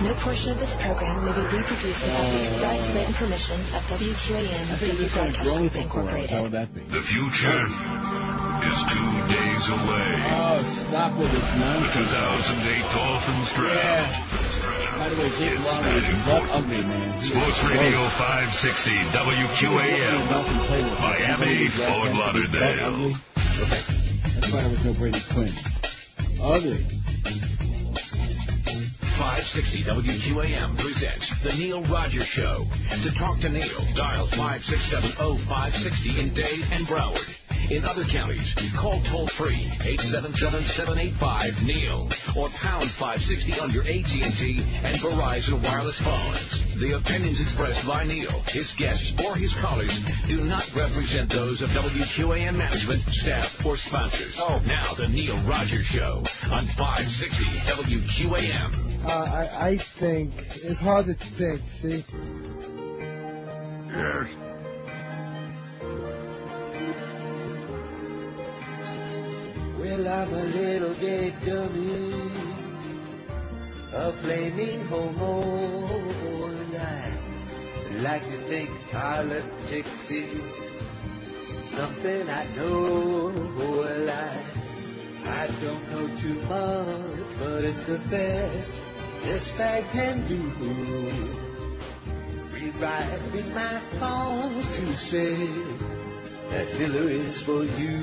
No portion of this program may be reproduced without the express written permission of WQAM Broadcast Group, Incorporated. How would that be? The future is 2 days away. Oh, stop with this nonsense. The 2008 Dolphins draft. By the way, Jake Long is butt ugly, man. Sports Radio 560 WQAM, Miami, Fort Lauderdale. That's why there was no Brady Quinn. Ugly. 560 WQAM presents The Neil Rogers Show. To talk to Neil, dial 567-0560 in Dade and Broward. In other counties, call toll-free 877-785-NEIL or pound 560 on your AT&T and Verizon wireless phones. The opinions expressed by Neil, his guests, or his callers do not represent those of WQAM management, staff, or sponsors. Now, The Neil Rogers Show on 560 WQAM. I think it's hard to think, see? Yes. Well, I'm a little gay dummy, a flaming homo, and I like to think politics is something I know. Well, I don't know too much, but it's the best this bag can do. Rewriting my songs to say that Hillary's for you.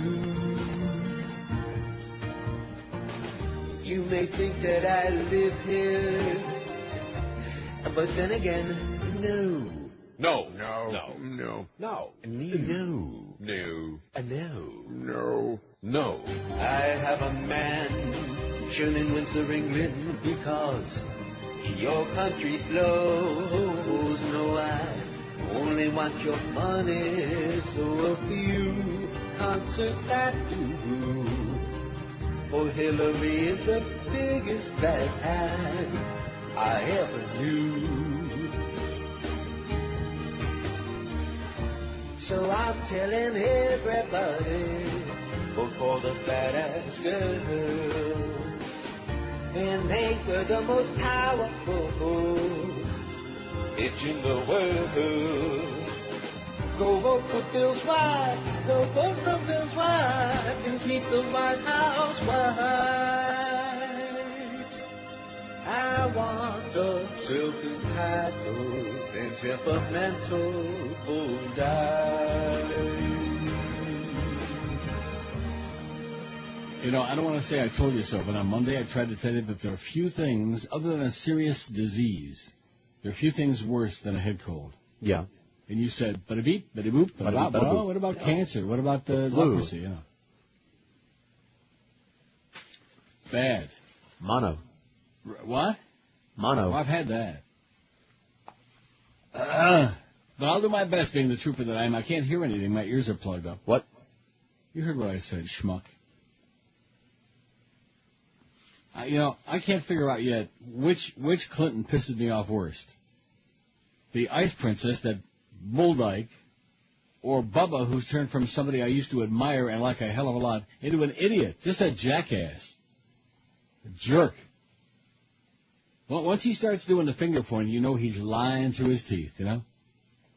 You may think that I live here, but then again, no. No. No. No. No. No. No. No. No. No. No. I have a mansion in Windsor, England, because your country flows. No, I only want your money, so a few concerts I do. For Hillary is the biggest bad I ever knew. So I'm telling everybody, vote for the badass girl and make her the most powerful bitch in the world. Go vote for Bill's wife, go vote for Bill's wife, and keep the White House white. I want a silken title and temperamental full die. You know, I don't want to say I told you so, but on Monday I tried to tell you that there are few things, other than a serious disease, there are few things worse than a head cold. Yeah. And you said, bada-beep, bada-boop, bada-bop, bada-boop. What about cancer? What about leprosy? You know. Bad. Mono. What? Mono. Oh, I've had that. But I'll do my best, being the trooper that I am. I can't hear anything. My ears are plugged up. What? You heard what I said, schmuck. I can't figure out yet which Clinton pisses me off worst. The Ice Princess, that Bulldyke, or Bubba, who's turned from somebody I used to admire and like a hell of a lot into an idiot, just a jackass, a jerk. Well, once he starts doing the finger pointing, you know he's lying through his teeth, you know?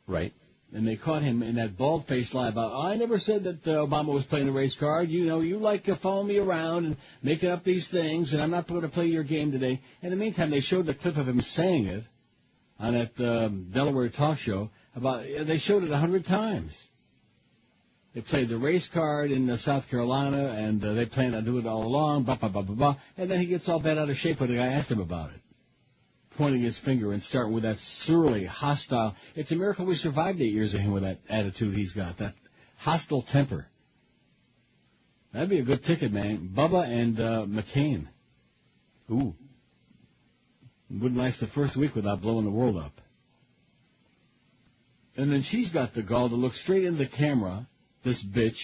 Right. And they caught him in that bald-faced lie about, I never said that Obama was playing a race card. You know, you like following me around and making up these things, and I'm not going to play your game today. In the meantime, they showed the clip of him saying it on that Delaware talk show. They showed it 100 times. They played the race card in South Carolina, and they planned on doing it all along, blah, blah, blah, blah, blah. And then he gets all bent out of shape when the guy asked him about it, pointing his finger and starting with that surly, hostile. It's a miracle we survived 8 years of him with that attitude he's got, that hostile temper. That'd be a good ticket, man. Bubba and McCain. Ooh. Wouldn't last the first week without blowing the world up. And then she's got the gall to look straight into the camera, this bitch.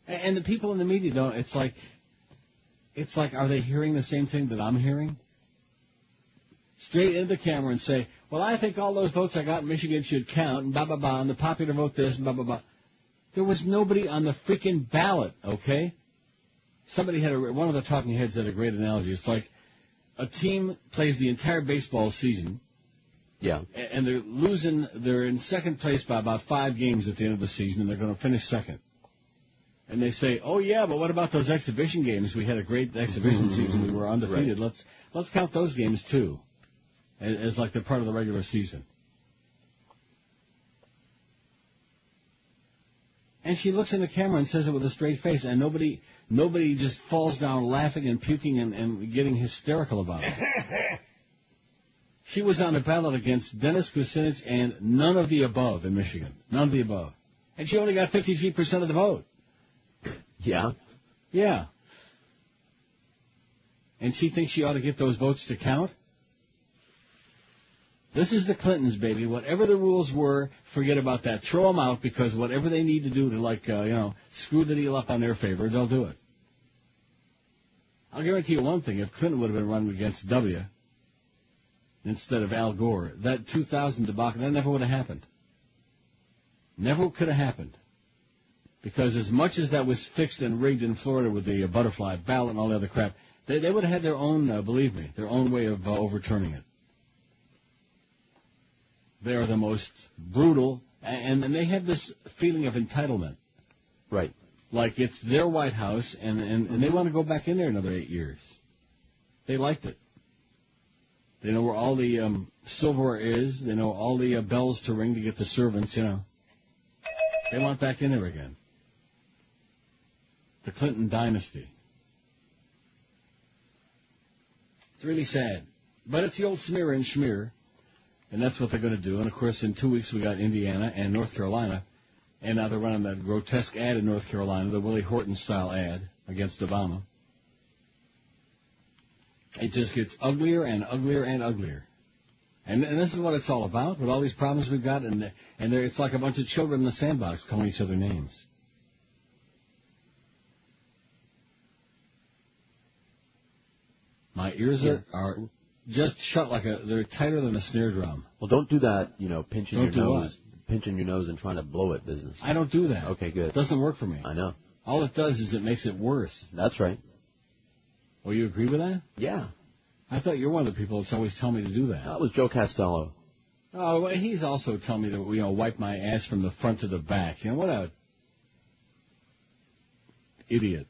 And the people in the media don't. It's like, are they hearing the same thing that I'm hearing? Straight into the camera and say, well, I think all those votes I got in Michigan should count, and blah, blah, blah, and the popular vote this, and blah, blah, blah. There was nobody on the freaking ballot, okay? Somebody one of the talking heads had a great analogy. It's like a team plays the entire baseball season. Yeah. And they're losing. They're in second place by about 5 games at the end of the season, and they're going to finish second. And they say, "Oh yeah, but what about those exhibition games? We had a great exhibition season. We were undefeated. Right. Let's count those games too, as like they're part of the regular season." And she looks in the camera and says it with a straight face, and nobody just falls down laughing and puking and getting hysterical about it. She was on the ballot against Dennis Kucinich and none of the above in Michigan. None of the above. And she only got 53% of the vote. Yeah? Yeah. And she thinks she ought to get those votes to count? This is the Clintons, baby. Whatever the rules were, forget about that. Throw them out, because whatever they need to do to, screw the deal up on their favor, they'll do it. I'll guarantee you one thing. If Clinton would have been running against W instead of Al Gore, that 2000 debacle, that never would have happened. Never could have happened. Because as much as that was fixed and rigged in Florida with the butterfly ballot and all the other crap, they would have had their own, believe me, their own way of overturning it. They are the most brutal, and they have this feeling of entitlement. Right. Like it's their White House, and they want to go back in there another 8 years. They liked it. They know where all the silverware is. They know all the bells to ring to get the servants, They want back in there again. The Clinton dynasty. It's really sad. But it's the old smear and schmear. And that's what they're going to do. And, of course, in 2 weeks we got Indiana and North Carolina. And now they're running that grotesque ad in North Carolina, the Willie Horton-style ad against Obama. It just gets uglier and uglier and uglier. And this is what it's all about, with all these problems we've got. And it's like a bunch of children in the sandbox calling each other names. My ears are just shut they're tighter than a snare drum. Well, don't do that, pinching Don't your do nose. Pinching your nose and trying to blow it business. I don't do that. Okay, good. It doesn't work for me. I know. All it does is it makes it worse. That's right. Oh, you agree with that? Yeah. I thought you're one of the people that's always telling me to do that. That was Joe Costello. Oh, well, he's also telling me to, wipe my ass from the front to the back. What a idiot.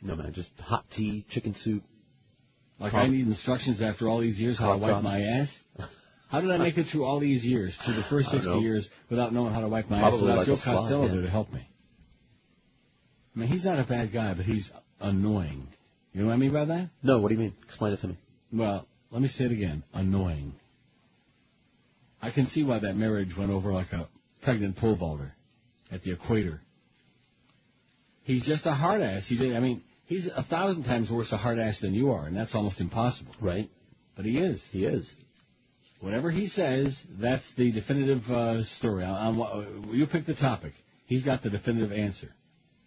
No, man, just hot tea, chicken soup. Like I need instructions after all these years how to wipe my ass? How did I make it through all these years, through the first 60 years, without knowing how to wipe my ass, without Joe Costello there to help me? I mean, he's not a bad guy, but he's annoying. You know what I mean by that? No, what do you mean? Explain it to me. Well, let me say it again. Annoying. I can see why that marriage went over like a pregnant pole vaulter at the equator. He's just a hard ass. He's 1,000 times worse a hard ass than you are, and that's almost impossible. Right. But he is. He is. Whatever he says, that's the definitive story. You pick the topic. He's got the definitive answer.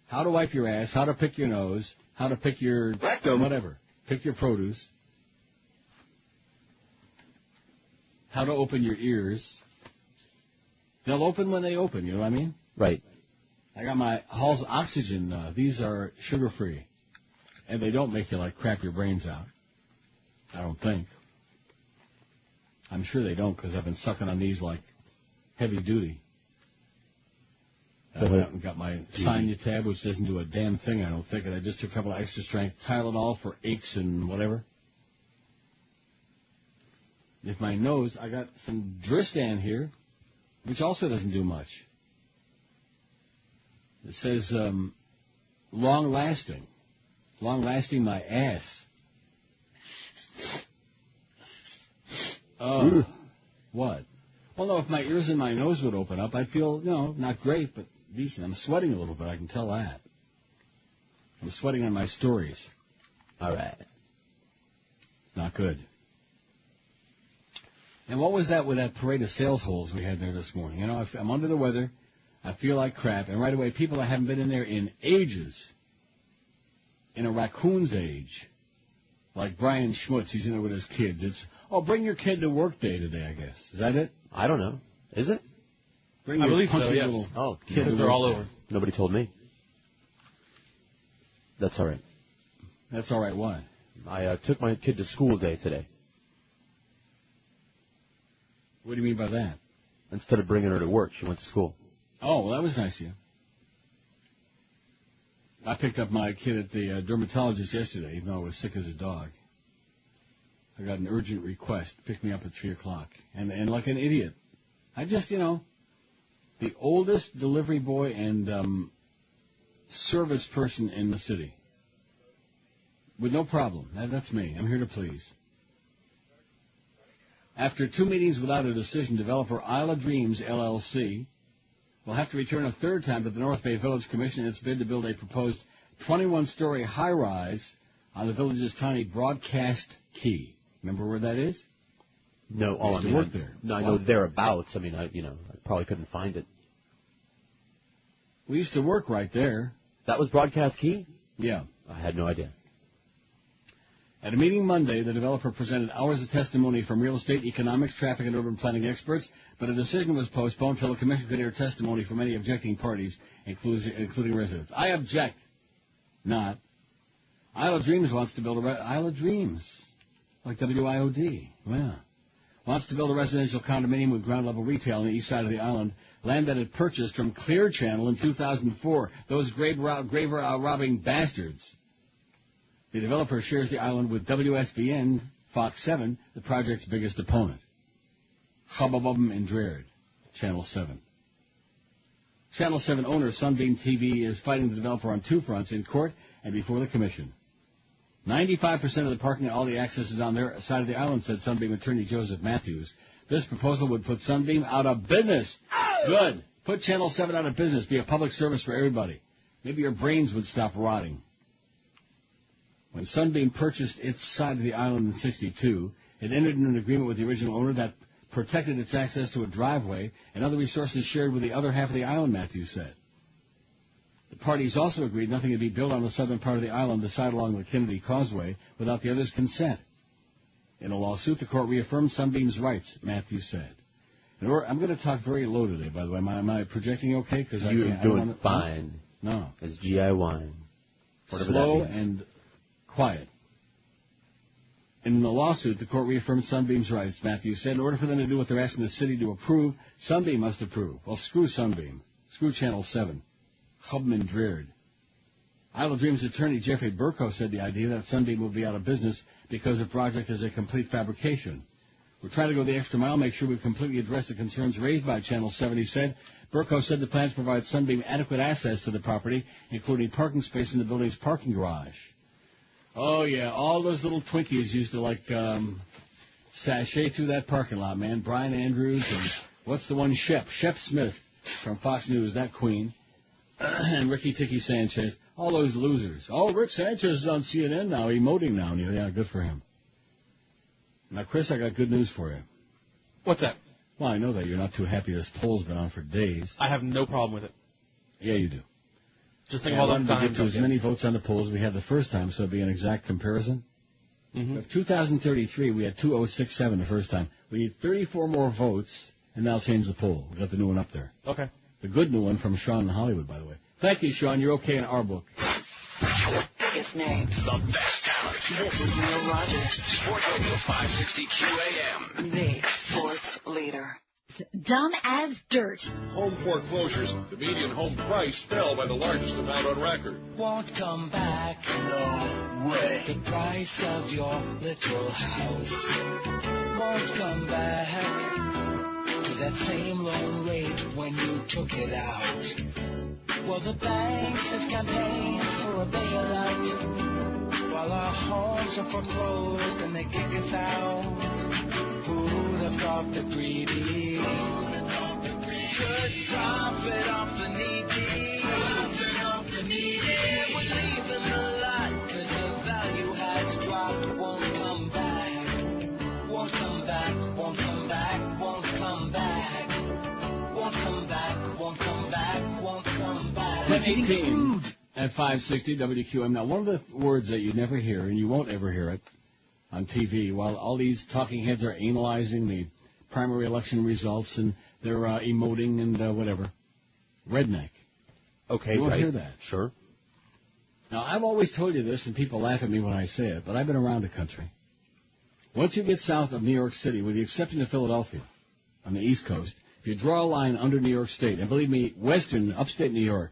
How to wipe your ass, how to pick your nose, how to pick your whatever. Pick your produce. How to open your ears. They'll open when they open, you know what I mean? Right. I got my Hall's Oxygen. These are sugar-free. And they don't make you, crap your brains out. I don't think. I'm sure they don't, because I've been sucking on these like heavy duty. I went out and got my Sinutab, which doesn't do a damn thing, I don't think, and I just took a couple of extra strength Tylenol for aches and whatever. If my nose, I got some Dristan here, which also doesn't do much. It says long-lasting. Long-lasting my ass. Oh, what? Well, no, if my ears and my nose would open up, I'd feel, not great, but decent. I'm sweating a little bit, I can tell that. I'm sweating on my stories. All right. Not good. And what was that with that parade of sales holes we had there this morning? I'm under the weather. I feel like crap. And right away, people that haven't been in there in ages, in a raccoon's age, like Brian Schmutz, he's in there with his kids. It's, bring your kid to work day today, I guess. Is that it? I don't know. Is it? Bring I believe so, yes. Kids They're all over. Nobody told me. That's all right. That's all right, why? I took my kid to school day today. What do you mean by that? Instead of bringing her to work, she went to school. Oh, well, that was nice of you. I picked up my kid at the dermatologist yesterday, even though I was sick as a dog. I got an urgent request to pick me up at 3 o'clock. And like an idiot, I just, the oldest delivery boy and service person in the city. With no problem. That's me. I'm here to please. After 2 meetings without a decision, developer Isla Dreams, LLC, will have to return a third time to the North Bay Village Commission in its bid to build a proposed 21-story high-rise on the village's tiny Broadcast Key. Remember where that is? No, I used to work there. No, I know thereabouts. I mean, I probably couldn't find it. We used to work right there. That was Broadcast Key? Yeah. I had no idea. At a meeting Monday, the developer presented hours of testimony from real estate, economics, traffic, and urban planning experts, but a decision was postponed until the commission could hear testimony from any objecting parties, including residents. I object. Not. Isla Dreams wants to build Isla Dreams, like WIOD. Yeah. Wants to build a residential condominium with ground-level retail on the east side of the island, land that it purchased from Clear Channel in 2004. Those grave-robbing bastards. The developer shares the island with WSVN, Fox 7, the project's biggest opponent. Hubbubum and Dreard, Channel 7. Channel 7 owner Sunbeam TV is fighting the developer on 2 fronts, in court and before the commission. 95% of the parking and all the access is on their side of the island, said Sunbeam attorney Joseph Matthews. This proposal would put Sunbeam out of business. Good. Put Channel 7 out of business. Be a public service for everybody. Maybe your brains would stop rotting. When Sunbeam purchased its side of the island in '62, it entered into an agreement with the original owner that protected its access to a driveway and other resources shared with the other half of the island, Matthews said. The parties also agreed nothing could be built on the southern part of the island, the side along the Kennedy Causeway, without the other's consent. In a lawsuit, the court reaffirmed Sunbeam's rights, Matthews said. I'm going to talk very low today, by the way. Am I projecting okay? You're doing fine. No. It's GI wine. Slow and quiet. In the lawsuit, the court reaffirmed Sunbeam's rights, Matthews said. In order for them to do what they're asking the city to approve, Sunbeam must approve. Well, screw Sunbeam. Screw Channel 7. Hubman Dreard. Isla Dreams attorney Jeffrey Burko said the idea that Sunbeam will be out of business because the project is a complete fabrication. We're trying to go the extra mile, make sure we've completely addressed the concerns raised by Channel 7, he said. Burko said the plans provide Sunbeam adequate access to the property, including parking space in the building's parking garage. Oh, yeah, all those little Twinkies used to, sashay through that parking lot, man. Brian Andrews and what's the one, Shep Smith from Fox News, that queen. And Ricky Tiki Sanchez, all those losers. Oh, Rick Sanchez is on CNN now, emoting now. Yeah, good for him. Now, Chris, I got good news for you. What's that? Well, I know that you're not too happy this poll's been on for days. I have no problem with it. Yeah, you do. Just think of all those times. We get to as many votes on the polls as we had the first time, so it'd be an exact comparison. Mm-hmm. Of 2033, we had 2067 the first time. We need 34 more votes, and now change the poll. We got the new one up there. Okay. The good new one from Sean in Hollywood, by the way. Thank you, Sean. You're okay in our book. Biggest names. The best talent. This is Neil Rogers. Sports Radio 560 QAM. The sports leader. Dumb as dirt. Home foreclosures, the median home price fell by the largest amount on record. Won't come back, no way. The price of your little house won't come back to that same loan rate when you took it out. Well, the banks have campaigned for a bailout while our homes are foreclosed and they kick us out. Who'd have thought the greedy could profit off the needy? It would leave them a lot, 'cause the value has dropped. Won't come back, won't come back, won't come back, won't come back, won't come back, won't come back, won't come back. 10:18 at 560 WQAM. Now, one of the words that you never hear, and you won't ever hear it on TV, while all these talking heads are analyzing the primary election results and they're emoting and whatever. Redneck. Okay, you won't right. hear that. Sure. Now, I've always told you this, and people laugh at me when I say it, but I've been around the country. Once you get south of New York City, with the exception of Philadelphia, on the East Coast, if you draw a line under New York State, and believe me, western, upstate New York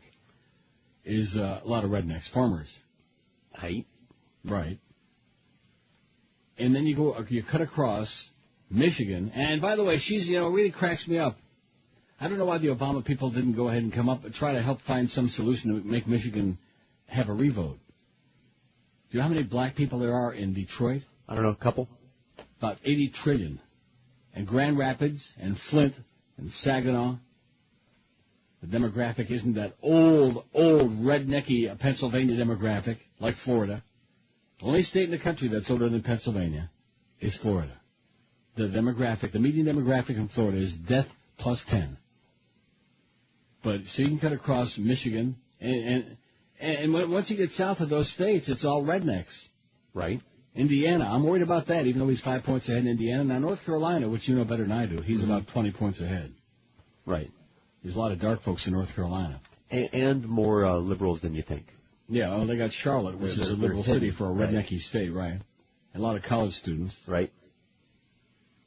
is a lot of rednecks, farmers. Right. And then you cut across Michigan, and by the way, she's, really cracks me up. I don't know why the Obama people didn't go ahead and come up and try to help find some solution to make Michigan have a revote. Do you know how many black people there are in Detroit? I don't know, a couple. About 80 trillion. And Grand Rapids and Flint and Saginaw. The demographic isn't that old rednecky Pennsylvania demographic like Florida. The only state in the country that's older than Pennsylvania is Florida. The median demographic in Florida is death plus 10. But so you can cut across Michigan, and once you get south of those states, it's all rednecks. Right. Indiana, I'm worried about that, even though he's 5 points ahead in Indiana. Now, North Carolina, which you know better than I do, he's about 20 points ahead. Right. There's a lot of dark folks in North Carolina. And more liberals than you think. Yeah, well, they got Charlotte, which is a liberal city for a rednecky state, right? And a lot of college students. Right.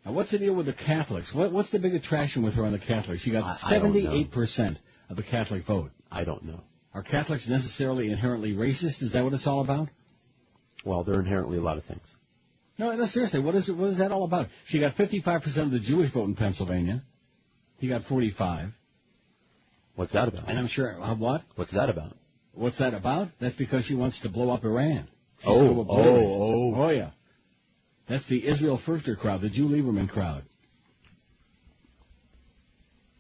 Now, what's the deal with the Catholics? What's the big attraction with her on the Catholics? She got 78% of the Catholic vote. I don't know. Are Catholics necessarily inherently racist? Is that what it's all about? Well, they're inherently a lot of things. No, seriously, what is that all about? She got 55% of the Jewish vote in Pennsylvania. He got 45. What's that about? And I'm sure, what? What's that about? What's that about? That's because she wants to blow up Iran. Oh, yeah. That's the Israel Firster crowd, the Jew Lieberman crowd.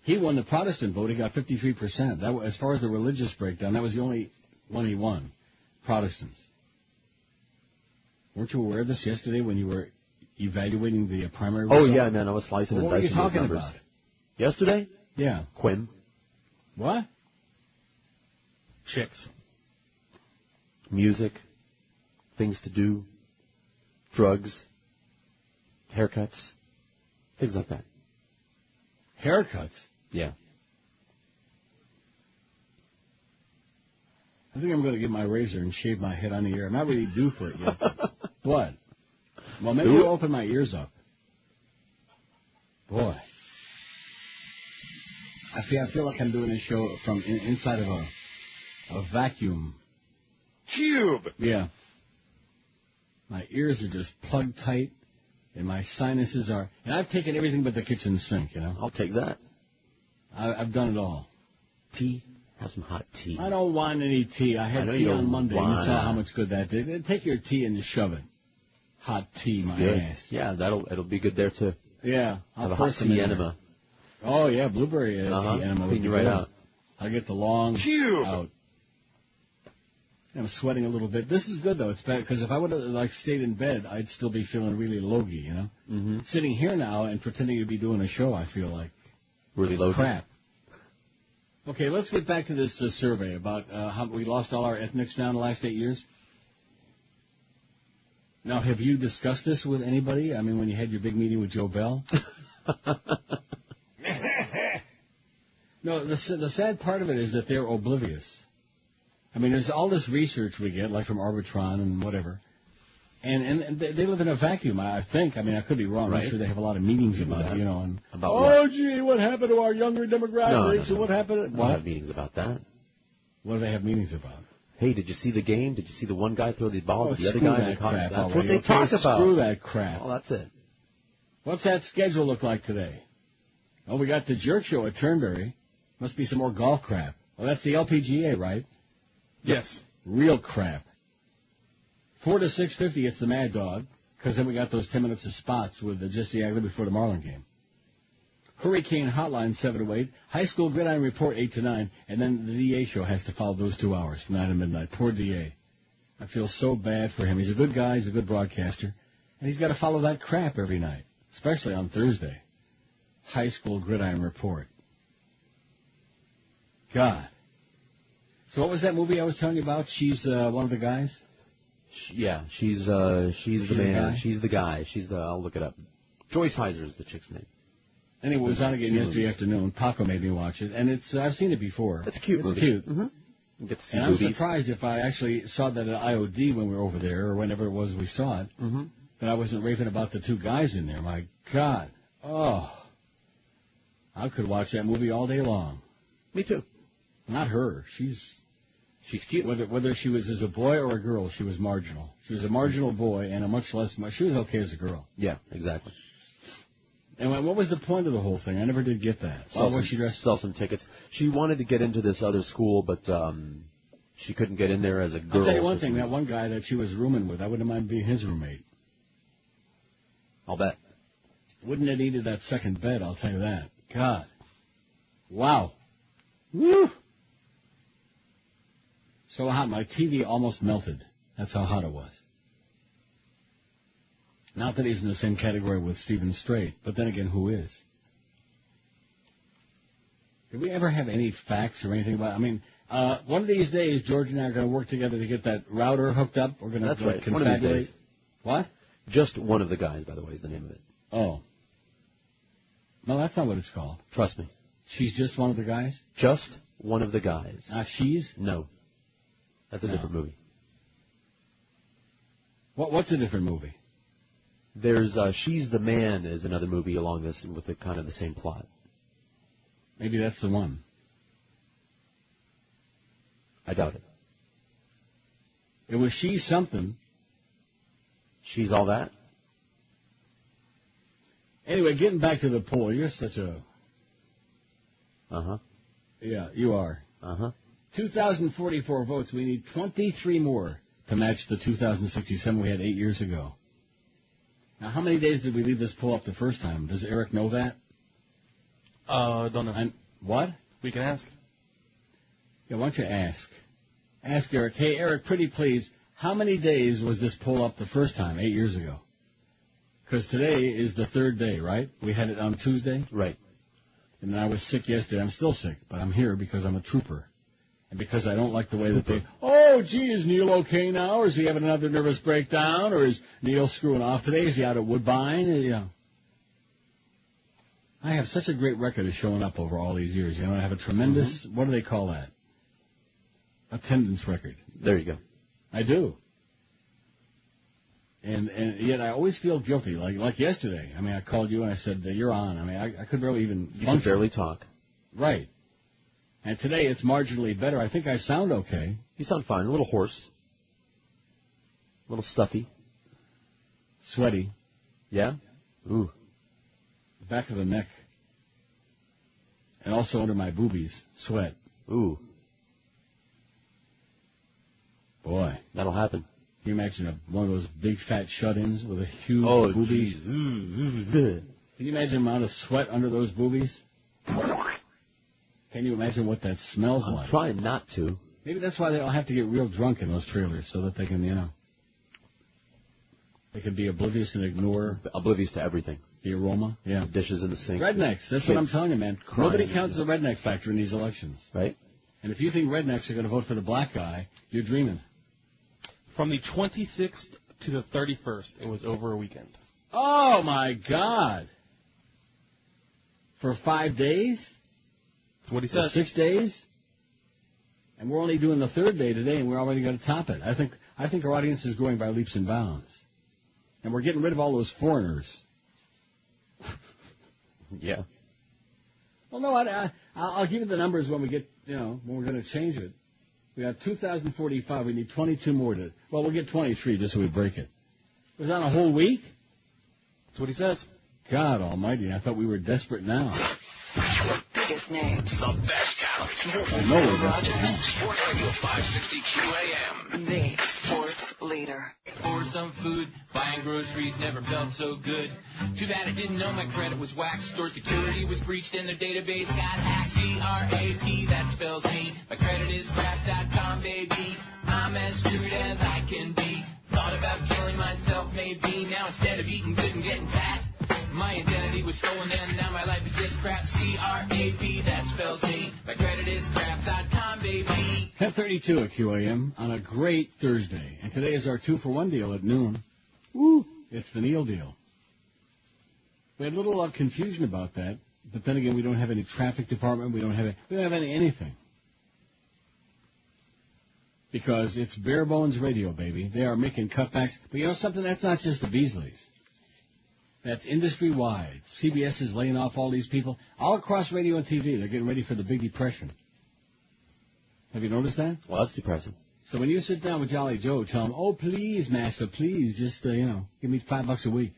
He won the Protestant vote. He got 53%. That, as far as the religious breakdown, that was the only one he won. Protestants. Weren't you aware of this yesterday when you were evaluating the primary result? Oh, yeah, man, I was slicing and dicing. What were you talking about? Yesterday? Yeah. Quinn. What? Chicks. Music. Things to do. Drugs. Haircuts. Things like that. Haircuts? Yeah. I think I'm going to get my razor and shave my head on the air. I'm not really due for it yet. What? Well, maybe I'll open my ears up. Boy. I feel like I'm doing a show from inside of a vacuum Cube. Yeah. My ears are just plugged tight, and my sinuses are... And I've taken everything but the kitchen sink, I'll take that. I've done it all. Tea? Have some hot tea. I don't want any tea. I had tea on Monday. You saw how much good that did. Take your tea and just shove it. Hot tea, my ass. Yeah, it'll be good there, too. Yeah. I'll have a hot tea enema. Oh, yeah, blueberry tea enema. Clean you right out. I'll get the long Cube. out. I'm sweating a little bit. This is good, though. It's bad, because if I would have stayed in bed, I'd still be feeling really logy, Mm-hmm. Sitting here now and pretending to be doing a show, I feel like really logy. Crap. Okay, let's get back to this survey about how we lost all our ethnics now in the last 8 years. Now, have you discussed this with anybody? I mean, when you had your big meeting with Joe Bell? No, the sad part of it is that they're oblivious. I mean, there's all this research we get, like from Arbitron and whatever, and they live in a vacuum, I think. I mean, I could be wrong. Right. I'm sure they have a lot of meetings about it, and about what? Gee, what happened to our younger demographics? No. And what happened? They don't have meetings about that. What do they have meetings about? Hey, did you see the game? Did you see the one guy throw the ball to the other screw guy? That crap That's already. what they talk about. Screw that crap. Well, that's it. What's that schedule look like today? Oh, we got the Jerk Show at Turnberry. Must be some more golf crap. Well, that's the LPGA, right? Yes. Real crap. 4 to 6:50, it's the Mad Dog, because then we got those 10 minutes of spots with Jesse Agler before the Marlin game. Hurricane Hotline 7 to 8, High School Gridiron Report 8 to 9, and then the DA show has to follow those 2 hours from 9 to midnight. Poor DA. I feel so bad for him. He's a good guy, he's a good broadcaster, and he's got to follow that crap every night, especially on Thursday. High School Gridiron Report. God. So what was that movie I was telling you about? She's one of the guys? She's the man. Guy? She's the guy. I'll look it up. Joyce Heiser is the chick's name. Anyway, it was on again yesterday afternoon. Paco made me watch it, and I've seen it before. It's a cute movie. Cute. Mm-hmm. Get to see And I'm movies. surprised if I actually saw that at IOD when we were over there, or whenever it was we saw it, that I wasn't raving about the two guys in there. My God. Oh. I could watch that movie all day long. Me too. Not her. She's cute. Whether she was as a boy or a girl, she was marginal. She was a marginal boy and a much less... She was okay as a girl. Yeah, exactly. And what was the point of the whole thing? I never did get that. Why was she dressed? Sell some tickets. She wanted to get into this other school, but she couldn't get in there as a girl. I'll tell you one thing. That one guy that she was rooming with, I wouldn't mind being his roommate. I'll bet. Wouldn't have needed that second bed, I'll tell you that. God. Wow. Woo! So hot, my TV almost melted. That's how hot it was. Not that he's in the same category with Stephen Strait, but then again, who is? Did we ever have any facts or anything about... I mean, one of these days, George and I are going to work together to get that router hooked up. We're going to right. confabulate. One of these days. What? Just one of the guys, by the way, is the name of it. Oh. No, that's not what it's called. Trust me. She's just one of the guys? Just one of the guys. She's? No. That's a different movie. What's a different movie? There's She's the Man is another movie along this with kind of the same plot. Maybe that's the one. I doubt it. It was She's something. She's all that? Anyway, getting back to the poll, you're such a... Uh-huh. Yeah, you are. Uh-huh. 2,044 votes. We need 23 more to match the 2,067 we had 8 years ago. Now, how many days did we leave this poll up the first time? Does Eric know that? Don't know. What? We can ask. Yeah, why don't you ask? Ask Eric. Hey, Eric, pretty please, how many days was this poll up the first time, 8 years ago? Because today is the third day, right? We had it on Tuesday? Right. And I was sick yesterday. I'm still sick, but I'm here because I'm a trooper. And because I don't like the way that they... Oh, gee, is Neil okay now? Or is he having another nervous breakdown? Or is Neil screwing off today? Is he out at Woodbine? You know. I have such a great record of showing up over all these years. You know, I have a tremendous... What do they call that? Attendance record. There you go. I do. And yet I always feel guilty. Like yesterday. I mean, I called you and I said, you're on. I mean, I could barely even function. You could barely talk. Right. And today it's marginally better. I think I sound okay. You sound fine. A little hoarse. A little stuffy. Sweaty. Yeah? Ooh. Back of the neck. And also under my boobies. Sweat. Ooh. Boy. That'll happen. Can you imagine one of those big fat shut-ins with a huge boobies? Can you imagine the amount of sweat under those boobies? Can you imagine what that smells like? I'm trying not to. Maybe that's why they all have to get real drunk in those trailers, so that they can, they can be oblivious and ignore... Oblivious to everything. The aroma? Yeah. Dishes in the sink. Rednecks. That's what I'm telling you, man. Nobody counts the redneck factor in these elections. Right. And if you think rednecks are going to vote for the black guy, you're dreaming. From the 26th to the 31st, it was over a weekend. Oh, my God. For 5 days? That's what he says. 6 days? And we're only doing the third day today, and we're already going to top it. I think our audience is growing by leaps and bounds. And we're getting rid of all those foreigners. Yeah. Well, no, I'll give you the numbers when we get, when we're going to change it. We got 2,045. We need 22 more to... Well, we'll get 23 just so we break it. Was that a whole week? That's what he says. God almighty, I thought we were desperate now. Biggest names. The best talent. This I is know we're Rogers, desperate. Sports Radio 560 QAM. the sports leader. For some food, buying groceries never felt so good. Too bad I didn't know my credit was waxed. Store security was breached and their database got hacked. C-R-A-P, that spells me. My credit is crap.com, baby. I'm as screwed as I can be. Thought about killing myself, maybe. Now instead of eating good and getting fat, my identity was stolen and now my life is just crap. C-R-A-P, that spells me. My credit is crap.com, baby. 10:32 at QAM on a great Thursday. And today is our 2-for-1 deal at noon. Woo! It's the Neil deal. We had a little confusion about that, but then again, we don't have any traffic department. We don't have any anything. Because it's bare bones radio, baby. They are making cutbacks. But you know something? That's not just the Beasleys. That's industry-wide. CBS is laying off all these people. All across radio and TV, they're getting ready for the Big Depression. Have you noticed that? Well, that's depressing. So when you sit down with Jolly Joe, tell him, oh, please, master, please, just, give me $5 a week.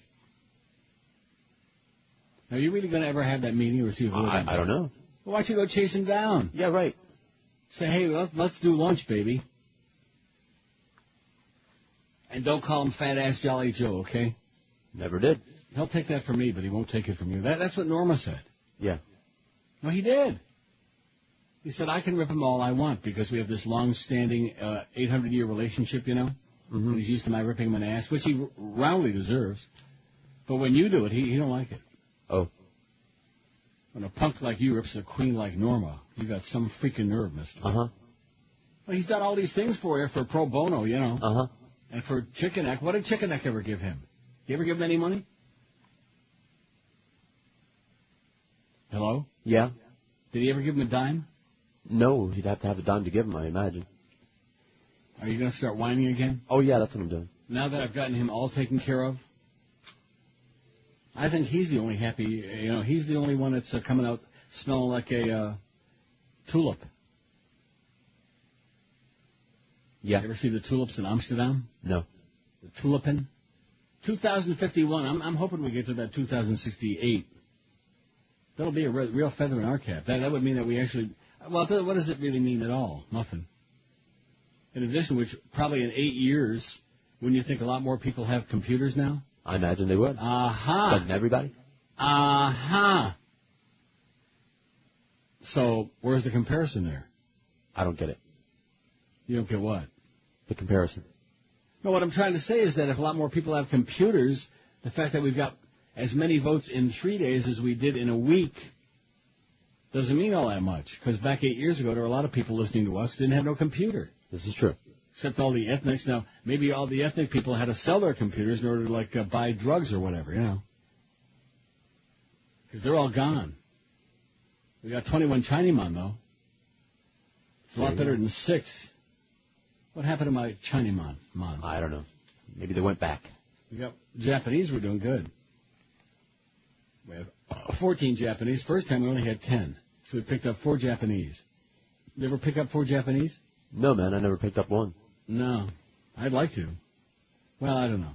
Are you really going to ever have that meeting or see if I don't know. Well, why don't you go chase him down? Yeah, right. Say, hey, let's do lunch, baby. And don't call him Fat-Ass Jolly Joe, okay? Never did. He'll take that from me, but he won't take it from you. That's what Norma said. Yeah. No, he did. He said, I can rip him all I want because we have this long-standing 800-year relationship, Mm-hmm. And he's used to my ripping him an ass, which he roundly deserves. But when you do it, he don't like it. Oh. When a punk like you rips a queen like Norma, you got some freaking nerve, mister. Uh-huh. Well, he's done all these things for you for pro bono, Uh-huh. And for Chicken Neck, what did Chicken Neck ever give him? You ever give him any money? Hello? Yeah. Did he ever give him a dime? No, he'd have to have a dime to give him, I imagine. Are you going to start whining again? Oh, yeah, that's what I'm doing. Now that I've gotten him all taken care of? I think he's the only happy, he's the only one that's coming out smelling like a tulip. Yeah. You ever see the tulips in Amsterdam? No. The tulipin? 2051. I'm hoping we get to that 2068. That'll be a real feather in our cap. That would mean that we actually... Well, what does it really mean at all? Nothing. In addition, which probably in 8 years, wouldn't you think a lot more people have computers now? I imagine they would. Aha. Doesn't everybody? Aha. So, where's the comparison there? I don't get it. You don't get what? The comparison. No, what I'm trying to say is that if a lot more people have computers, the fact that we've got as many votes in 3 days as we did in a week doesn't mean all that much. Because back 8 years ago, there were a lot of people listening to us who didn't have no computer. This is true. Except all the ethnics. Now, maybe all the ethnic people had to sell their computers in order to, buy drugs or whatever, Because they're all gone. We got 21 Chinaman, though. It's a lot better than 6. What happened to my Chinaman? I don't know. Maybe they went back. We got Japanese. We're doing good. We have 14 Japanese. First time we only had 10. So we picked up 4 Japanese. You ever pick up 4 Japanese? No, man. I never picked up one. No. I'd like to. Well, I don't know.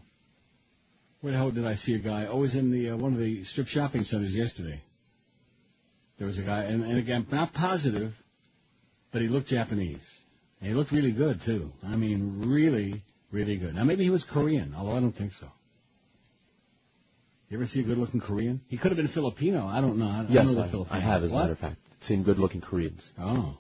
Where the hell did I see a guy? Oh, was in the one of the strip shopping centers yesterday. There was a guy, and again, not positive, but he looked Japanese. And he looked really good, too. I mean, really, really good. Now, maybe he was Korean, although I don't think so. You ever see a good-looking Korean? He could have been Filipino. I don't know. Yes, I I have, as a matter of fact. Seen good-looking Koreans. Oh.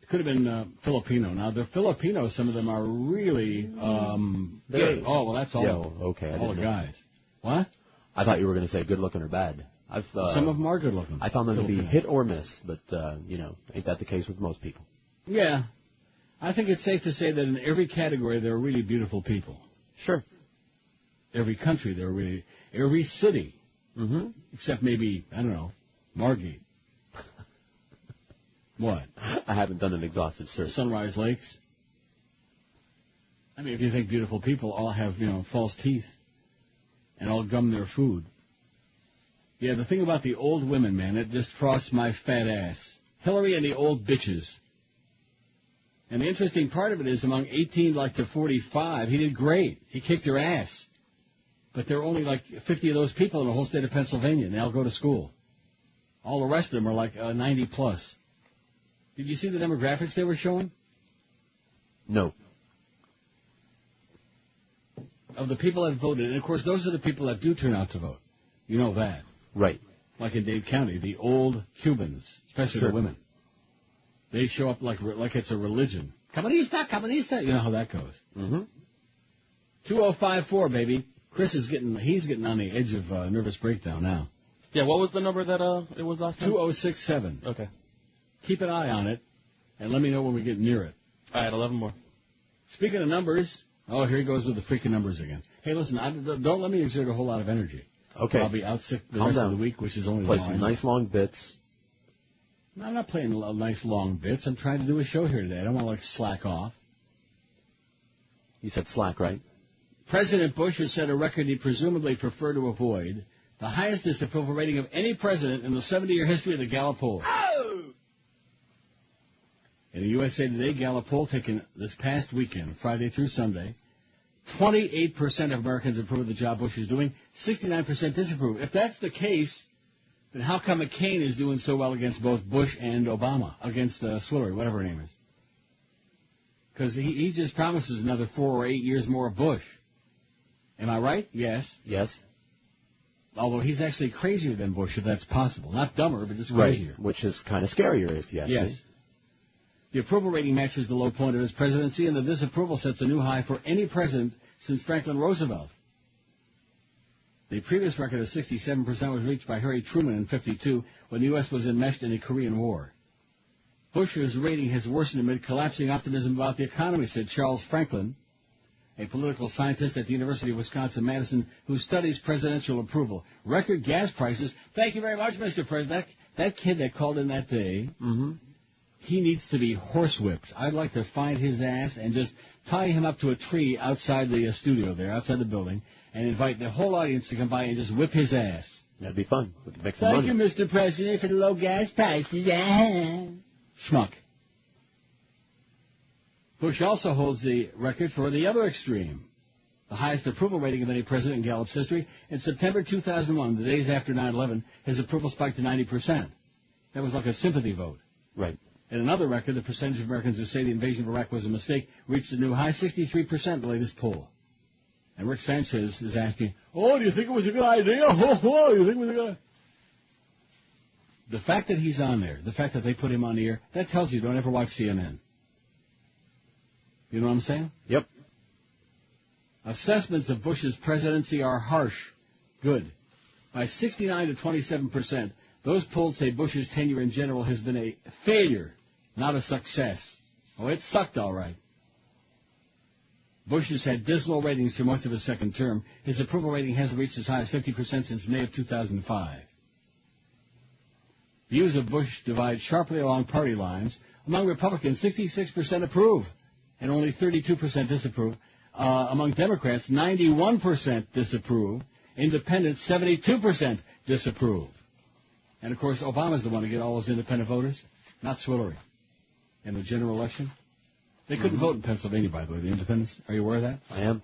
It could have been Filipino. Now, the Filipinos, some of them are really good. Oh, well, that's all. Yeah, okay. All the guys. What? I thought you were going to say good-looking or bad. Some of them are good-looking. I found them to be hit or miss, but, ain't that the case with most people? Yeah. I think it's safe to say that in every category there are really beautiful people. Sure. Every country there are really... Every city. Mm-hmm. Except maybe, I don't know, Margate. What? I haven't done an exhaustive search. Sunrise Lakes. I mean, if you think beautiful people all have, false teeth and all gum their food. Yeah, the thing about the old women, man, it just frosts my fat ass. Hillary and the old bitches. And the interesting part of it is among 18 to 45, he did great. He kicked her ass. But there are only 50 of those people in the whole state of Pennsylvania, and they all go to school. All the rest of them are 90 plus. Did you see the demographics they were showing? No. Of the people that voted, and of course those are the people that do turn out to vote. You know that. Right. Like in Dade County, the old Cubans, especially the women. They show up like it's a religion. Comunista, comunista. You know how that goes. Mm-hmm. 2054, baby. Chris is getting on the edge of nervous breakdown now. Yeah, what was the number that it was last time? 2067. Okay. Keep an eye on it, and let me know when we get near it. All right, 11 more. Speaking of numbers, here he goes with the freaking numbers again. Hey, listen, don't let me exert a whole lot of energy. Okay. I'll be out sick the rest of the week, which is only play some nice long bits. I'm not playing nice long bits. I'm trying to do a show here today. I don't want to slack off. You said slack, right? President Bush has set a record he'd presumably prefer to avoid, the highest disapproval rating of any president in the 70-year history of the Gallup poll. Oh! In a USA Today Gallup poll taken this past weekend, Friday through Sunday, 28% of Americans approve of the job Bush is doing, 69% disapprove. If that's the case, then how come McCain is doing so well against both Bush and Obama, against Swillery, whatever her name is? Because he just promises another 4 or 8 years more of Bush. Am I right? Yes. Yes. Although he's actually crazier than Bush, if that's possible. Not dumber, but just crazier. Right, which is kind of scarier, if you ask me. The approval rating matches the low point of his presidency, and the disapproval sets a new high for any president since Franklin Roosevelt. The previous record of 67% was reached by Harry Truman in '52 when the U.S. was enmeshed in the Korean War. Bush's rating has worsened amid collapsing optimism about the economy, said Charles Franklin, a political scientist at the University of Wisconsin-Madison who studies presidential approval. Record gas prices. Thank you very much, Mr. President. That kid that called in that day, he needs to be horsewhipped. I'd like to find his ass and just tie him up to a tree outside the studio there, outside the building, and invite the whole audience to come by and just whip his ass. That'd be fun. We could make some money. Thank you, Mr. President, for the low gas prices. Schmuck. Bush also holds the record for the other extreme, the highest approval rating of any president in Gallup's history. In September 2001, the days after 9/11, his approval spiked to 90%. That was like a sympathy vote. Right. In another record, the percentage of Americans who say the invasion of Iraq was a mistake reached a new high, 63% in the latest poll. And Rick Sanchez is asking, do you think it was a good idea? You think it was a good idea? The fact that he's on there, the fact that they put him on the air, that tells you don't ever watch CNN. You know what I'm saying? Yep. Assessments of Bush's presidency are harsh. Good. By 69 to 27%, those polls say Bush's tenure in general has been a failure, not a success. Oh, it sucked all right. Bush has had dismal ratings for most of his second term. His approval rating hasn't reached as high as 50% since May of 2005. Views of Bush divide sharply along party lines. Among Republicans, 66% approve and only 32% disapprove. Among Democrats, 91% disapprove. Independents, 72% disapprove. And, of course, Obama's the one to get all those independent voters, not Swillery. In the general election. They couldn't vote in Pennsylvania, by the way, the independents. Are you aware of that? I am.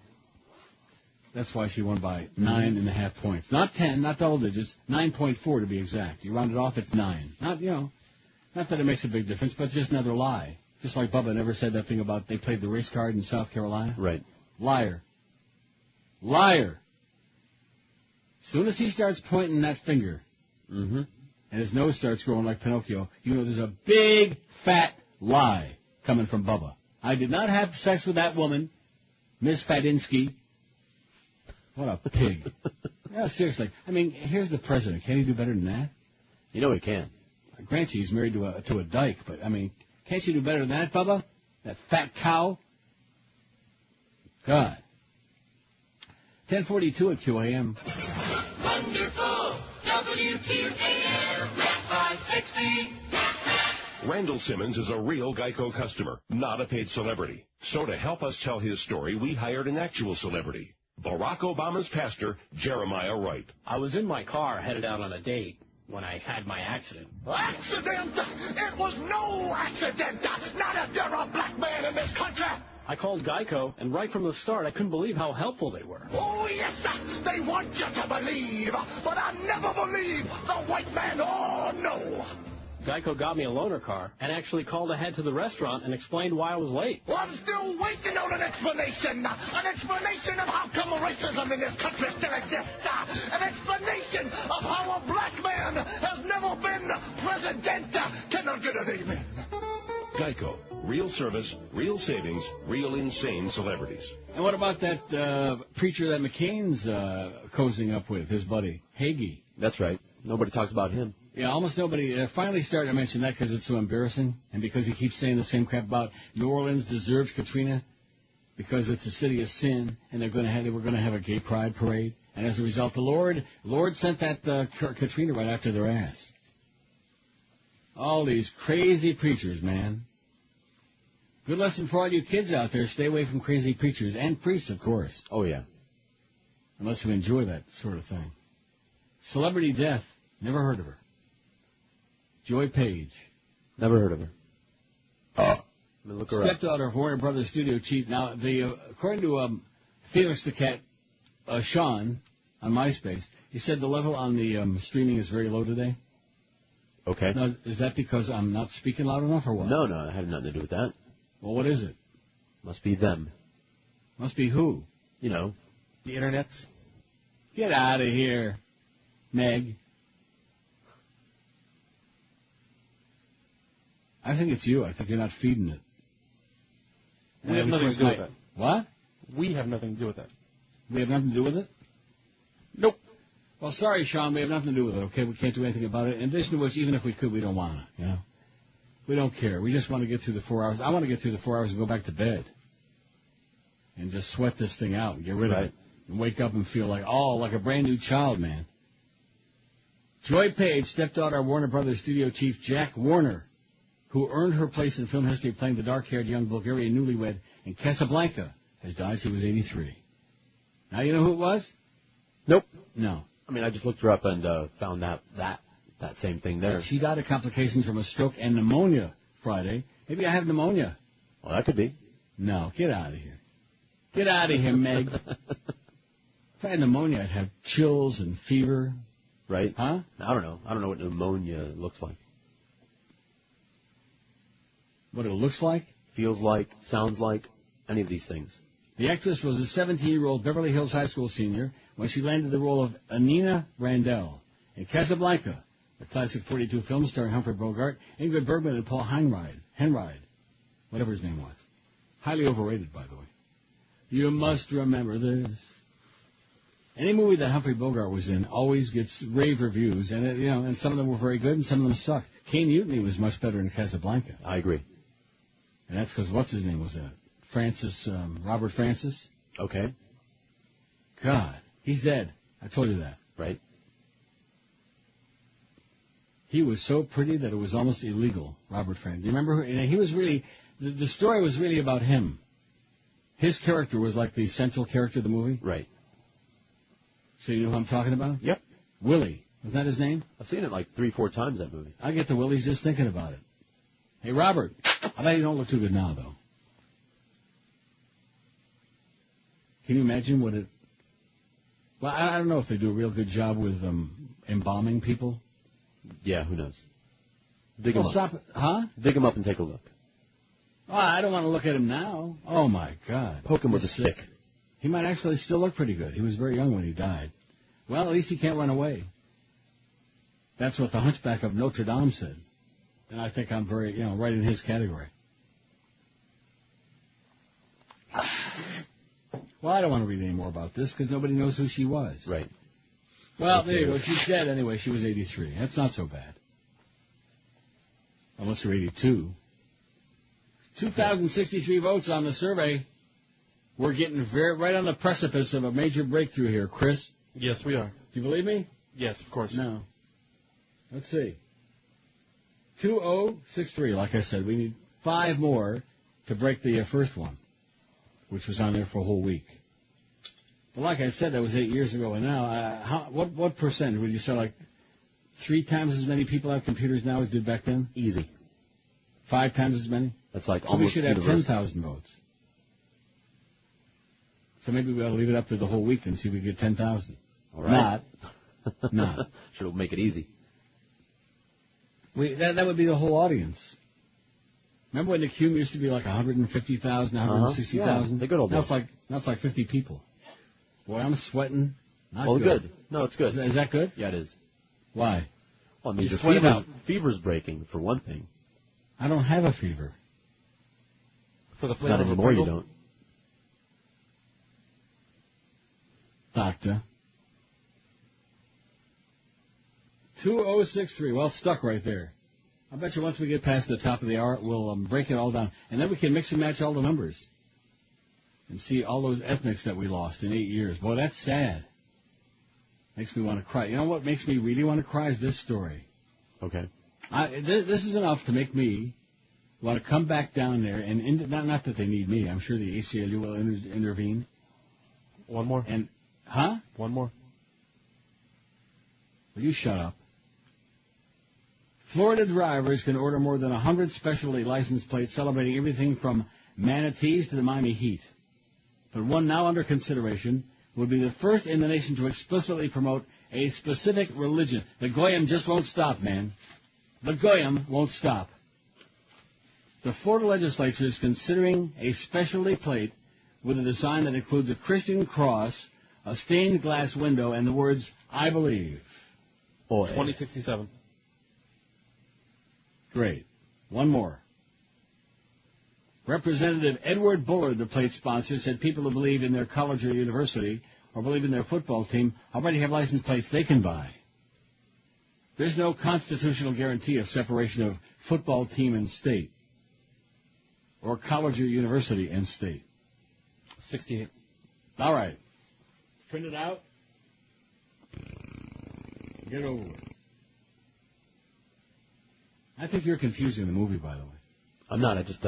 That's why she won by 9.5 points. Not 10, not double digits, 9.4 to be exact. You round it off, it's 9. Not that it makes a big difference, but it's just another lie. Just like Bubba never said that thing about they played the race card in South Carolina. Right. Liar. Liar. As soon as he starts pointing that finger, and his nose starts growing like Pinocchio, you know there's a big, fat lie coming from Bubba. I did not have sex with that woman, Miss Fadinsky. What a pig. Yeah, seriously. I mean, here's the president. Can he do better than that? You know he can. I grant you he's married to a dyke, but, I mean, can't you do better than that, Bubba? That fat cow? God. 10:42 at QAM. Wonderful. WQAM 560. Randall Simmons is a real Geico customer, not a paid celebrity. So to help us tell his story, we hired an actual celebrity, Barack Obama's pastor, Jeremiah Wright. I was in my car headed out on a date when I had my accident. Accident? It was no accident. Not if you're a black man in this country. I called Geico, and right from the start, I couldn't believe how helpful they were. Oh, yes, they want you to believe, but I never believe the white man. Oh, no. Geico got me a loaner car and actually called ahead to the restaurant and explained why I was late. Well, I'm still waiting on an explanation of how come racism in this country still exists, an explanation of how a black man has never been president. Can I get an amen? Geico. Real service, real savings, real insane celebrities. And what about that preacher that McCain's cozying up with, his buddy, Hagee? That's right. Nobody talks about him. Yeah, almost nobody. Finally started to mention that because it's so embarrassing and because he keeps saying the same crap about New Orleans deserves Katrina because it's a city of sin and they were going to have a gay pride parade. And as a result, the Lord sent that Katrina right after their ass. All these crazy preachers, man. Good lesson for all you kids out there. Stay away from crazy preachers and priests, of course. Oh, yeah. Unless you enjoy that sort of thing. Celebrity death. Never heard of her. Joy Page. Never heard of her. Look her up. Stepdaughter of Warner Brothers studio chief. Now, according to Felix the Cat, Sean, on MySpace, he said the level on the streaming is very low today. Okay. Now, is that because I'm not speaking loud enough or what? No, it had nothing to do with that. Well, what is it? Must be them. Must be who? You know, the internets. Get out of here, Meg. I think it's you. I think you're not feeding it. We have nothing to do with that. What? We have nothing to do with that. We have nothing to do with it? Nope. Well, sorry, Sean, we have nothing to do with it, okay? We can't do anything about it. In addition to which, even if we could, we don't want to, you know? We don't care. We just want to get through the 4 hours. I want to get through the 4 hours and go back to bed. And just sweat this thing out and get rid of it. And wake up and feel like, like a brand new child, man. Joy Page, stepdaughter of Warner Brothers studio chief Jack Warner, who earned her place in film history playing the dark-haired young Bulgarian newlywed in Casablanca, has died. She was 83. Now you know who it was? Nope. No. I mean, I just looked her up and found that same thing there. She died of complications from a stroke and pneumonia Friday. Maybe I have pneumonia. Well, that could be. No, get out of here. Get out of here, Meg. If I had pneumonia, I'd have chills and fever. Right? Huh? I don't know. I don't know what pneumonia looks like. What it looks like? Feels like, sounds like, any of these things. The actress was a 17-year-old Beverly Hills High School senior when she landed the role of Anina Randell in Casablanca, the classic 42 film starring Humphrey Bogart, Ingrid Bergman, and Paul Henride, whatever his name was. Highly overrated, by the way. You must remember this. Any movie that Humphrey Bogart was in always gets rave reviews, and and some of them were very good, and some of them suck. Kane Mutiny was much better in Casablanca. I agree. And that's because what's his name was in it? Robert Francis. Okay. God, he's dead. I told you that. Right. He was so pretty that it was almost illegal, Robert Francis. Do you remember? And he was really, the story was really about him. His character was like the central character of the movie. Right. So you know who I'm talking about? Yep. Willie. Was that his name? I've seen it like 3-4 times, that movie. I get the willies just thinking about it. Hey, Robert. I bet you don't look too good now, though. Can you imagine what it... Well, I don't know if they do a real good job with embalming people. Yeah, who knows? Dig well, him up. Stop. Huh? Dig him up and take a look. Oh, I don't want to look at him now. Oh, my God. Poke him with a stick. He might actually still look pretty good. He was very young when he died. Well, at least he can't run away. That's what the Hunchback of Notre Dame said. And I think I'm very, right in his category. Well, I don't want to read any more about this because nobody knows who she was. Right. Well, there you go. She's dead anyway. She was 83. That's not so bad. Unless you're 82. 2,063 votes on the survey. We're getting right on the precipice of a major breakthrough here, Chris. Yes, we are. Do you believe me? Yes, of course. No. Let's see. 2063, like I said. We need 5 more to break the first one, which was on there for a whole week. Well, like I said, that was 8 years ago. And now, what percent? Would you say like 3 times as many people have computers now as did back then? Easy. 5 times as many? That's like so we should have 10,000 votes. So maybe we ought to leave it up to the whole week and see if we get 10,000. All right. Not. Should make it easy. That would be the whole audience. Remember when the Cume used to be like 150,000, 160,000? Yeah, the good old days. Now it's like 50 people. Boy, I'm sweating. Not well, good. Good. No, it's good. Is that good? Yeah, it is. Why? Well, I mean, your fever's breaking, for one thing. I don't have a fever. For the flavor Not anymore, you don't. Doctor. 2063. Well, stuck right there. I bet you once we get past the top of the hour, we'll break it all down. And then we can mix and match all the numbers. And see all those ethnics that we lost in 8 years. Boy, that's sad. Makes me want to cry. You know what makes me really want to cry is this story. Okay. This is enough to make me want to come back down there, and not that they need me. I'm sure the ACLU will intervene. One more. And, One more. Will you shut up? Florida drivers can order more than 100 specialty license plates celebrating everything from manatees to the Miami Heat. But one now under consideration would be the first in the nation to explicitly promote a specific religion. The Goyim just won't stop, man. The Goyim won't stop. The Florida legislature is considering a specialty plate with a design that includes a Christian cross, a stained glass window, and the words, I believe. 2067. Great. One more. Representative Edward Bullard, the plate sponsor, said people who believe in their college or university or believe in their football team already have license plates they can buy. There's no constitutional guarantee of separation of football team and state or college or university and state. 68. All right. Print it out. Get over with. I think you're confusing the movie, by the way. I'm not. I just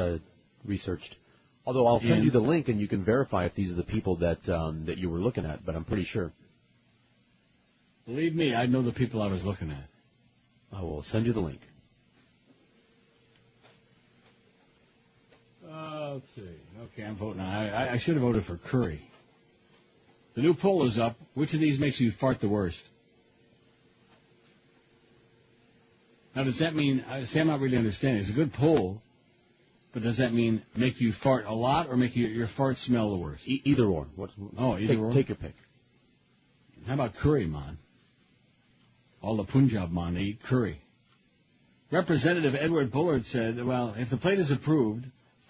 researched. Although I'll send you the link, and you can verify if these are the people that you were looking at, but I'm pretty sure. Believe me, I know the people I was looking at. I will send you the link. Let's see. Okay, I'm voting. I should have voted for Curry. The new poll is up. Which of these makes you fart the worst? Now, does that mean, see, I'm not really understanding. It's a good poll, but does that mean make you fart a lot or make your fart smell the worst? Either or. Either or? Take your pick. How about curry, man? All the Punjab, man, they eat curry. Representative Edward Bullard said, well, if the plate is approved,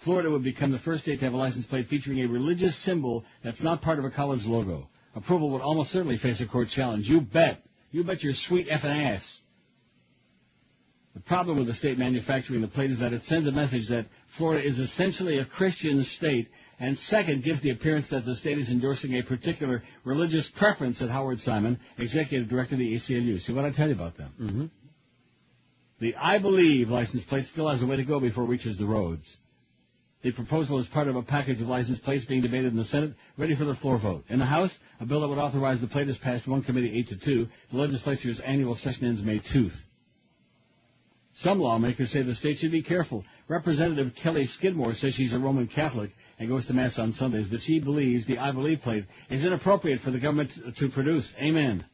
Florida would become the first state to have a license plate featuring a religious symbol that's not part of a college logo. Approval would almost certainly face a court challenge. You bet. You bet your sweet effing ass. The problem with the state manufacturing the plate is that it sends a message that Florida is essentially a Christian state, and second, gives the appearance that the state is endorsing a particular religious preference, said Howard Simon, executive director of the ACLU. See what I tell you about them? Mm-hmm. The I Believe license plate still has a way to go before it reaches the roads. The proposal is part of a package of license plates being debated in the Senate, ready for the floor vote. In the House, a bill that would authorize the plate has passed one committee 8-2. The legislature's annual session ends May 2nd. Some lawmakers say the state should be careful. Representative Kelly Skidmore says she's a Roman Catholic and goes to Mass on Sundays, but she believes the I Believe plate is inappropriate for the government to produce. Amen.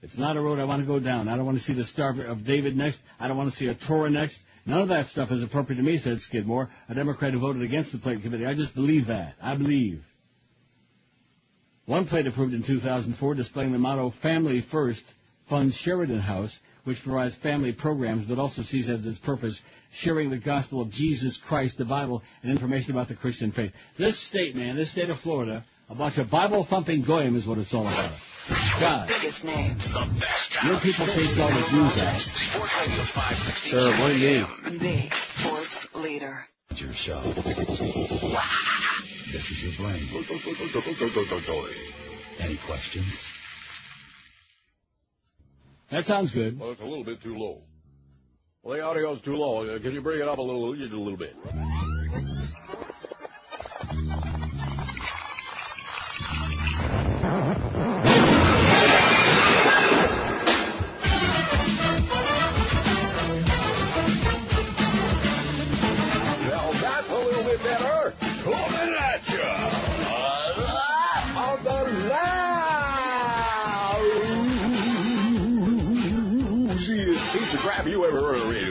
It's not a road I want to go down. I don't want to see the Star of David next. I don't want to see a Torah next. None of that stuff is appropriate to me, said Skidmore, a Democrat who voted against the plate committee. I just believe that. I believe. One plate approved in 2004 displaying the motto, Family First, funds Sheridan House, which provides family programs, but also sees as its purpose sharing the gospel of Jesus Christ, the Bible, and information about the Christian faith. This state, man, this state of Florida, a bunch of Bible-thumping goyim is what it's all about. God. Biggest names. The best Your people chased all the Jews out. Sports Radio 560. Sir, what do you need? The sports leader. Your show. This is your brain. Any questions? That sounds good. Well, it's a little bit too low. Well, the audio's too low. Can you bring it up a little bit? Well, that's a little bit better. Coming at you. On the lousiest piece of crap you ever heard on the radio.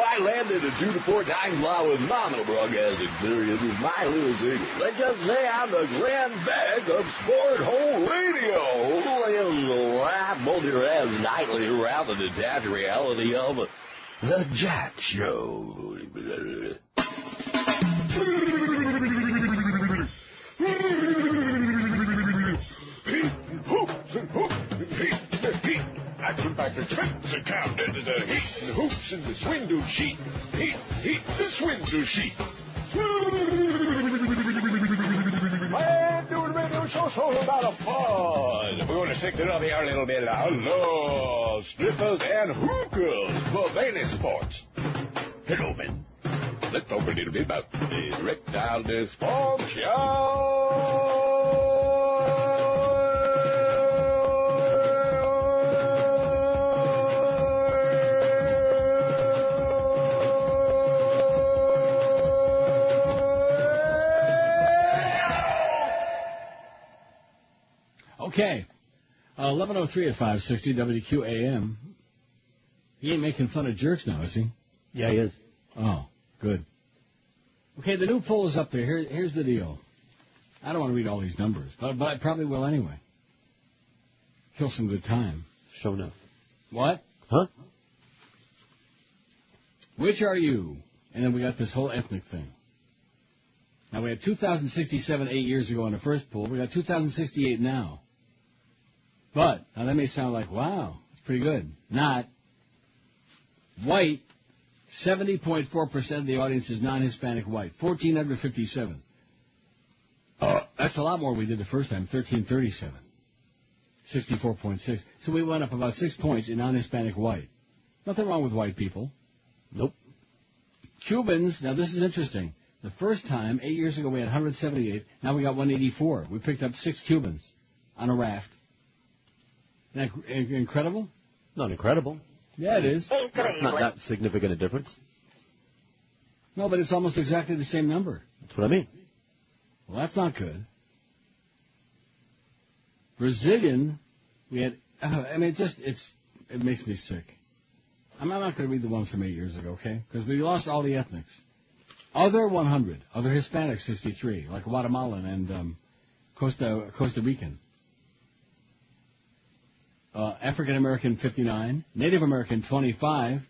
I landed a 2 to 4 times while with Mama broadcast experience with my little signal. Let's just say I'm the grand bag of sport hole radio. I'm both your ass nightly around the detached reality of the Jack Show. Action back the tricks and count into the heat and the hoops and the swindle sheet. Heat, the swindle sheet. Man, doing radio show a whole lot of fun. We're going to shake it up here a little bit now. Love, strippers, and hookers for Bailey Sports. Hello, men. Let's talk a little bit about the erectile dysfunction. Okay. 11:03 at 560 WQAM. He ain't making fun of jerks now, is he? Yeah, he is. Oh, good. Okay, the new poll is up there. Here's the deal. I don't want to read all these numbers, but I probably will anyway. Kill some good time. Show enough. What? Huh? Which are you? And then we got this whole ethnic thing. Now, we had 2,067 8 years ago on the first poll. We got 2,068 now. But, now that may sound like, wow, it's pretty good. Not. White, 70.4% of the audience is non-Hispanic white. 1,457. That's a lot more we did the first time, 1,337. 64.6. So we went up about 6 points in non-Hispanic white. Nothing wrong with white people. Nope. Cubans, now this is interesting. The first time, 8 years ago, we had 178. Now we got 184. We picked up 6 Cubans on a raft. Isn't that incredible? Not incredible. Yeah, it is. Not that significant a difference. No, but it's almost exactly the same number. That's what I mean. Well, that's not good. Brazilian, we had, it makes me sick. I'm not going to read the ones from 8 years ago, okay? Because we lost all the ethnics. Other 100. Other Hispanic 63, like Guatemalan and Costa Rican. African American 59. Native American 25.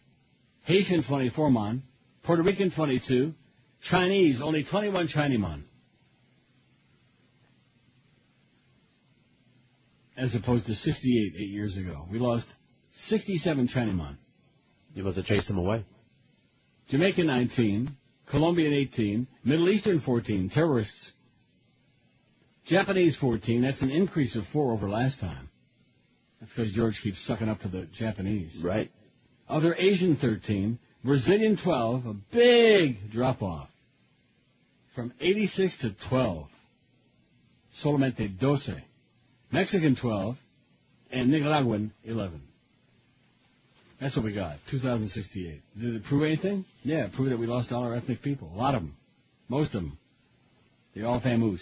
Haitian 24 man. Puerto Rican 22. Chinese, only 21 Chinaman. As opposed to 68 8 years ago. We lost 67 Chinaman. You must have chased them away. Jamaican 19. Colombian 18, Middle Eastern 14, terrorists. Japanese 14, that's an increase of 4 over last time. That's because George keeps sucking up to the Japanese. Right. Other Asian 13, Brazilian 12, a big drop-off. From 86 to 12. Solamente 12. Mexican 12, and Nicaraguan 11. That's what we got, 2068. Did it prove anything? Yeah, it proved that we lost all our ethnic people. A lot of them. Most of them. They all vamoosed.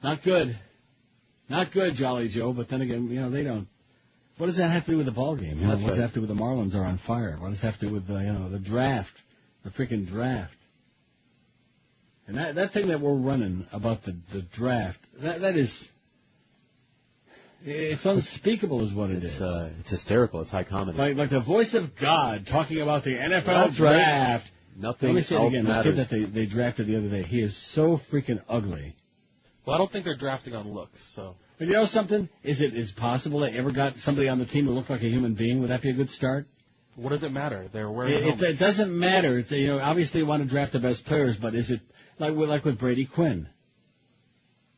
Not good. Not good, Jolly Joe, but then again, they don't. What does that have to do with the ball game? What does that have to do with the Marlins are on fire? What does that have to do with, the draft? The freaking draft. And that thing that we're running about the draft, that is... It's unspeakable is what it is. It's hysterical. It's high comedy. Like the voice of God talking about the NFL That's draft. Right. Nothing Let me say it again. matters. The kid that they drafted the other day, he is so freaking ugly. Well, I don't think they're drafting on looks, so... But you know something? Is it possible they ever got somebody on the team who looked like a human being? Would that be a good start? What does it matter? They're wearing helmets. It doesn't matter. It's obviously you want to draft the best players, but is it like with Brady Quinn?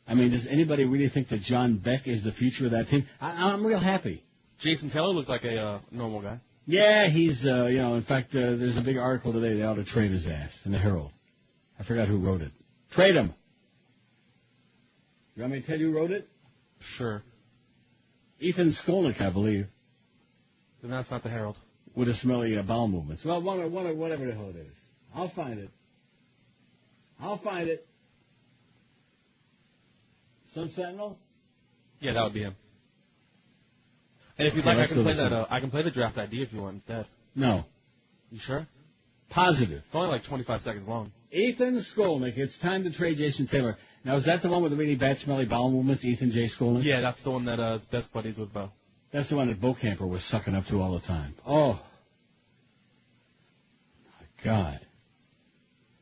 I mean, does anybody really think that John Beck is the future of that team? I'm real happy. Jason Taylor looks like a normal guy. Yeah, he's, in fact, there's a big article today. They ought to trade his ass in the Herald. I forgot who wrote it. Trade him. You want me to tell you who wrote it? Sure. Ethan Skolnick, I believe. Then that's not the Herald. With the smelly bowel movements. Well, whatever the hell it is. I'll find it. Sun Sentinel? Yeah, that would be him. And if you'd like, I can play that. I can play the draft ID if you want instead. No. You sure? Positive. It's only like 25 seconds long. Ethan Skolnick. It's time to trade Jason Taylor. Now, is that the one with the really bad, smelly bowel movements, Ethan J. Skolnick? Yeah, that's the one that is best buddies with Bo. That's the one that Bo Camper was sucking up to all the time. Oh. My God.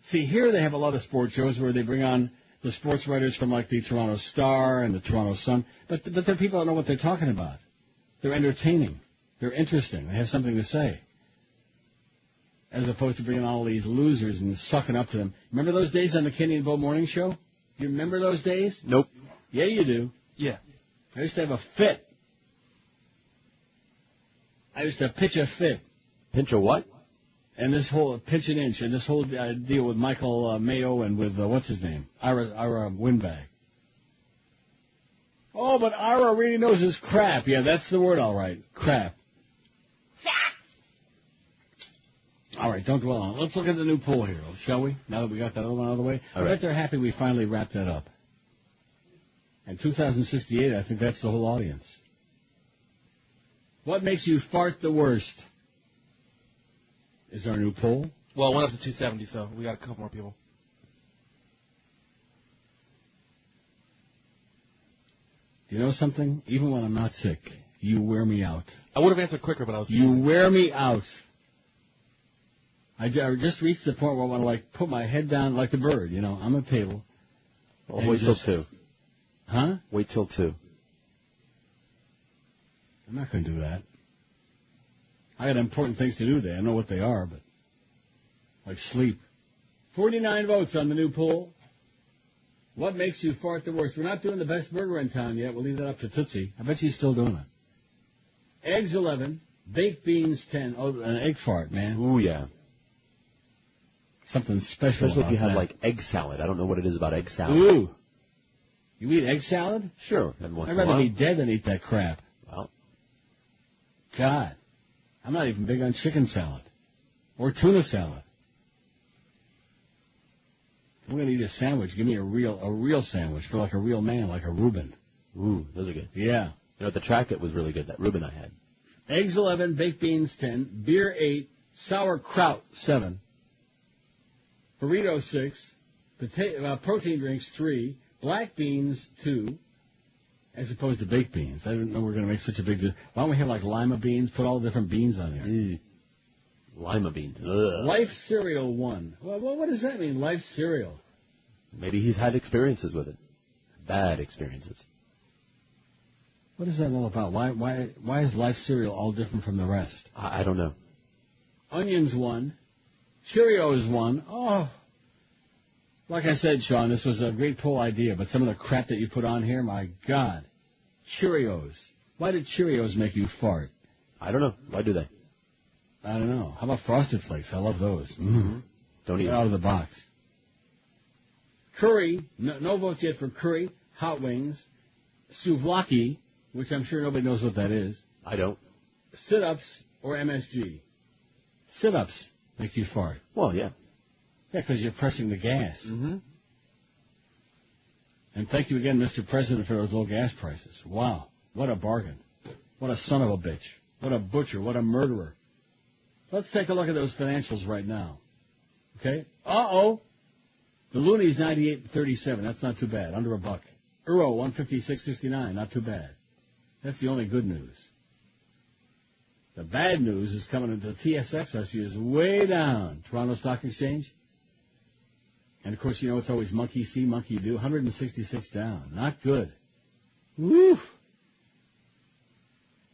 See, here they have a lot of sports shows where they bring on the sports writers from like the Toronto Star and the Toronto Sun, but they're people that know what they're talking about. They're entertaining. They're interesting. They have something to say. As opposed to bringing on all these losers and sucking up to them. Remember those days on the Kenny and Bo Morning Show? You remember those days? Nope. Yeah, you do. Yeah. I used to have a fit. I used to pitch a fit. Pinch a what? And this whole pitch an inch, and this whole deal with Michael Mayo and with what's his name, Ira Windbag. Oh, but Ira really knows his crap. Yeah, that's the word, all right. Crap. All right, don't dwell on it. Let's look at the new poll here, shall we? Now that we got that other one out of the way. I bet they're happy we finally wrapped that up. And 2068, I think that's the whole audience. What makes you fart the worst? Is our new poll? Well, it went up to 270, so we got a couple more people. Do you know something? Even when I'm not sick, you wear me out. I would have answered quicker, but I was... You wear me out. I just reached the point where I want to, like, put my head down like the bird, you know, on the table. Well, wait till 2. Huh? Wait till 2. I'm not going to do that. I got important things to do today. I know what they are, but like sleep. 49 votes on the new poll. What makes you fart the worst? We're not doing the best burger in town yet. We'll leave that up to Tootsie. I bet she's still doing it. Eggs 11, baked beans 10. Oh, an egg fart, man. Ooh, yeah. Something special. Especially if you have that. like egg salad. I don't know what it is about egg salad. Ooh. You eat egg salad? Sure. I'd rather be dead than eat that crap. Well. God. I'm not even big on chicken salad. Or tuna salad. If we're going to eat a sandwich, give me a real sandwich for like a real man, like a Reuben. Ooh, those are good. Yeah. You know, the track it was really good, that Reuben I had. Eggs 11, baked beans 10, beer 8, sauerkraut 7, burrito 6, protein drinks 3, black beans 2, as opposed to baked beans. I didn't know we were going to make such a big deal. Why don't we have like lima beans? Put all the different beans on there. Lima beans. Ugh. Life cereal 1. Well, what does that mean, life cereal? Maybe he's had experiences with it. Bad experiences. What is that all about? Why is life cereal all different from the rest? I don't know. Onions 1. Cheerios 1. Oh. Like I said, Sean, this was a great poll idea, but some of the crap that you put on here, my God. Cheerios. Why did Cheerios make you fart? I don't know. Why do they? I don't know. How about Frosted Flakes? I love those. Mm-hmm. Don't eat out of the box. Curry. No votes yet for curry. Hot wings. Souvlaki, which I'm sure nobody knows what that is. I don't. Sit-ups or MSG. Sit-ups make you fart. Well, yeah. Yeah, because you're pressing the gas. Mm-hmm. And thank you again, Mr. President, for those low gas prices. Wow. What a bargain. What a son of a bitch. What a butcher. What a murderer. Let's take a look at those financials right now. Okay? Uh-oh. The Looney's 98.37. That's not too bad. Under $1. Euro 156.69. Not too bad. That's the only good news. The bad news is coming into TSX. I see is way down. Toronto Stock Exchange. And, of course, you know it's always monkey see, monkey do. 166 down. Not good. Woof.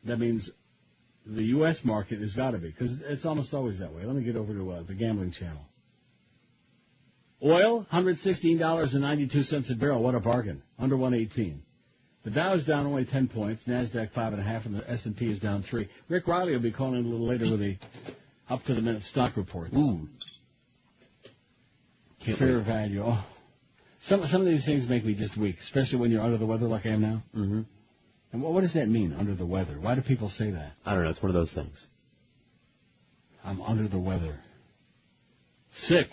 That means the U.S. market has got to be, because it's almost always that way. Let me get over to the gambling channel. Oil, $116.92 a barrel. What a bargain. Under 118. The Dow's down only 10 points. NASDAQ 5.5, and the S&P is down 3. Rick Riley will be calling in a little later with the up-to-the-minute stock reports. Ooh. Fair value. Oh. Some of these things make me just weak, especially when you're under the weather like I am now. Mm-hmm. And what does that mean, under the weather? Why do people say that? I don't know. It's one of those things. I'm under the weather. Sick.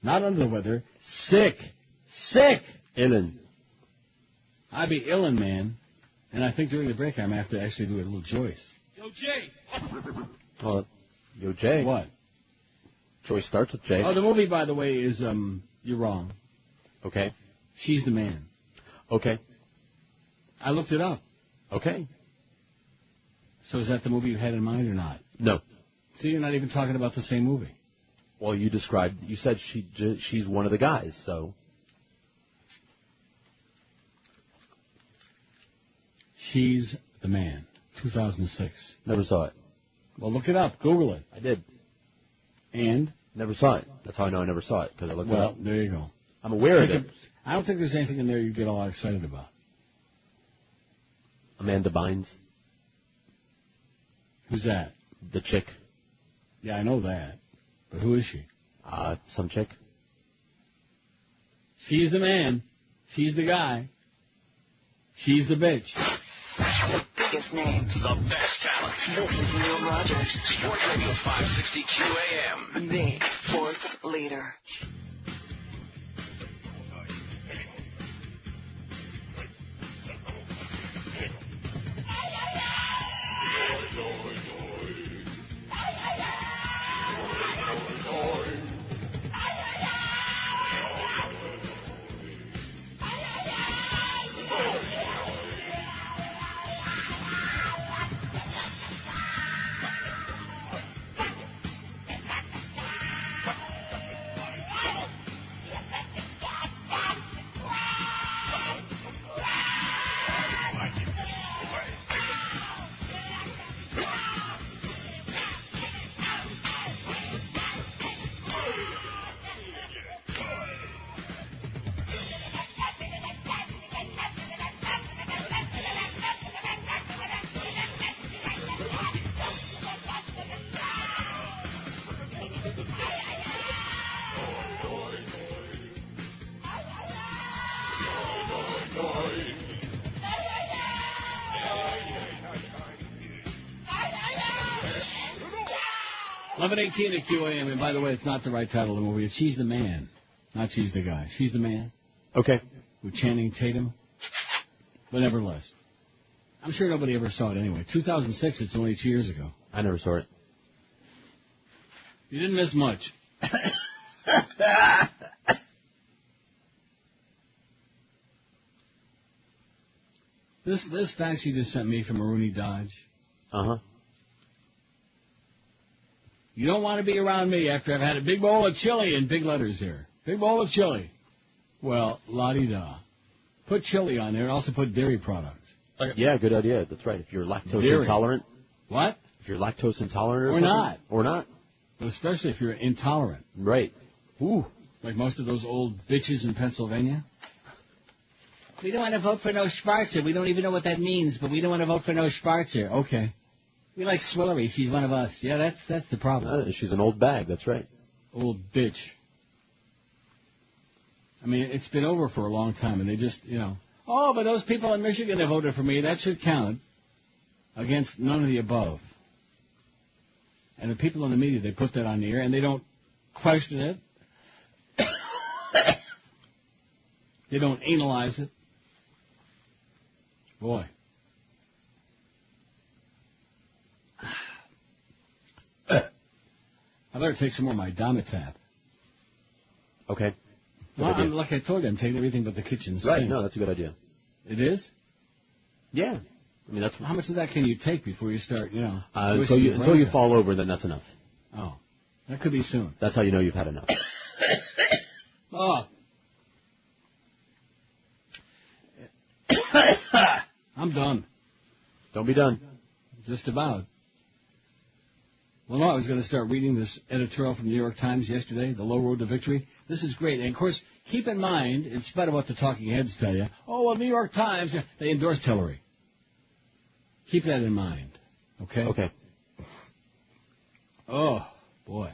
Not under the weather. Sick. Sick. Illin. I be illin', man. And I think during the break I'm going to have to actually do a little Joyce. Yo, Jay. Well, yo, Jay. What? Joyce starts with Jay. Oh, the movie, by the way, is, you're wrong. Okay. She's the Man. Okay. I looked it up. Okay. So is that the movie you had in mind or not? No. So you're not even talking about the same movie. Well, you said she's one of the guys, so. She's the Man, 2006. Never saw it. Well, look it up. Google it. I did. And? Never saw it. That's how I know I never saw it, because I looked it up. Well, there you go. I'm aware of it. I don't think there's anything in there you get all excited about. Amanda Bynes. Who's that? The chick. Yeah, I know that. But who is she? Some chick. She's the man. She's the guy. She's the bitch. The biggest names. The best talent. This is Neil Rogers. Sports Radio 560 QAM. The sports leader. $11:18 at QAM, and by the way, it's not the right title of the movie. It's She's the Man, not She's the Guy. She's the Man. Okay. With Channing Tatum. But nevertheless. I'm sure nobody ever saw it anyway. 2006, it's only 2 years ago. I never saw it. You didn't miss much. This fax you just sent me from Rooney Dodge. Uh-huh. You don't want to be around me after I've had a big bowl of chili in big letters here. Big bowl of chili. Well, la-di-da. Put chili on there and also put dairy products. Okay. Yeah, good idea. That's right. If you're lactose intolerant. What? If you're lactose intolerant or not. Or not. Well, especially if you're intolerant. Right. Ooh. Like most of those old bitches in Pennsylvania. We don't want to vote for no Schwarzer. We don't even know what that means, but we don't want to vote for no Schwarzer. Okay. We like Swillery. She's one of us. Yeah, that's the problem. She's an old bag. That's right. Old bitch. I mean, it's been over for a long time, and they just, oh, but those people in Michigan that voted for me, that should count against none of the above. And the people in the media, they put that on the air, and they don't question it. They don't analyze it. Boy. I better take some more of my Dimetap. Okay. Well, like I told you, I'm taking everything but the kitchen sink. Right, no, that's a good idea. It is? Yeah. I mean, that's how much of that can you take before you start, until you fall over, then that's enough. Oh. That could be soon. That's how you know you've had enough. Oh. I'm done. Don't be done. Just about. Well, no, I was going to start reading this editorial from the New York Times yesterday, The Low Road to Victory. This is great. And, of course, keep in mind, in spite of what the talking heads tell you, New York Times, they endorsed Hillary. Keep that in mind. Okay? Okay. Oh, boy.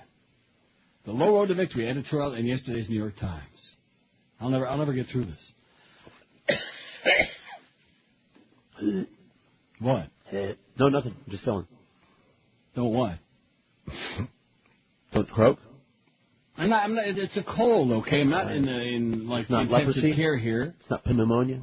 The Low Road to Victory editorial in yesterday's New York Times. I'll never get through this. What? No, nothing. I'm just filling. Don't what? Don't croak? I'm not. It's a cold, okay? I'm not in like intensive care here. It's not pneumonia.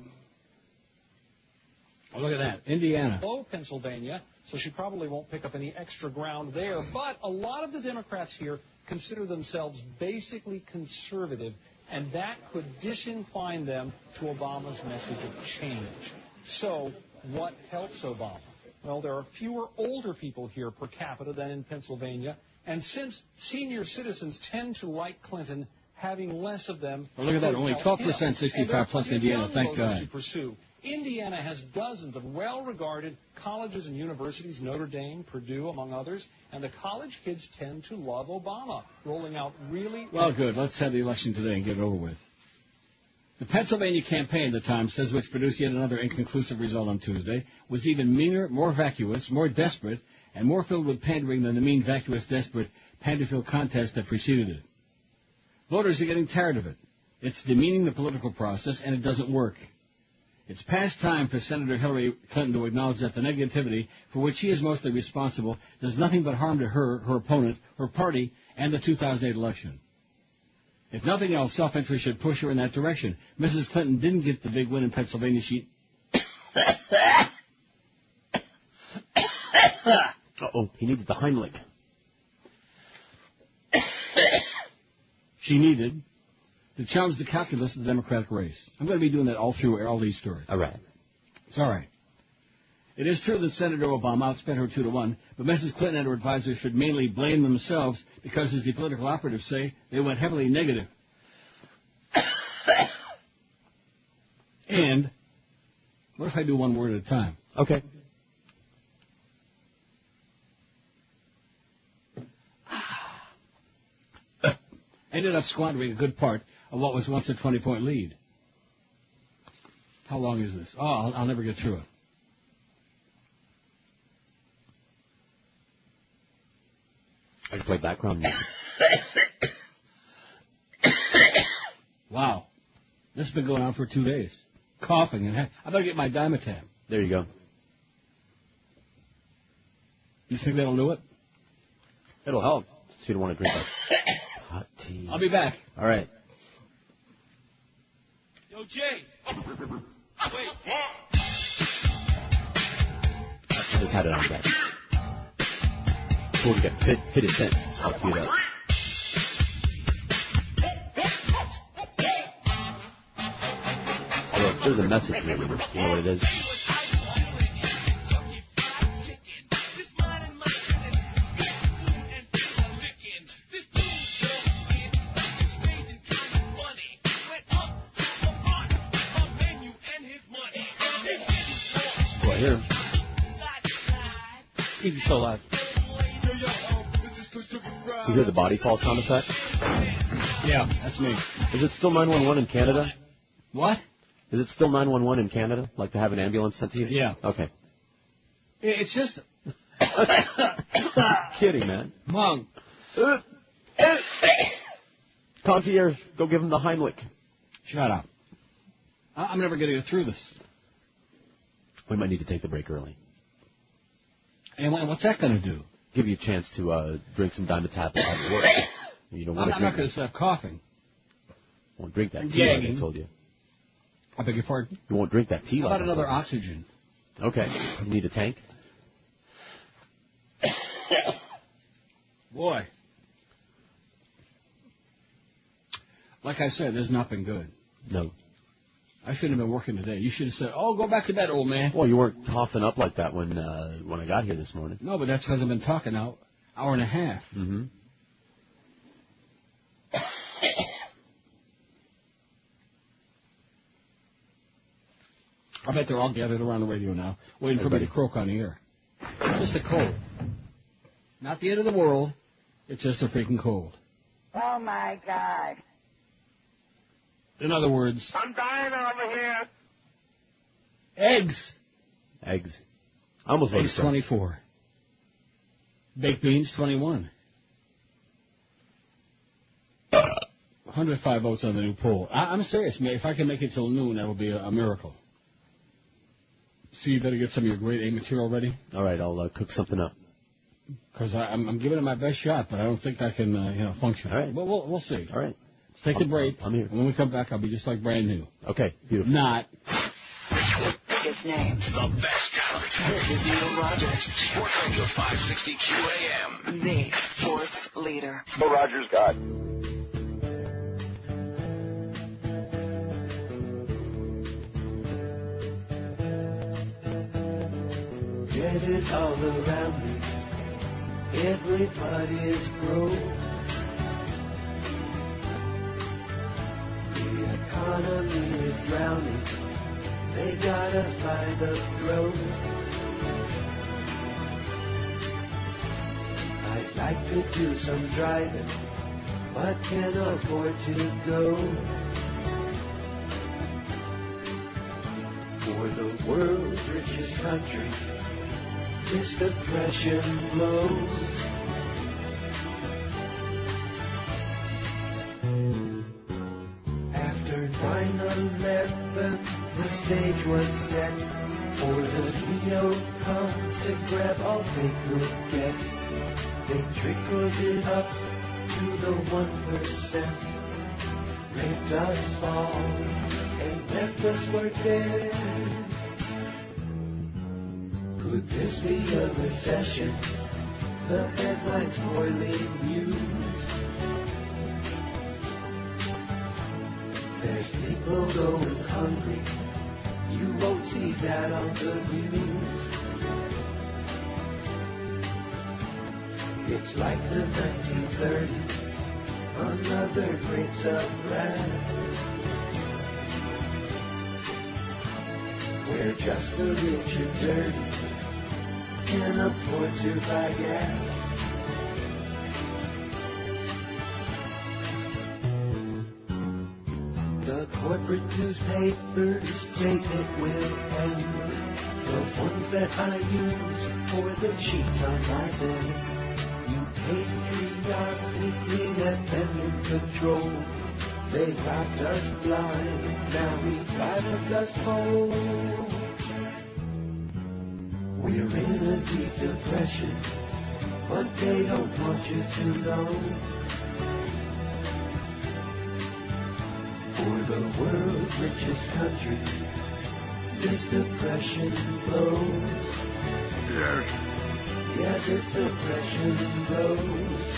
Oh, look at that, Indiana. Pennsylvania, so she probably won't pick up any extra ground there. But a lot of the Democrats here consider themselves basically conservative, and that could disincline them to Obama's message of change. So, what helps Obama? Well, there are fewer older people here per capita than in Pennsylvania, and since senior citizens tend to like Clinton, having less of them... Well, look at that, only 12%, 65 plus Indiana, thank God. To pursue. Indiana has dozens of well-regarded colleges and universities, Notre Dame, Purdue, among others, and the college kids tend to love Obama, rolling out really... Well, good. Let's have the election today and get it over with. The Pennsylvania campaign, the Times says, which produced yet another inconclusive result on Tuesday, was even meaner, more vacuous, more desperate, and more filled with pandering than the mean, vacuous, desperate, pander-filled contest that preceded it. Voters are getting tired of it. It's demeaning the political process, and it doesn't work. It's past time for Senator Hillary Clinton to acknowledge that the negativity for which she is mostly responsible does nothing but harm to her, her opponent, her party, and the 2008 election. If nothing else, self-interest should push her in that direction. Mrs. Clinton didn't get the big win in Pennsylvania. Uh-oh, he needed the Heimlich. She needed to challenge the calculus of the Democratic race. I'm going to be doing that all through all these stories. All right. It's all right. It is true that Senator Obama outspent her 2-1, but Mrs. Clinton and her advisors should mainly blame themselves because, as the political operatives say, they went heavily negative. And what if I do one word at a time? Okay. Ended up squandering a good part of what was once a 20-point lead. How long is this? Oh, I'll never get through it. I can play background music. Wow. This has been going on for 2 days. Coughing. And I better get my Dimetap. There you go. You think that'll do it? It'll help. So you don't want to drink that hot tea. I'll be back. All right. Yo, Jay. Wait. I just had it on deck. Before we got fitted in. I'll cue it up. Although, there's a message here. You know what it is? Well, here. Easy so live. You hear the body fall sound effect? Yeah, that's me. Is it still 911 in Canada? What? Is it still 911 in Canada? Like to have an ambulance sent to you? Yeah. Okay. It's just... Kidding, man. Mung. Concierge, go give him the Heimlich. Shut up. I'm never going to get through this. We might need to take the break early. And what's that going to do? Give you a chance to drink some Dimetap at work. You don't want I'm not going to stop coughing. Won't drink that tea like I told you. I beg your pardon? You won't drink that tea How like about another oxygen? Okay. You need a tank? Boy. Like I said, this has not been good. No. I shouldn't have been working today. You should have said, "Oh, go back to bed, old man." Well, you weren't coughing up like that when I got here this morning. No, but that's because I've been talking now hour and a half. Mm-hmm. I bet they're all gathered around the radio now, waiting for me to croak on the air. Just a cold. Not the end of the world. It's just a freaking cold. Oh, my God. In other words... I'm dying over here. Eggs. Eggs. I almost voted Eggs 24. Baked beans 21. 105 votes on the new poll. I'm serious, man. If I can make it till noon, that will be a miracle. So you better get some of your grade A material ready. All right, I'll cook something up. Because I'm giving it my best shot, but I don't think I can, function. All right. Well, we'll see. All right. Let's take the break. I'm here. And when we come back, I'll be just like brand new. Okay, beautiful. Not. Biggest names. The best talent. This is Neil Rogers. Sports Radio 560 QAM. The sports leader. Neil Rogers got. Debt is all around me. Everybody's broke. The economy is drowning. They got us by the throat. I'd like to do some driving, but can't afford to go. richest country, this depression blows. After 9/11, the stage was set for the neocons to grab all they could get. They trickled it up to the 1%, raped us all, and left us for dead. Could this be a recession? The headlines spoiling news. There's people going hungry. You won't see that on the news. It's like the 1930s, another great subgraph, where just the rich and dirty can afford to buy gas. The corporate newspapers say it will end, the ones that I use for the sheets on my bed. You patriotically let them in control. They robbed us blind, now we drive a dust bowl. We're in a deep depression, but they don't want you to know. For the world's richest country, this depression blows. Yes. Yeah, this depression blows.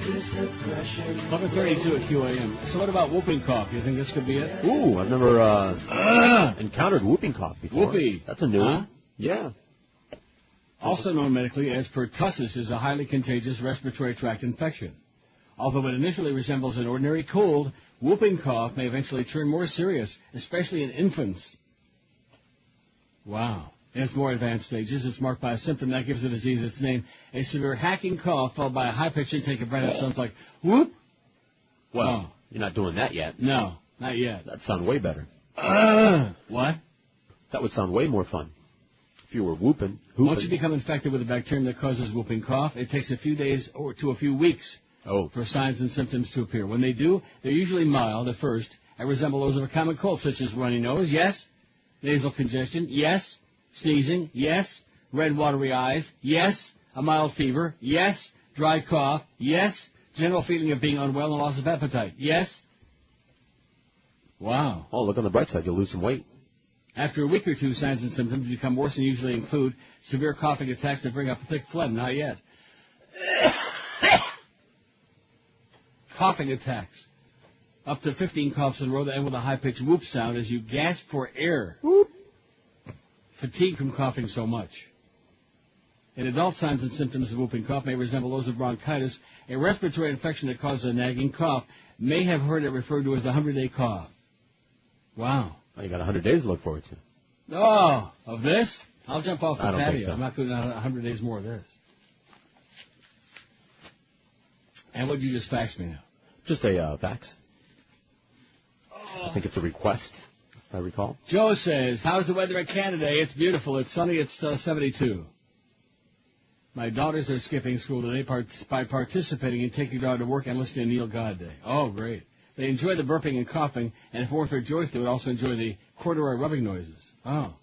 This depression 11:32 at QAM. So what about whooping cough? You think this could be it? Ooh, I've never encountered whooping cough before. Whoopee. That's a new one. Yeah. Also known medically as pertussis, is a highly contagious respiratory tract infection. Although it initially resembles an ordinary cold, whooping cough may eventually turn more serious, especially in infants. Wow. In its more advanced stages, it's marked by a symptom that gives the disease its name, a severe hacking cough followed by a high-pitched intake of breath that sounds like whoop. Well, you're not doing that yet. No, not yet. That'd sound way better. What? That would sound way more fun if you were whooping. Once you become infected with the bacterium that causes whooping cough, it takes a few days or to a few weeks for signs and symptoms to appear. When they do, they're usually mild at first and resemble those of a common cold, such as runny nose, yes. Nasal congestion, yes. Sneezing, yes. Red watery eyes, yes. A mild fever, yes. Dry cough, yes. General feeling of being unwell and loss of appetite, yes. Wow. Oh, look on the bright side, you'll lose some weight. After a week or two, signs and symptoms become worse and usually include severe coughing attacks that bring up thick phlegm, not yet. Coughing attacks. Up to 15 coughs in a row that end with a high-pitched whoop sound as you gasp for air. Whoop. Fatigue from coughing so much. In adult, signs and symptoms of whooping cough may resemble those of bronchitis, a respiratory infection that causes a nagging cough. May have heard it referred to as the 100-day cough. Wow. Well, you got 100 days to look forward to. Oh, of this? I'll jump off the I don't think patio. so. I'm not doing 100 days more of this. And what did you just fax me now? Just a fax. I think it's a request, if I recall. Joe says, how's the weather in Canada? It's beautiful. It's sunny. It's 72. My daughters are skipping school today by participating in taking daughter to work and listening to Neil God Day. Oh, great. They enjoy the burping and coughing, and if it weren't for Joyce, they would also enjoy the corduroy rubbing noises. Oh.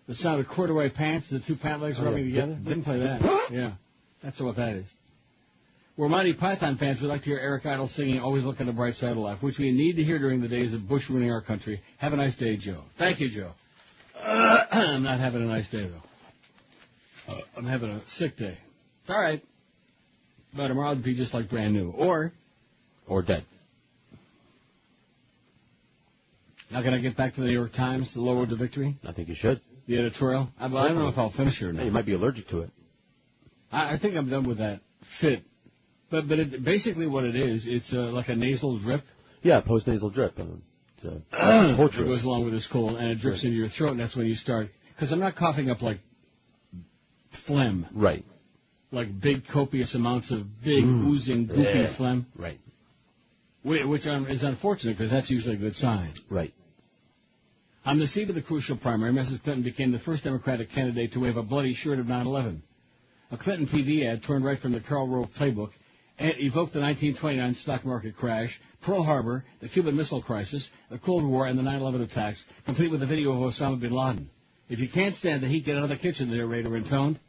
The sound of corduroy pants, the two pant legs rubbing together? Didn't play that. Yeah. That's what that is. We're Monty Python fans. We'd like to hear Eric Idle singing Always Look on the Bright Side of Life, which we need to hear during the days of Bush ruining our country. Have a nice day, Joe. Thank you, Joe. I'm not having a nice day, though. I'm having a sick day. It's all right. But tomorrow will be just like brand new. Or dead. Now can I get back to the New York Times, the low road to victory? I think you should. The editorial? I don't know if I'll finish it or not. You might be allergic to it. I think I'm done with that fit. But basically what it is, it's like a nasal drip. Yeah, post-nasal drip. It's it goes along with this cold, and it drips into your throat, and that's when you start. Because I'm not coughing up like phlegm. Right. Like big, copious amounts of big, oozing, goopy phlegm. Right. Which is unfortunate, because that's usually a good sign. Right. On the eve of the crucial primary, Mrs. Clinton became the first Democratic candidate to wave a bloody shirt of 9/11. A Clinton TV ad torn right from the Karl Rove playbook evoked the 1929 stock market crash, Pearl Harbor, the Cuban Missile Crisis, the Cold War, and the 9/11 attacks, complete with a video of Osama bin Laden. If you can't stand the heat, get out of the kitchen, the narrator intoned.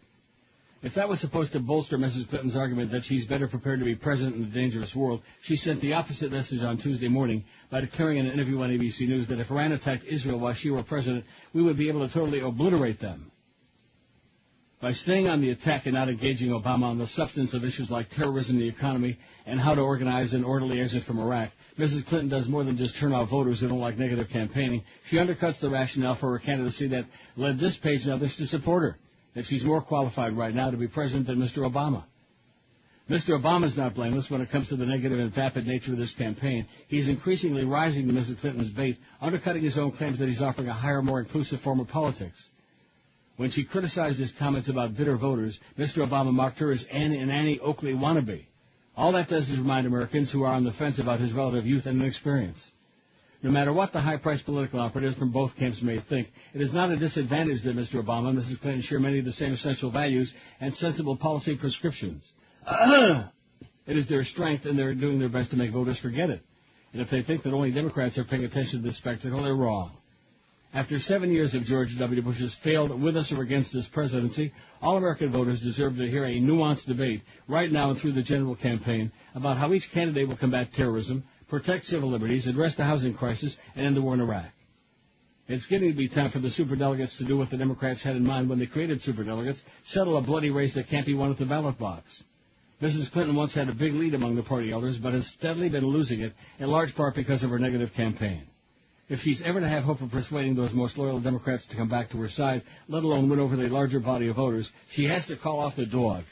If that was supposed to bolster Mrs. Clinton's argument that she's better prepared to be president in a dangerous world, she sent the opposite message on Tuesday morning by declaring in an interview on ABC News that if Iran attacked Israel while she were president, we would be able to totally obliterate them. By staying on the attack and not engaging Obama on the substance of issues like terrorism, the economy, and how to organize an orderly exit from Iraq, Mrs. Clinton does more than just turn out voters who don't like negative campaigning. She undercuts the rationale for her candidacy that led this page and others to support her, that she's more qualified right now to be president than Mr. Obama. Mr. Obama's not blameless when it comes to the negative and vapid nature of this campaign. He's increasingly rising to Mrs. Clinton's bait, undercutting his own claims that he's offering a higher, more inclusive form of politics. When she criticized his comments about bitter voters, Mr. Obama mocked her as an Annie Oakley wannabe. All that does is remind Americans who are on the fence about his relative youth and inexperience. No matter what the high-priced political operatives from both camps may think, it is not a disadvantage that Mr. Obama and Mrs. Clinton share many of the same essential values and sensible policy prescriptions. It is their strength, and they're doing their best to make voters forget it. And if they think that only Democrats are paying attention to this spectacle, they're wrong. After 7 years of George W. Bush's failed with us or against his presidency, all American voters deserve to hear a nuanced debate right now and through the general campaign about how each candidate will combat terrorism, protect civil liberties, address the housing crisis, and end the war in Iraq. It's getting to be time for the superdelegates to do what the Democrats had in mind when they created superdelegates, settle a bloody race that can't be won at the ballot box. Mrs. Clinton once had a big lead among the party elders, but has steadily been losing it, in large part because of her negative campaign. If she's ever to have hope of persuading those most loyal Democrats to come back to her side, let alone win over the larger body of voters, she has to call off the dogs.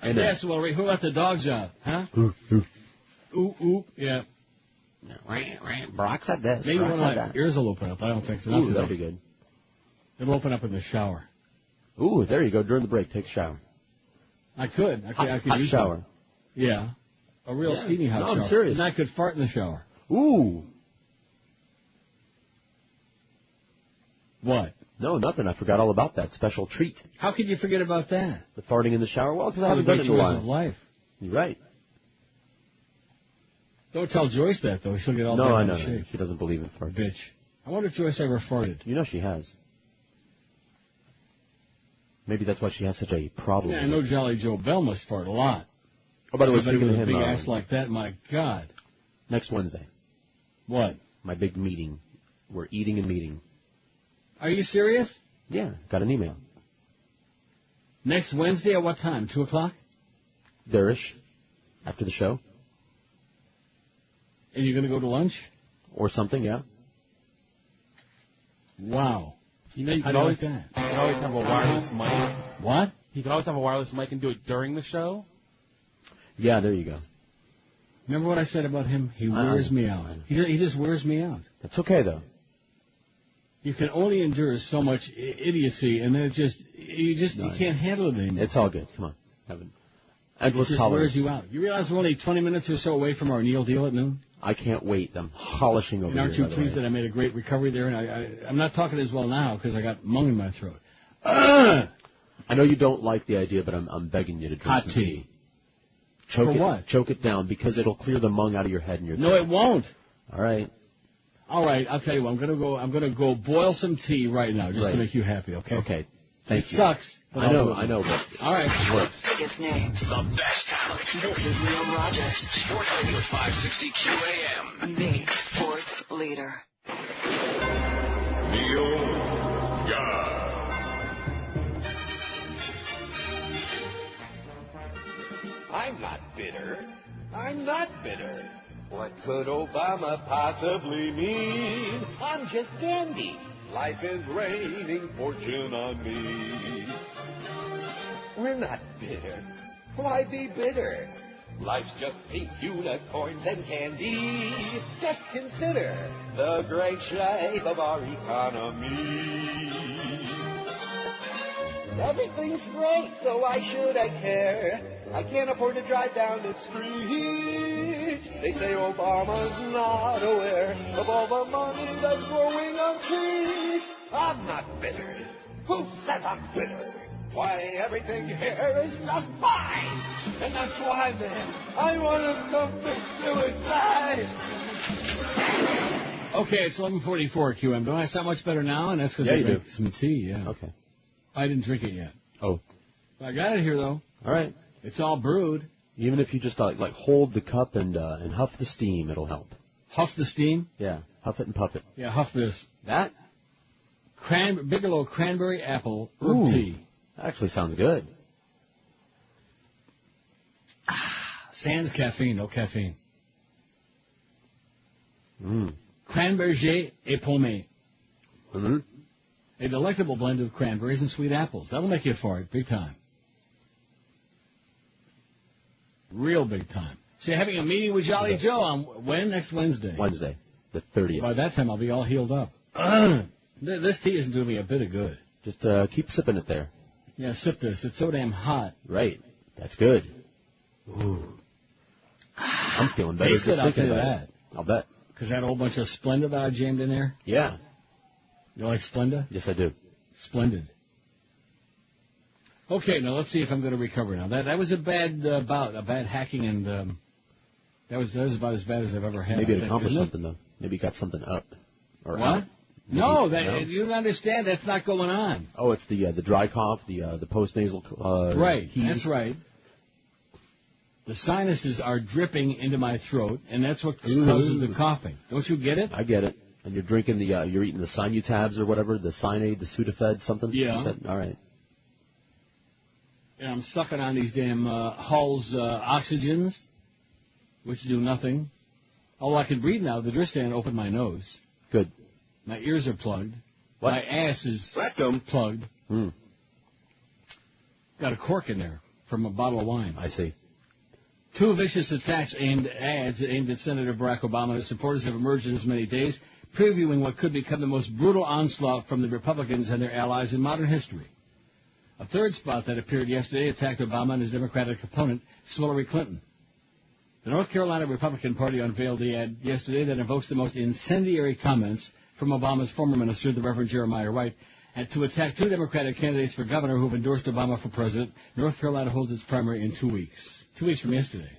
Yes, well, who let the dogs out? Huh? Ooh, yeah. Brock said this. Maybe one of my ears will open up. I don't think so. Ooh, that'd be good. It'll open up in the shower. Ooh, there you go. During the break, take a shower. I could. I could hot use shower. One. Yeah. A real steamy hot shower. I'm serious. And I could fart in the shower. Ooh. What? No, nothing. I forgot all about that special treat. How could you forget about that? The farting in the shower? Well, because I haven't done it in a while. Of life. You're right. Don't tell Joyce that, though. She'll get all bent out out of shape. She doesn't believe in farts. Bitch. I wonder if Joyce ever farted. You know she has. Maybe that's why she has such a problem. Yeah, I know Jolly Joe Bell must fart a lot. Oh, by the way, speaking with a big ass like that, my God. Next Wednesday. What? My big meeting. We're eating and meeting. Are you serious? Yeah, got an email. Next Wednesday at what time? 2 o'clock? There-ish. After the show. And you're going to go to lunch? Or something, yeah. Wow. You know, you can always have a wireless mic. What? You can always have a wireless mic and do it during the show. Yeah, there you go. Remember what I said about him? He wears me out. He just wears me out. That's okay, though. You can only endure so much idiocy, and then you can't handle it anymore. It's all good. Come on. Have an endless tolerance. It just wears you out. You realize we're only 20 minutes or so away from our Neil deal at noon? I can't wait. I'm polishing over here. And aren't you pleased that I made a great recovery there? And I'm not talking as well now because I got mung in my throat. I know you don't like the idea, but I'm begging you to drink hot some tea. Choke For what? Choke it down because it'll clear the mung out of your head and your No, it won't. All right. All right, I'll tell you what. I'm gonna go boil some tea right now just to make you happy. Okay. Okay. Thank you. It sucks. But I know. But all right. It works. Biggest names. The best talent. This is Neil Rogers. Sports Radio 560 QAM. The sports leader. Neil God. I'm not bitter. I'm not bitter. What could Obama possibly mean? I'm just dandy. Life is raining fortune on me. We're not bitter. Why be bitter? Life's just pink unicorns and candy. Just consider the great shape of our economy. Everything's great, so why should I care? I can't afford to drive down the street. street. They say Obama's not aware of all the money that's growing on trees. I'm not bitter. Who says I'm bitter? Why, everything here is just fine. And that's why, man, I want to commit suicide. Okay, it's 11:44 QM. Don't I sound much better now? And that's because I drank some tea, yeah. Okay. I didn't drink it yet. Oh. I got it here, though. All right. It's all brewed. Even if you just like hold the cup and huff the steam, it'll help. Huff the steam? Yeah, huff it and puff it. Yeah, huff this. That? Bigelow cranberry apple herb tea. That actually sounds good. Sans caffeine, no caffeine. Cranberger et pomme. Mm-hmm. A delectable blend of cranberries and sweet apples. That'll make you fart, big time. Real big time. So you're having a meeting with Jolly Joe on when? Next Wednesday? Wednesday, the 30th. By that time, I'll be all healed up. This tea isn't doing me a bit of good. Just keep sipping it there. Yeah, sip this. It's so damn hot. Right. That's good. Ooh. I'm feeling better just thinking about it. I'll bet. Because that whole bunch of Splenda that I jammed in there? Yeah. You like Splenda? Yes, I do. Splendid. Okay, now let's see if I'm going to recover now. That was a bad bout, a bad hacking, and that was about as bad as I've ever had. Maybe it accomplished something, though. Maybe it got something up. Or what? Out. No, you don't understand. That's not going on. Oh, it's the dry cough, the postnasal right, heat. That's right. The sinuses are dripping into my throat, and that's what causes the coughing. Don't you get it? I get it. And you're drinking you're eating the Sinutabs or whatever, the Cyanide, the Sudafed, something? Yeah. You said? All right. And I'm sucking on these damn Hull's oxygens, which do nothing. Although I can breathe now. The Dristan opened my nose. Good. My ears are plugged. What? My ass is plugged. Got a cork in there from a bottle of wine. I see. Two vicious attacks aimed at Senator Barack Obama and his supporters have emerged in as many days, previewing what could become the most brutal onslaught from the Republicans and their allies in modern history. A third spot that appeared yesterday attacked Obama and his Democratic opponent, Hillary Clinton. The North Carolina Republican Party unveiled the ad yesterday that invokes the most incendiary comments from Obama's former minister, the Reverend Jeremiah Wright, and to attack two Democratic candidates for governor who have endorsed Obama for president. North Carolina holds its primary in 2 weeks. 2 weeks from yesterday.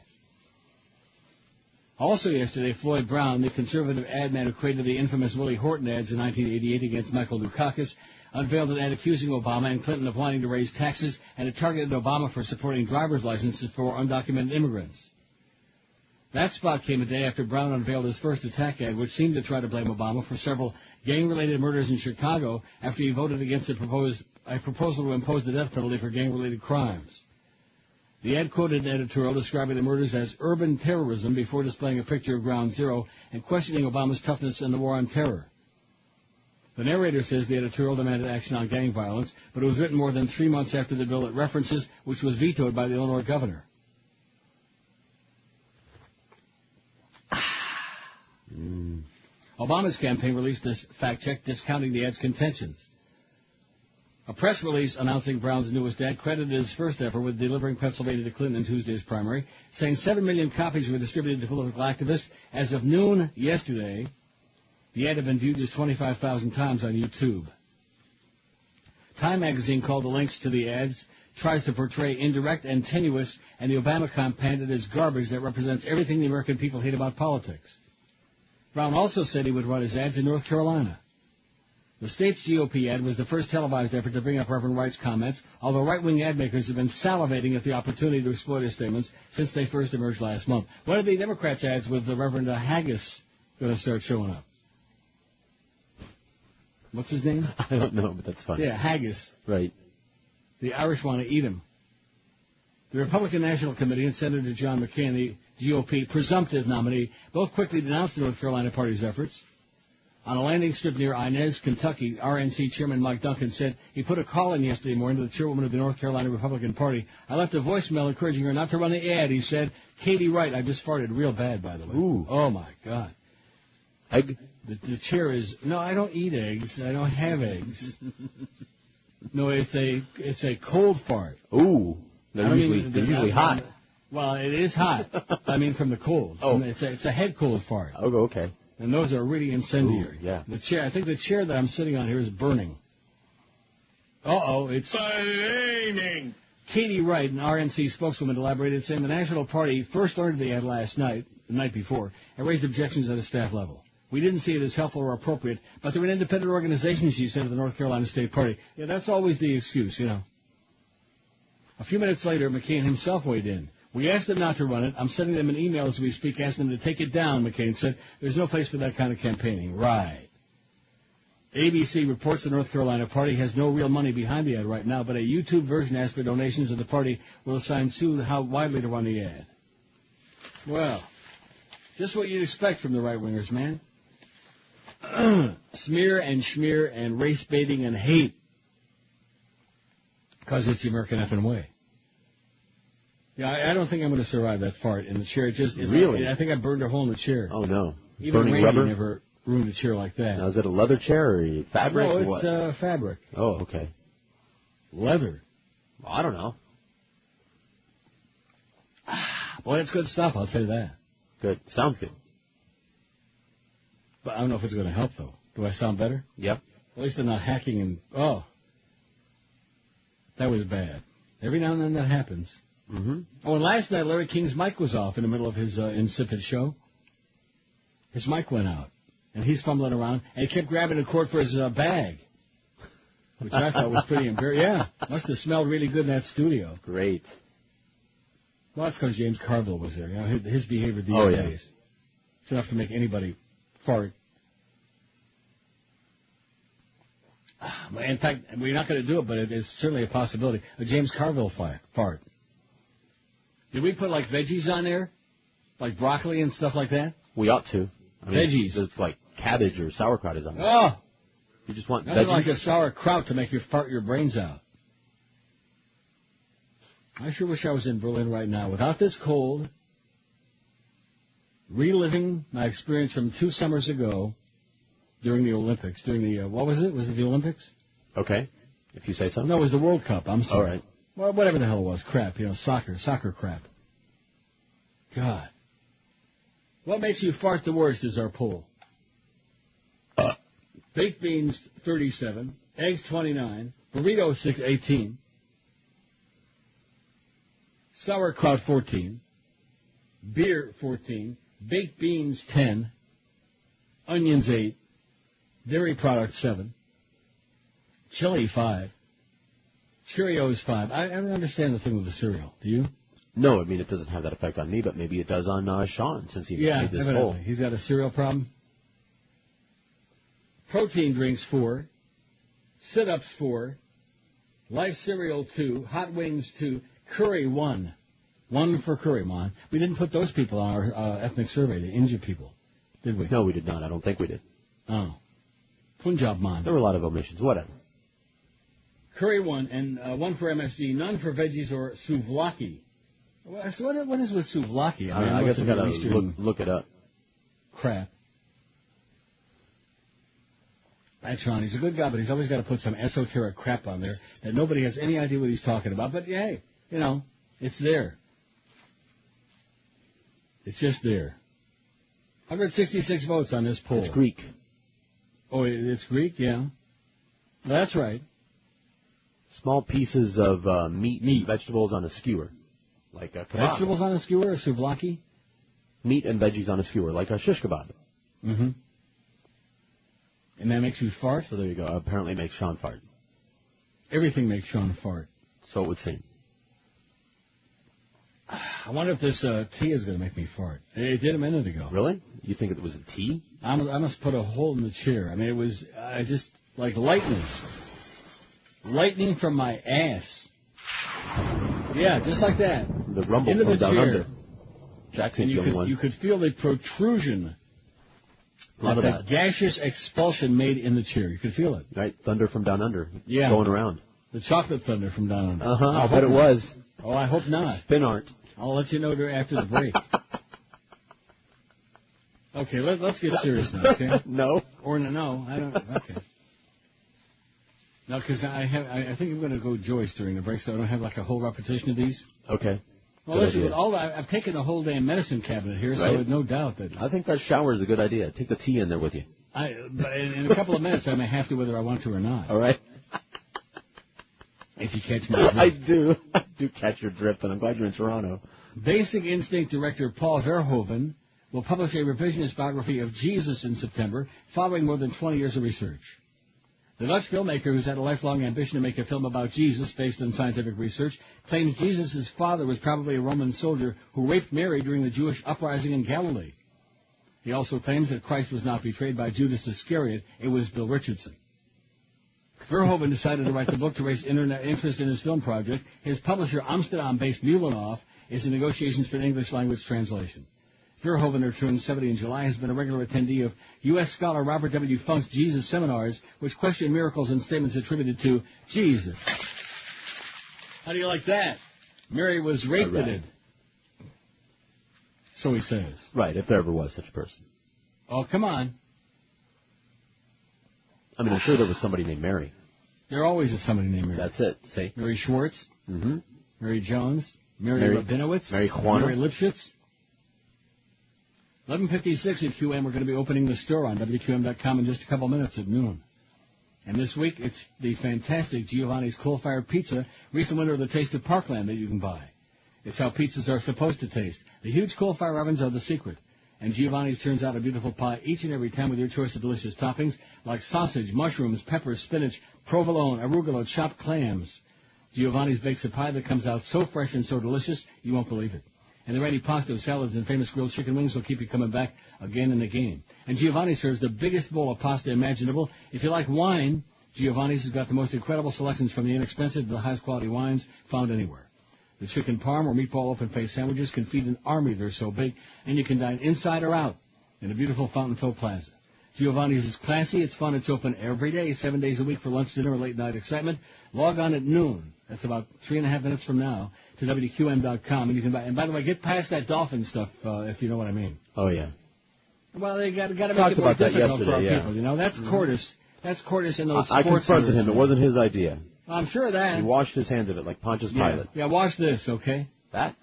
Also yesterday, Floyd Brown, the conservative ad man who created the infamous Willie Horton ads in 1988 against Michael Dukakis, unveiled an ad accusing Obama and Clinton of wanting to raise taxes, and it targeted Obama for supporting driver's licenses for undocumented immigrants. That spot came a day after Brown unveiled his first attack ad, which seemed to try to blame Obama for several gang-related murders in Chicago after he voted against a proposal to impose the death penalty for gang-related crimes. The ad quoted an editorial describing the murders as urban terrorism before displaying a picture of Ground Zero and questioning Obama's toughness in the war on terror. The narrator says the editorial demanded action on gang violence, but it was written more than 3 months after the bill it references, which was vetoed by the Illinois governor. Obama's campaign released this fact check discounting the ad's contentions. A press release announcing Brown's newest ad credited his first effort with delivering Pennsylvania to Clinton in Tuesday's primary, saying 7 million copies were distributed to political activists. As of noon yesterday, the ad had been viewed just 25,000 times on YouTube. Time magazine called the links to the ads tries to portray indirect and tenuous, and the Obama campaign as garbage that represents everything the American people hate about politics. Brown also said he would run his ads in North Carolina. The state's GOP ad was the first televised effort to bring up Reverend Wright's comments, although right-wing ad makers have been salivating at the opportunity to exploit his statements since they first emerged last month. When are the Democrats' ads with the Reverend Haggis going to start showing up? What's his name? I don't know, but that's funny. Yeah, Haggis. Right. The Irish want to eat him. The Republican National Committee and Senator John McCain, the GOP presumptive nominee, both quickly denounced the North Carolina party's efforts. On a landing strip near Inez, Kentucky, RNC Chairman Mike Duncan said he put a call in yesterday morning to the chairwoman of the North Carolina Republican Party. I left a voicemail encouraging her not to run the ad, he said. Katie Wright, I just farted real bad, by the way. Ooh. Oh, my God. Egg? The chair is, no, I don't eat eggs. I don't have eggs. No, it's a cold fart. Ooh. They're usually hot. Well, it is hot. I mean, from the cold. Oh. It's a head cold fart. Oh, okay. And those are really incendiary. Ooh, yeah. The chair. I think the chair that I'm sitting on here is burning. It's Flaming. Katie Wright, an RNC spokeswoman, elaborated, saying the National Party first learned of the ad the night before, and raised objections at a staff level. We didn't see it as helpful or appropriate, but they're an independent organization, she said, of the North Carolina State Party. Yeah, that's always the excuse, A few minutes later, McCain himself weighed in. We asked them not to run it. I'm sending them an email as we speak, asking them to take it down, McCain said. There's no place for that kind of campaigning. Right. ABC reports the North Carolina Party has no real money behind the ad right now, but a YouTube version asks for donations, and the party will assign soon how widely to run the ad. Well, just what you'd expect from the right-wingers, man. Smear and schmear and race baiting and hate. Because it's the American effing way. Yeah, I don't think I'm going to survive that fart in the chair. Really? I think I burned a hole in the chair. Oh, no. Even Burning Randy rubber? never ruined a chair like that. Now, is it a leather chair or fabric? No, or it's what? fabric. Oh, okay. Leather. Well, I don't know. Boy, that's good stuff, I'll tell you that. Good. Sounds good. But I don't know if it's going to help, though. Do I sound better? Yep. At least I'm not hacking and... Oh. That was bad. Every now and then that happens. Mm-hmm. Oh, and last night Larry King's mic was off in the middle of his insipid show. His mic went out. And he's fumbling around. And he kept grabbing the cord for his bag. Which I thought was pretty embarrassing. Yeah. Must have smelled really good in that studio. Great. Well, that's because James Carville was there. His behavior these days. It's enough to make anybody fart. In fact, we're not going to do it, but it is certainly a possibility. A James Carville fart. Did we put, like, veggies on there? Like broccoli and stuff like that? We ought to. I mean, veggies. It's like cabbage or sauerkraut is on there. Oh! You just want Nothing veggies? like a sauerkraut to make you fart your brains out. I sure wish I was in Berlin right now. Without this cold, reliving my experience from 2 summers ago during the Olympics. During the, what was it? Was it the Olympics? Okay. If you say so. No, it was the World Cup. I'm sorry. All right. Well, whatever the hell it was. Crap. Soccer crap. God. What makes you fart the worst is our poll. Baked beans, 37. Eggs, 29. Burritos, 18. Sauerkraut, 14. Beer, 14. Baked beans, 10. Onions, 8. Dairy products, 7. Chili, 5. Cheerios, 5. I don't understand the thing with the cereal. Do you? No, I mean, it doesn't have that effect on me, but maybe it does on Sean, since he made this poll. He's got a cereal problem. Protein drinks, 4. Sit-ups, 4. Life cereal, 2. Hot wings, 2. Curry, 1. 1 for curry, man. We didn't put those people on our ethnic survey, the India people, did we? No, we did not. I don't think we did. Oh. Punjab, man. There were a lot of omissions. Whatever. Curry, 1, and 1 for MSG. None for veggies or souvlaki. So what is with souvlaki? I guess I've got to look it up. Crap. That's Ron. He's a good guy, but he's always got to put some esoteric crap on there that nobody has any idea what he's talking about. But, hey, it's there. It's just there. 166 votes on this poll. It's Greek. Oh, it's Greek? Yeah. Well, that's right. Small pieces of meat, vegetables on a skewer. Like a kebab. Vegetables on a skewer, a souvlaki? Meat and veggies on a skewer, like a shish kebab. Mm-hmm. And that makes you fart? So there you go. Apparently it makes Sean fart. Everything makes Sean fart. So it would seem. I wonder if this tea is going to make me fart. It did a minute ago. Really? You think it was a tea? I must put a hole in the chair. I mean, it was just like lightning. Lightning from my ass. Yeah, just like that. The rumble into from the down chair. under. Jackson, you could feel the protrusion. That gaseous expulsion made in the chair. You could feel it. Right, thunder from down under. Yeah. Going around. The chocolate thunder from down under. Uh-huh, I bet it was. Oh, I hope not. Spin art. I'll let you know after the break. Okay, let's get serious now, okay? No. Or no, I don't, okay. No, because I think I'm going to go Joyce during the break, so I don't have like a whole repetition of these. Okay. Well, listen, I've taken the whole damn medicine cabinet here, so there's no doubt that... I think that shower is a good idea. Take the tea in there with you. But in a couple of minutes, I may have to whether I want to or not. All right. If you catch my drift. I do catch your drift, and I'm glad you're in Toronto. Basic Instinct director Paul Verhoeven will publish a revisionist biography of Jesus in September, following more than 20 years of research. The Dutch filmmaker, who's had a lifelong ambition to make a film about Jesus based on scientific research, claims Jesus' father was probably a Roman soldier who raped Mary during the Jewish uprising in Galilee. He also claims that Christ was not betrayed by Judas Iscariot, it was Bill Richardson. Verhoeven decided to write the book to raise internet interest in his film project. His publisher, Amsterdam-based Muhlenhoff, is in negotiations for an English-language translation. Verhoeven, who turned 70 in July, has been a regular attendee of U.S. scholar Robert W. Funk's Jesus seminars, which question miracles and statements attributed to Jesus. How do you like that? Mary was raped. So he says. Right, if there ever was such a person. Oh, come on. I mean, I'm sure there was somebody named Mary. There always is somebody named Mary. That's it. See? Mary Schwartz. Mm-hmm. Mary Jones. Mary Rabinowitz. Mary Juana. Mary Lipschitz. 11:56 at QM. We're going to be opening the store on WQAM.com in just a couple minutes at noon. And this week, it's the fantastic Giovanni's Coal-Fired Pizza, recent winner of the Taste of Parkland that you can buy. It's how pizzas are supposed to taste. The huge coal-fire ovens are the secret. And Giovanni's turns out a beautiful pie each and every time with your choice of delicious toppings like sausage, mushrooms, peppers, spinach, provolone, arugula, chopped clams. Giovanni's bakes a pie that comes out so fresh and so delicious, you won't believe it. And the ready pasta, salads, and famous grilled chicken wings will keep you coming back again and again. And Giovanni serves the biggest bowl of pasta imaginable. If you like wine, Giovanni's has got the most incredible selections from the inexpensive to the highest quality wines found anywhere. The chicken parm or meatball open-faced sandwiches can feed an army. They're so big. And you can dine inside or out in a beautiful fountain-filled plaza. Giovanni's is classy. It's fun. It's open every day, 7 days a week for lunch, dinner, or late-night excitement. Log on at noon. That's about 3.5 minutes from now to WQM.com. And you can buy. And by the way, get past that dolphin stuff, if you know what I mean. Oh, yeah. Well, they got to make it more difficult for our people. You know, that's Cordis. That's Cordis in those sports. I confronted him. It wasn't his idea. I'm sure of that. He washed his hands of it like Pontius Pilate. Yeah, watch this, okay? That?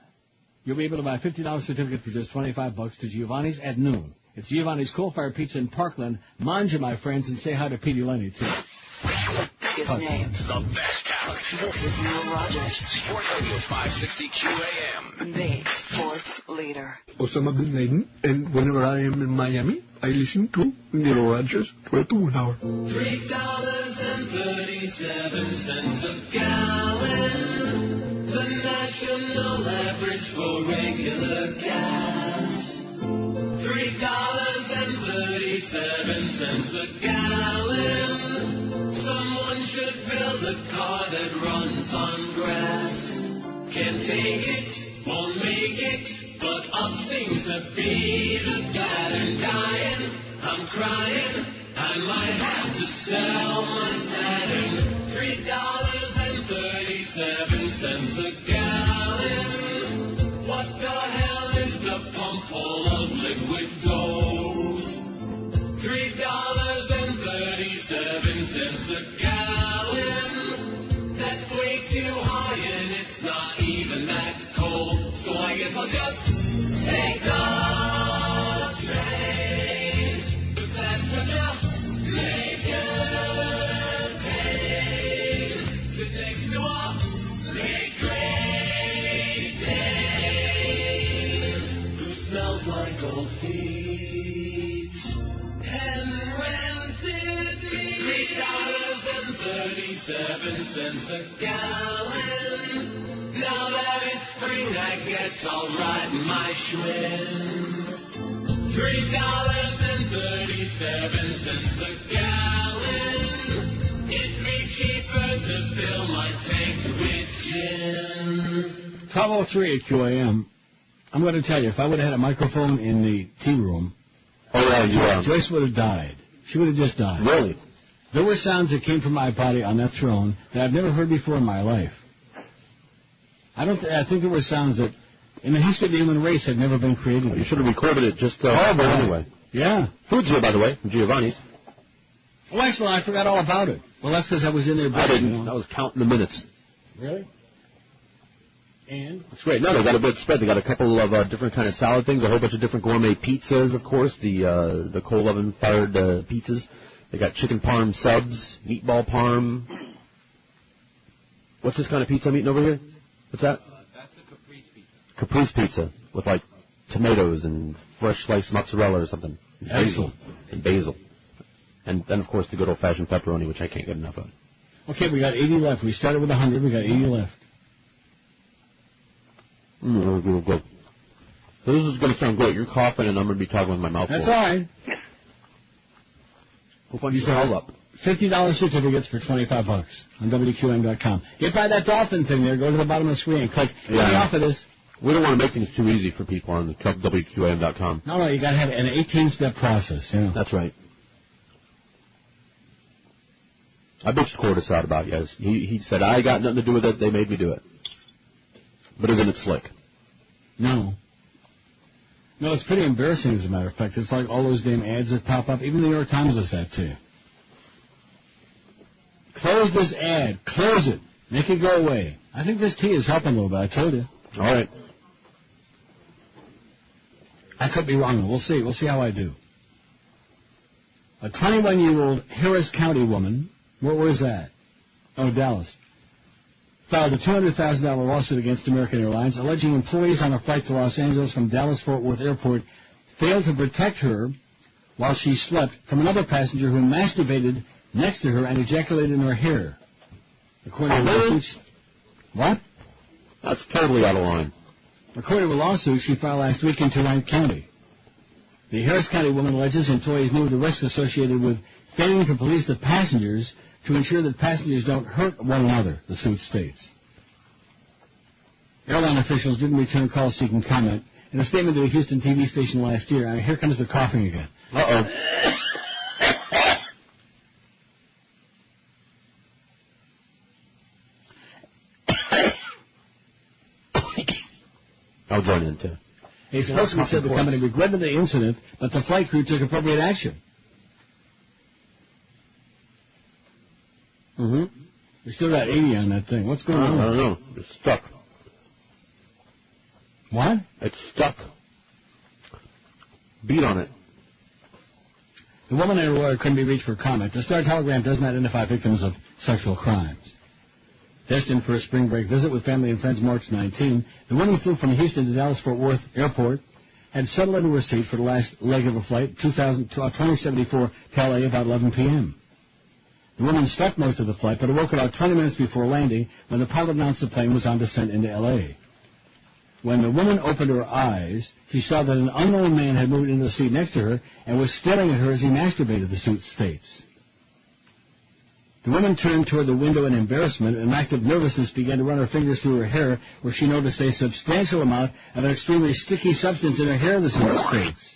You'll be able to buy a $50 certificate for just $25 to Giovanni's at noon. It's Giovanni's Coal-Fired Pizza in Parkland. Manja, my friends, and say hi to Petey Lenny, too. His name. The best talent. This is Neil Rogers. Sports Radio 560 QAM. The sports leader. Osama bin Laden, and whenever I am in Miami, I listen to Neil Rogers 12 hour. $3.37 a gallon. The national average for regular gas. $3.37 a gallon. Someone should build a car that runs on grass. Can't take it, won't make it, but up seems to be the pattern dying. I'm crying, I might have to sell my Saturn. $3.37 a gallon. What the hell is the pump full of liquid gold? $3.37 a gallon. That's way too high and it's not even that cold. So I guess I'll just take the train. But that's such a major pain. Sit next to a big Great Dane who smells like old feet and rancid meat. $3.37 a gallon. Now that it's spring, I guess I'll ride my Schwinn. $3.37 a gallon. It'd be cheaper to fill my tank with gin. 12:03 at QAM. I'm going to tell you, if I would have had a microphone in the tea room, Joyce would have died. She would have just died. Really? There were sounds that came from my body on that throne that I've never heard before in my life. I think there were sounds that, in the history of the human race, had never been created before. You should have recorded it just anyway. Yeah. Food's here, by the way, from Giovanni's. Oh, excellent. I forgot all about it. Well, that's because I was in there. I didn't. I was counting the minutes. Really? And? It's great. No, they got a good spread. They got a couple of different kind of salad things, a whole bunch of different gourmet pizzas, of course, the coal oven-fired pizzas. They got chicken parm subs, meatball parm. What's this kind of pizza I'm eating over here? What's that? That's the caprese pizza. Caprese pizza with, like, tomatoes and fresh sliced mozzarella or something. Excellent. And basil. And then, of course, the good old-fashioned pepperoni, which I can't get enough of. Okay, we got 80 left. We started with 100. We got 80 left. Good. So this is going to sound great. You're coughing, and I'm going to be talking with my mouth full. That's all right. Hope I can hold up. $50 certificates for $25 on WQAM.com. Get by that dolphin thing there. Go to the bottom of the screen and click. Get off of this. We don't want to make things too easy for people on the WQAM.com. No, you got to have an 18-step process. Yeah. That's right. I bitched Cordis out about it. He said, I got nothing to do with it. They made me do it. But isn't it slick? No. No, it's pretty embarrassing, as a matter of fact. It's like all those damn ads that pop up. Even the New York Times does that, too. Close this ad. Close it. Make it go away. I think this tea is helping a little bit. I told you. All right. I could be wrong. We'll see. We'll see how I do. A 21-year-old Harris County woman, where's that? Oh, Dallas. Filed a $200,000 lawsuit against American Airlines, alleging employees on a flight to Los Angeles from Dallas-Fort Worth Airport failed to protect her while she slept from another passenger who masturbated next to her and ejaculated in her hair. According to lawsuits. What? That's totally out of line. According to a lawsuit she filed last week in Wright County. The Harris County woman alleges employees knew the risk associated with failing to police the passengers to ensure that passengers don't hurt one another, the suit states. Airline officials didn't return calls seeking comment. In a statement to the Houston TV station last year, here comes the coughing again. Uh-oh. I'll join in, too. A spokesman said the company regretted the incident, but the flight crew took appropriate action. Mm-hmm. We still got 80 on that thing. What's going on? I don't know. It's stuck. What? It's stuck. Beat on it. The woman and her lawyer couldn't be reached for comment. The Star Telegram doesn't identify victims of sexual crimes. Destined for a spring break visit with family and friends March 19, the woman flew from Houston to Dallas-Fort Worth Airport, had settled into her seat for the last leg of a flight, 2074 to L.A. about 11 p.m. The woman slept most of the flight, but awoke about 20 minutes before landing when the pilot announced the plane was on descent into L.A. When the woman opened her eyes, she saw that an unknown man had moved into the seat next to her and was staring at her as he masturbated, the suit states. The woman turned toward the window in embarrassment, and active nervousness began to run her fingers through her hair, where she noticed a substantial amount of an extremely sticky substance in her hair, the suit states.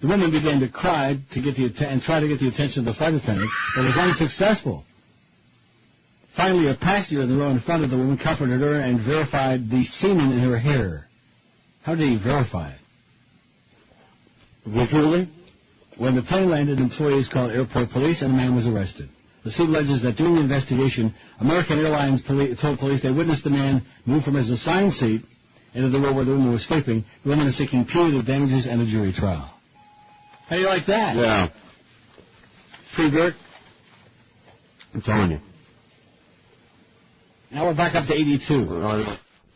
The woman began to cry and try to get the attention of the flight attendant, but was unsuccessful. Finally, a passenger in the row in front of the woman comforted her and verified the semen in her hair. How did he verify it? Visually? When the plane landed, employees called airport police and a man was arrested. The suit alleges that during the investigation, American Airlines told police they witnessed the man move from his assigned seat into the row where the woman was sleeping. The woman is seeking punitive damages and a jury trial. How do you like that? Yeah. Pretty good. I'm telling you. Now we're back up to 82.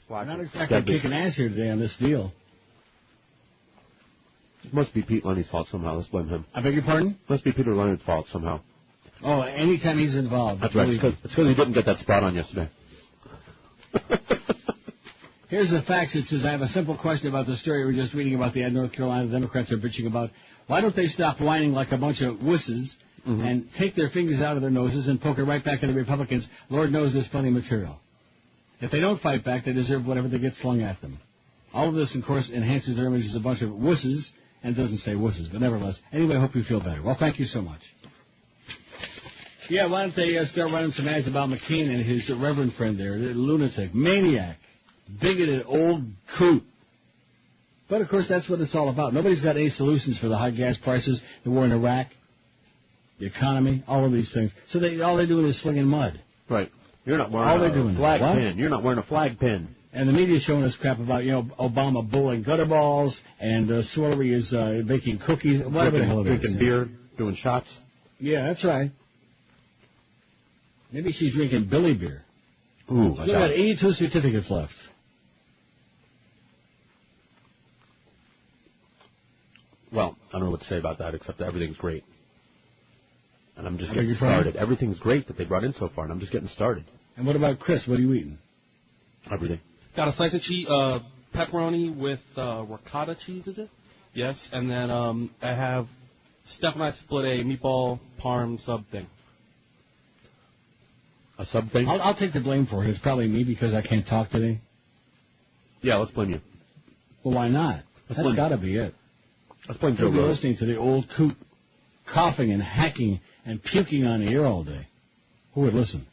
We're not exactly kicking ass here today on this deal. It must be Pete Lenny's fault somehow. Let's blame him. I beg your pardon? Must be Peter Leonard's fault somehow. Oh, anytime he's involved. That's right. It's because he didn't get that spot on yesterday. Here's the facts. It says, I have a simple question about the story we were just reading about the ad North Carolina Democrats are bitching about. Why don't they stop whining like a bunch of wusses and take their fingers out of their noses and poke it right back at the Republicans? Lord knows there's plenty of material. If they don't fight back, they deserve whatever they get slung at them. All of this, of course, enhances their image as a bunch of wusses, and it doesn't say wusses, but nevertheless. Anyway, I hope you feel better. Well, thank you so much. Yeah, why don't they start running some ads about McCain and his reverend friend there, the lunatic, maniac, bigoted old coot. But, of course, that's what it's all about. Nobody's got any solutions for the high gas prices, the war in Iraq, the economy, all of these things. So all they're doing is slinging mud. Right. You're not wearing All they're doing a flag what? pin. You're not wearing a flag pin. And the media's showing us crap about, Obama bowling gutter balls, and Swillery is baking cookies, whatever the hell it is. Drinking beer, doing shots. Yeah, that's right. Maybe she's drinking Billy beer. Ooh, She's got 82 certificates left. Well, I don't know what to say about that, except that everything's great. And I'm just getting started. Everything's great that they brought in so far, and I'm just getting started. And what about Chris? What are you eating? Everything. Got a slice of cheese, pepperoni with ricotta cheese, is it? Yes. And then I have Steph and I split a meatball parm sub thing. A sub thing? I'll take the blame for it. It's probably me because I can't talk today. Yeah, let's blame you. Well, why not? That's got to be it. Let's blame Joe You'll be Rose. listening to the old coot coughing and hacking and puking on the air all day. Who would listen?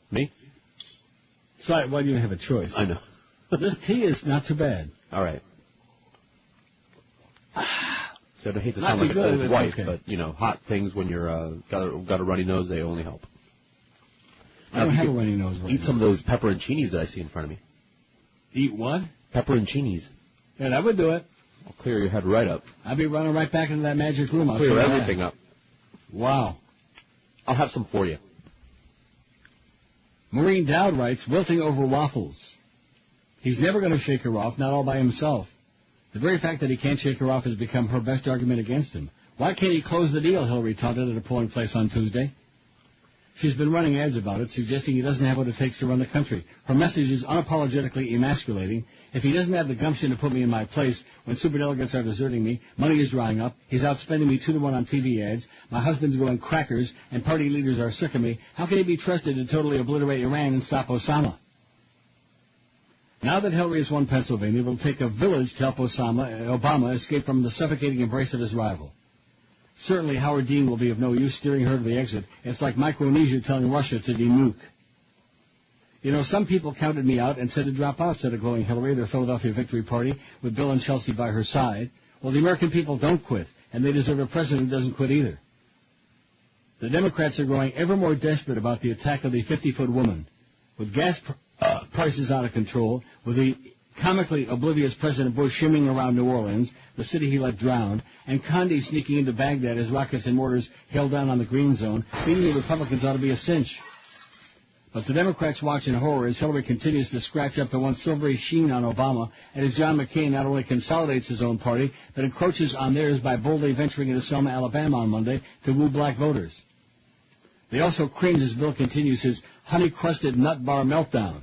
Me? So why do you have a choice? I know. This tea is not too bad. All right. So I hate to Not sound too like good, an old it's wife, okay. but, hot things when you're got a runny nose, they only help. I don't have a runny nose right Eat now. some of those pepperoncinis that I see in front of me. Eat what? Pepperoncinis. Yeah, that would do it. I'll clear your head right up. I'll be running right back into that magic room. I'll Clear tell you everything that. up. Wow. I'll have some for you. Maureen Dowd writes, wilting over waffles. He's never going to shake her off, not all by himself. The very fact that he can't shake her off has become her best argument against him. Why can't he close the deal, Hillary taunted at a polling place on Tuesday. She's been running ads about it, suggesting he doesn't have what it takes to run the country. Her message is unapologetically emasculating. If he doesn't have the gumption to put me in my place when superdelegates are deserting me, money is drying up, he's outspending me 2-to-1 on TV ads, my husband's going crackers, and party leaders are sick of me, how can he be trusted to totally obliterate Iran and stop Osama? Now that Hillary has won Pennsylvania, it will take a village to help Obama escape from the suffocating embrace of his rival. Certainly Howard Dean will be of no use steering her to the exit. It's like Micronesia telling Russia to denuke. Some people counted me out and said to drop out, said a glowing Hillary at their Philadelphia victory party with Bill and Chelsea by her side. Well, the American people don't quit, and they deserve a president who doesn't quit either. The Democrats are growing ever more desperate about the attack of the 50-foot woman. With gas prices out of control, with the comically oblivious President Bush shimming around New Orleans, the city he let drown, and Condi sneaking into Baghdad as rockets and mortars hailed down on the green zone, beating the Republicans ought to be a cinch. But the Democrats watch in horror as Hillary continues to scratch up the once silvery sheen on Obama, and as John McCain not only consolidates his own party, but encroaches on theirs by boldly venturing into Selma, Alabama on Monday to woo black voters. They also cringe as Bill continues his honey-crusted nut bar meltdown.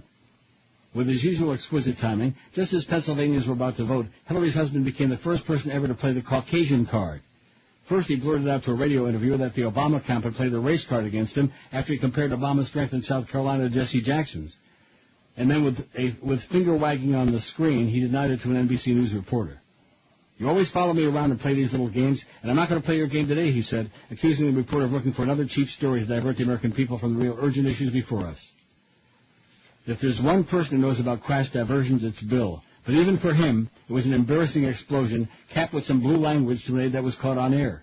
With his usual exquisite timing, just as Pennsylvanians were about to vote, Hillary's husband became the first person ever to play the Caucasian card. First, he blurted out to a radio interviewer that the Obama camp had played the race card against him after he compared Obama's strength in South Carolina to Jesse Jackson's. And then with finger wagging on the screen, he denied it to an NBC News reporter. You always follow me around and play these little games, and I'm not going to play your game today, he said, accusing the reporter of looking for another cheap story to divert the American people from the real urgent issues before us. If there's one person who knows about crash diversions, it's Bill. But even for him, it was an embarrassing explosion, capped with some blue language to an aid that was caught on air.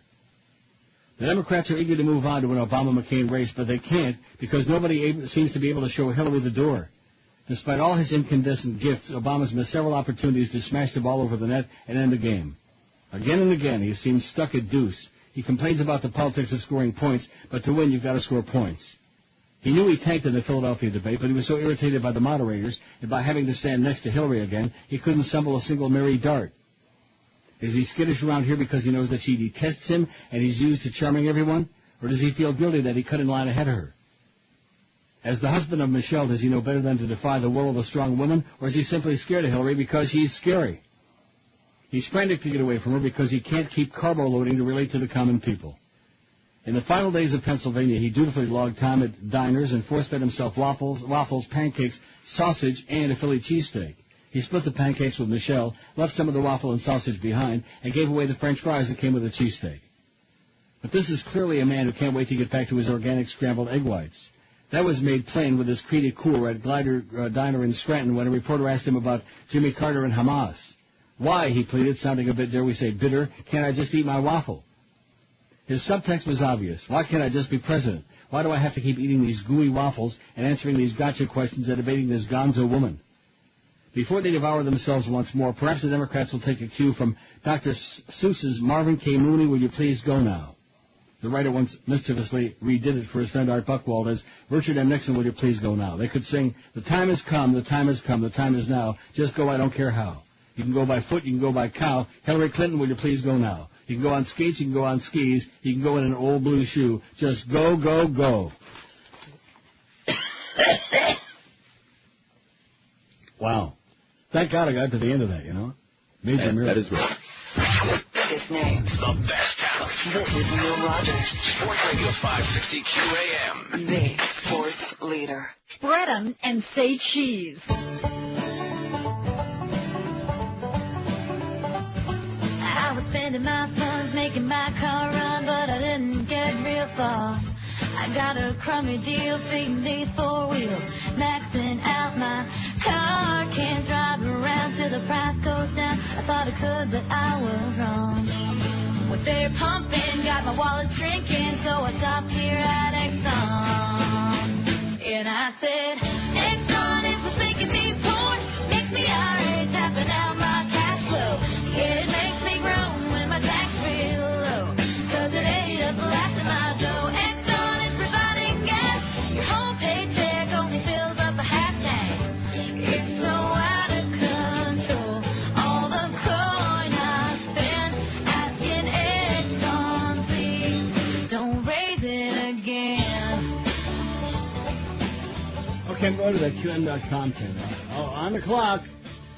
The Democrats are eager to move on to an Obama-McCain race, but they can't because nobody seems to be able to show Hillary the door. Despite all his incandescent gifts, Obama's missed several opportunities to smash the ball over the net and end the game. Again and again, he seems stuck at deuce. He complains about the politics of scoring points, but to win, you've got to score points. He knew he tanked in the Philadelphia debate, but he was so irritated by the moderators and by having to stand next to Hillary again, he couldn't stumble a single merry dart. Is he skittish around here because he knows that she detests him and he's used to charming everyone? Or does he feel guilty that he cut in line ahead of her? As the husband of Michelle, does he know better than to defy the will of a strong woman, or is he simply scared of Hillary because she's scary? He's frantic to get away from her because he can't keep carbo loading to relate to the common people. In the final days of Pennsylvania, he dutifully logged time at diners and force-fed himself waffles, pancakes, sausage, and a Philly cheesesteak. He split the pancakes with Michelle, left some of the waffle and sausage behind, and gave away the French fries that came with the cheesesteak. But this is clearly a man who can't wait to get back to his organic scrambled egg whites. That was made plain with his creedy cool at Glider Diner in Scranton when a reporter asked him about Jimmy Carter and Hamas. Why, he pleaded, sounding a bit, dare we say, bitter, can't I just eat my waffle? His subtext was obvious. Why can't I just be president? Why do I have to keep eating these gooey waffles and answering these gotcha questions and debating this gonzo woman? Before they devour themselves once more, perhaps the Democrats will take a cue from Dr. Seuss's Marvin K. Mooney, Will You Please Go Now? The writer once mischievously redid it for his friend Art Buchwald as Richard M. Nixon, Will You Please Go Now? They could sing, the time has come, the time has come, the time is now. Just go, I don't care how. You can go by foot, you can go by cow. Hillary Clinton, will you please go now? You can go on skates, you can go on skis. You can go in an old blue shoe. Just go, go, go. Wow. Thank God I got to the end of that, you know. Major miracle. That is right. Biggest names. The best talent. This is Neil Rogers. Sports Radio 560 QAM. The sports leader. Spread 'em and say cheese. I was spending my funds making my car run, but I didn't get real far. I got a crummy deal feeding these four wheels, maxing out my car. Can't drive around till the price goes down. I thought I could, but I was wrong. What they're pumping got my wallet drinking, so I stopped here at Exxon. And I said, Exxon is what's making me poor, makes the IRA tapping out my cash flow. Yeah, it makes me groan when my tax real low, cause it ate up the last of my dough. Exxon is providing gas, your home paycheck only fills up a half tank. It's so out of control, all the coin I spent asking Exxon, please don't raise it again. Okay, I'm going to that QM.com thing. Oh, on the clock.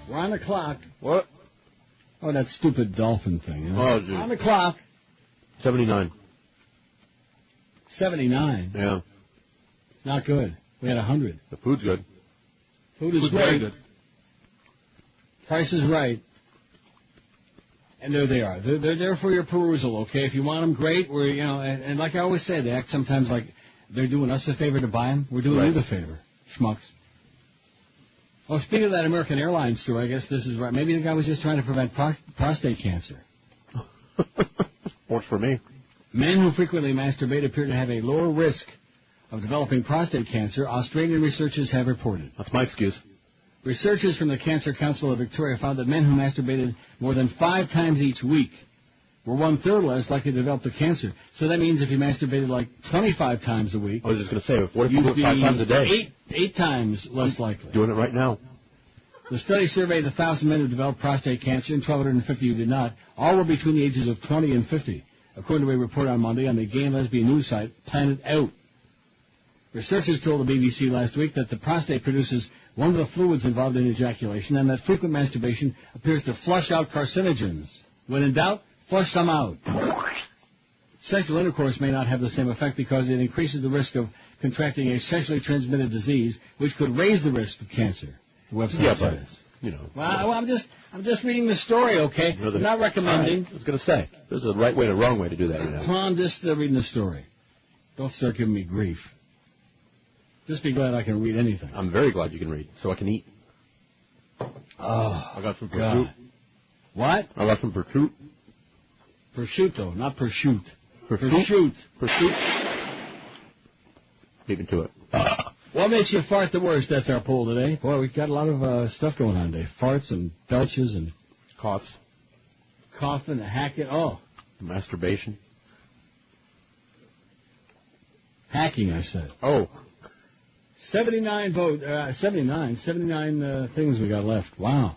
We're on the clock. What? Oh, that stupid dolphin thing. You know? Oh, dude. On the clock. 79. 79? Yeah. It's not good. We had 100. The food's good. Food is very great. good. Price is right. And there they are. They're there for your perusal, okay? If you want them, great. We're, you know, and like I always say, they act sometimes like they're doing us a favor to buy them. We're doing you the favor, schmucks. Well, speaking of that American Airlines story, I guess this is right. Maybe the guy was just trying to prevent prostate cancer. Works for me. Men who frequently masturbate appear to have a lower risk of developing prostate cancer, Australian researchers have reported. That's my excuse. Researchers from the Cancer Council of Victoria found that men who masturbated more than 5 times each week were 1/3 less likely to develop the cancer. So that means if you masturbated like 25 times a week, I was just going to say, what if you you'd do it be 5 times a day? eight times less likely. Doing it right now. The study surveyed 1,000 men who developed prostate cancer and 1,250 who did not. All were between the ages of 20 and 50, according to a report on Monday on the gay and lesbian news site Planet Out. Researchers told the BBC last week that the prostate produces one of the fluids involved in ejaculation and that frequent masturbation appears to flush out carcinogens. When in doubt, flush some out. Sexual intercourse may not have the same effect because it increases the risk of contracting a sexually transmitted disease, which could raise the risk of cancer. The website says. You know. Well, I'm just reading the story, okay? I'm not recommending. I was going to say, there's a right way and a wrong way to do that. You know. Well, I'm just reading the story. Don't start giving me grief. Just be glad I can read anything. I'm very glad you can read, so I can eat. Oh, I got some prosciutto. God. What? I got some prosciutto. Prosciutto, not prosciutto. Prosciutto. Prosciutto. Leave it to it. What makes you fart the worst? That's our poll today. Boy, we've got a lot of stuff going on today. Farts and belches and coughs. Coughing and hacking. Oh. Masturbation. Hacking, I said. Oh. 79 things we got left. Wow.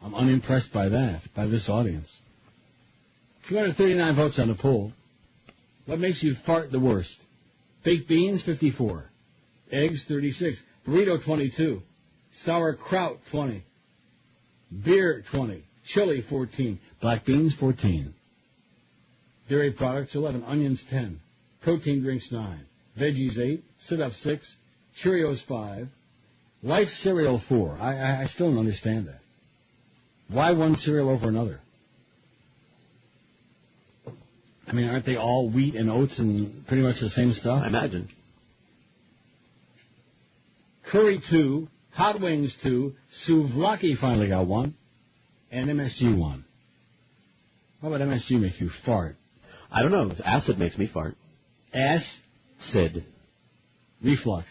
I'm unimpressed by that, by this audience. 239 votes on the poll. What makes you fart the worst? Baked beans, 54. Eggs, 36. Burrito, 22. Sauerkraut, 20. Beer, 20. Chili, 14. Black beans, 14. Dairy products, 11. Onions, 10. Protein drinks, 9. Veggies, 8. Sit-ups, 6. Cheerios, 5. Life cereal, 4. I still don't understand that. Why one cereal over another? I mean, aren't they all wheat and oats and pretty much the same stuff? I imagine. Curry 2, Hot Wings 2, Souvlaki finally got 1, and MSG 1. Why would MSG make you fart? I don't know. Acid makes me fart. Sid. Reflux.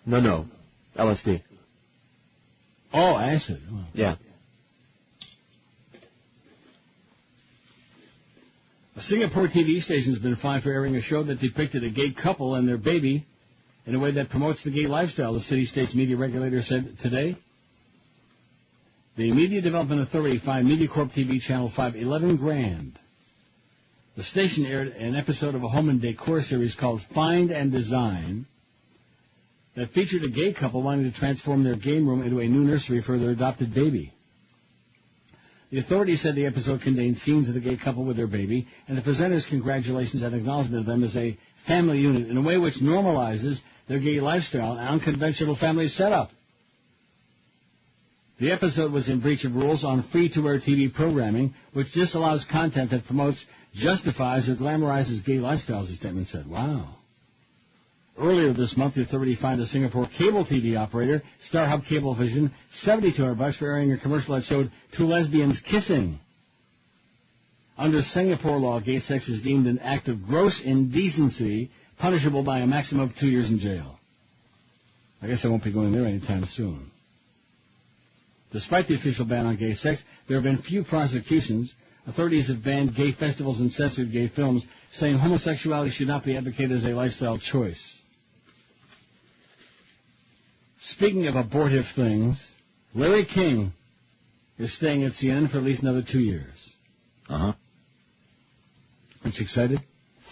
No. LSD. Oh, acid. Oh. Yeah. A Singapore TV station has been fined for airing a show that depicted a gay couple and their baby in a way that promotes the gay lifestyle, the city-state's media regulator said today. The Media Development Authority fined MediaCorp TV Channel 5 $11 grand. The station aired an episode of a home and decor series called Find and Design that featured a gay couple wanting to transform their game room into a new nursery for their adopted baby. The authority said the episode contained scenes of the gay couple with their baby, and the presenters' congratulations and acknowledgement of them as a family unit in a way which normalizes their gay lifestyle and unconventional family setup. The episode was in breach of rules on free-to-air TV programming, which disallows content that promotes, justifies, or glamorizes gay lifestyles, the statement said. Wow. Earlier this month, the authority fined a Singapore cable TV operator, StarHub Cablevision, $7,200 for airing a commercial that showed two lesbians kissing. Under Singapore law, gay sex is deemed an act of gross indecency, punishable by a maximum of 2 years in jail. I guess I won't be going there anytime soon. Despite the official ban on gay sex, there have been few prosecutions. Authorities have banned gay festivals and censored gay films, saying homosexuality should not be advocated as a lifestyle choice. Speaking of abortive things, Larry King is staying at CNN for at least another 2 years. Uh-huh. Aren't you excited?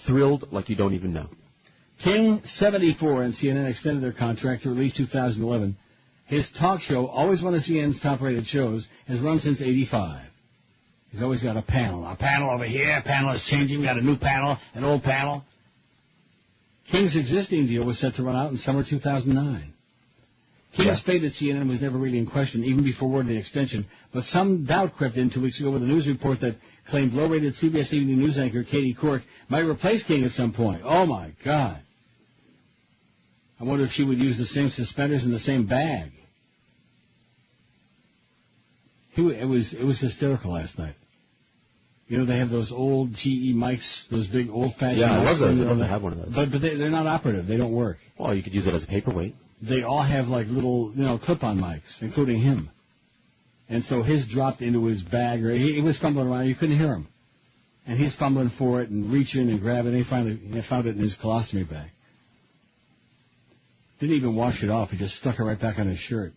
Thrilled like you don't even know. King, 74, and CNN extended their contract to at least 2011. His talk show, always one of CNN's top-rated shows, has run since 85. He's always got a panel. A panel over here, a panel is changing, we got a new panel, an old panel. King's existing deal was set to run out in summer 2009. King's fate at CNN was never really in question, even before word of the extension, but some doubt crept in 2 weeks ago with a news report that claimed low-rated CBS Evening News anchor Katie Couric might replace King at some point. Oh, my God. I wonder if she would use the same suspenders and the same bag. It was hysterical last night. You know, they have those old GE mics, those big old-fashioned mics. Yeah, I love those. I love to have one of those. But they're not operative. They don't work. Well, you could use it as a paperweight. They all have, like, little, clip-on mics, including him. And so his dropped into his bag, or he was fumbling around. You couldn't hear him. And he's fumbling for it and reaching and grabbing, and he finally found it in his colostomy bag. Didn't even wash it off. He just stuck it right back on his shirt.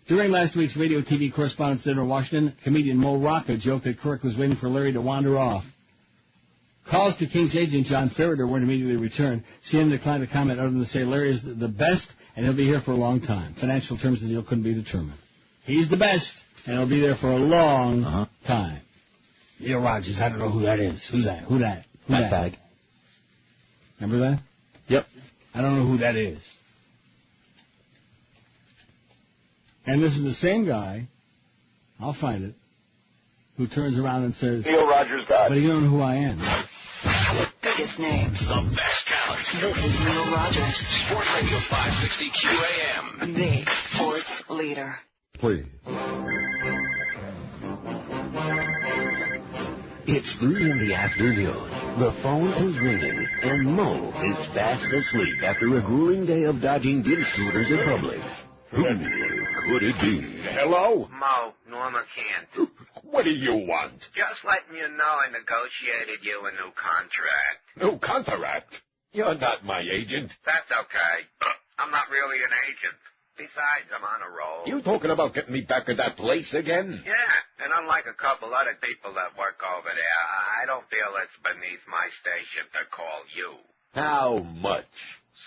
During last week's radio TV correspondence dinner in Washington, comedian Mo Rocca joked that Couric was waiting for Larry to wander off. Calls to King's agent John Ferreter weren't immediately returned. CNN declined to comment other than to say Larry is the best and he'll be here for a long time. Financial terms of the deal couldn't be determined. He's the best and he'll be there for a long time. Neil Rogers, I don't know who that is. Who's that? Who that? That bag. Remember that? Yep. I don't know who that is. And this is the same guy, I'll find it, who turns around and says, Neil Rogers died. But you don't know who I am. Biggest names. The best talent. This is Neil Rogers. Sports Radio 560 QAM. The sports leader. Please. It's 3 in the afternoon. The phone is ringing, and Mo is fast asleep after a grueling day of dodging bin scooters in Publix. Who could it be? Hello? Mo, Norma Kent. What do you want? Just letting you know I negotiated you a new contract. No contract. You're not my agent. That's okay. I'm not really an agent. Besides, I'm on a roll. You talking about getting me back at that place again? Yeah, and unlike a couple other people that work over there, I don't feel it's beneath my station to call you. How much?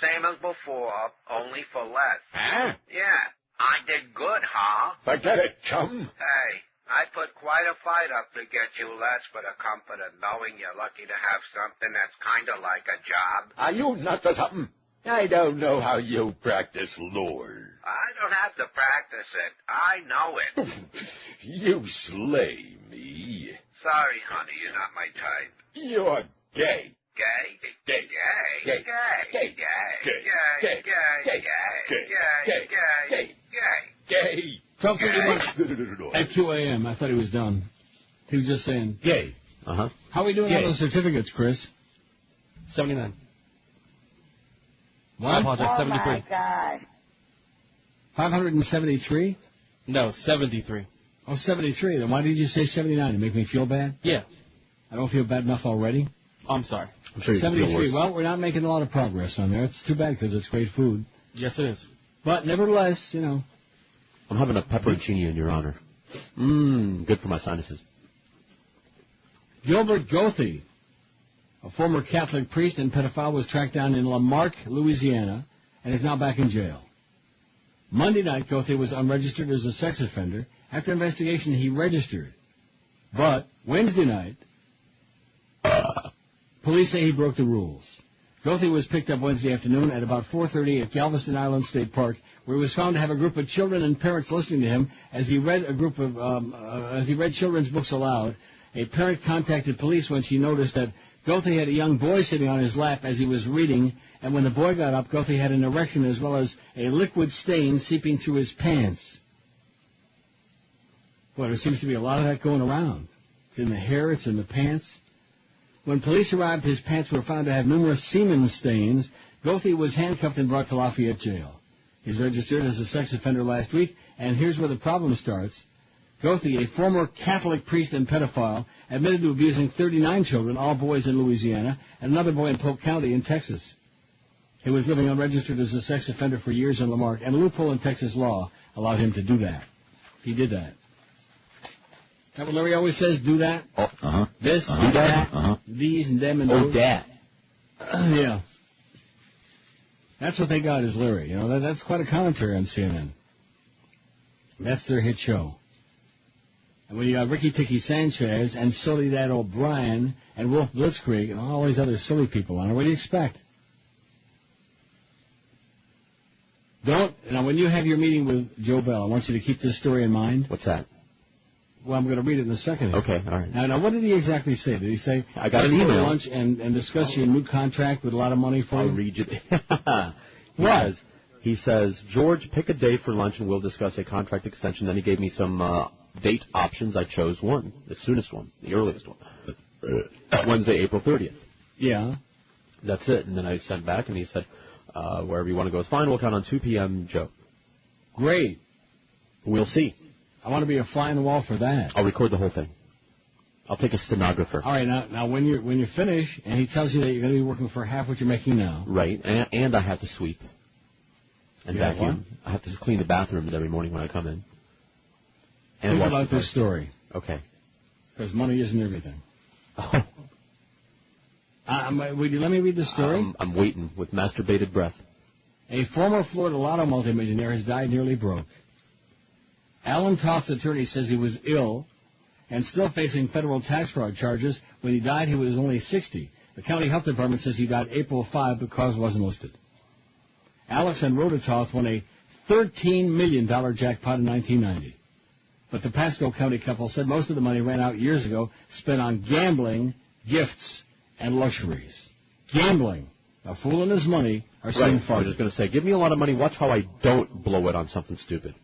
Same as before, only for less. Huh? Yeah, I did good, huh? Forget it, chum. Hey, I put quite a fight up to get you less for the comfort of knowing you're lucky to have something that's kind of like a job. Are you nuts or something? I don't know how you practice lore. I don't have to practice it. I know it. You slay me. Sorry, honey, you're not my type. You're gay. Gay? Gay. Gay. Gay. Gay. Gay. Gay. Gay. Gay. Gay. Gay. Gay. Talk to him at QAM. I thought he was done. He was just saying, gay. Uh-huh. How are we doing on those certificates, Chris? 79. What? I apologize, Oh 73. my God. 573? No, 73. Oh, 73. Then why did you say 79? To make me feel bad? Yeah. I don't feel bad enough already? I'm sorry. I'm sure you can feel 73. worse. Well, we're not making a lot of progress on there. It's too bad because it's great food. Yes, it is. But nevertheless, you know. I'm having a pepperoncini in your honor. Good for my sinuses. Gilbert Goethe, a former Catholic priest and pedophile, was tracked down in Lamarck, Louisiana, and is now back in jail. Monday night, Goethe was unregistered as a sex offender. After investigation, he registered. But Wednesday night, police say he broke the rules. Goethe was picked up Wednesday afternoon at about 4:30 at Galveston Island State Park, where he was found to have a group of children and parents listening to him as he read children's books aloud. A parent contacted police when she noticed that Goethe had a young boy sitting on his lap as he was reading, and when the boy got up, Goethe had an erection as well as a liquid stain seeping through his pants. Well, there seems to be a lot of that going around. It's in the hair, it's in the pants. When police arrived, his pants were found to have numerous semen stains. Goethe was handcuffed and brought to Lafayette Jail. He's registered as a sex offender last week, and here's where the problem starts. Goethe, a former Catholic priest and pedophile, admitted to abusing 39 children, all boys in Louisiana, and another boy in Polk County in Texas. He was living unregistered as a sex offender for years in Lamarck, and a loophole in Texas law allowed him to do that. He did that. That what Larry always says, do that? Oh, uh-huh. This, uh-huh. that, uh-huh. these, and them, and Oh, those. that. Yeah. That's what they got is Larry. You know, that's quite a commentary on CNN. That's their hit show. And when you got Ricky Ticky Sanchez and Silly Dad O'Brien and Wolf Blitzkrieg and all these other silly people on it, what do you expect? Now, when you have your meeting with Joe Bell, I want you to keep this story in mind. What's that? Well, I'm going to read it in a second. Okay, all right. Now, what did he exactly say? Did he say, I got an let's go to email. lunch and discuss your new contract with a lot of money for you? I'll read you. What? He says, George, pick a day for lunch and we'll discuss a contract extension. Then he gave me some date options. I chose one, the soonest one, the earliest one. Wednesday, April 30th. Yeah. That's it. And then I sent back and he said, wherever you want to go is fine. We'll count on 2 p.m., Joe. Great. We'll see. I want to be a fly on the wall for that. I'll record the whole thing. I'll take a stenographer. All right, now when you finish and he tells you that you're going to be working for half what you're making now. Right, and I have to sweep and You got vacuum. I have to clean the bathrooms every morning when I come in. And Think wash about the this cars. story. Okay. Because money isn't everything. Oh. Let me read the story. I'm waiting with masturbated breath. A former Florida lotto multimillionaire has died nearly broke. Alan Toth's attorney says he was ill and still facing federal tax fraud charges. When he died, he was only 60. The county health department says he died April 5, but cause wasn't listed. Alex and Rhoda Toth won a $13 million jackpot in 1990. But the Pasco County couple said most of the money ran out years ago, spent on gambling, gifts, and luxuries. Gambling. A fool and his money are seen Right. I farted. was just going to say, give me a lot of money. Watch how I don't blow it on something stupid.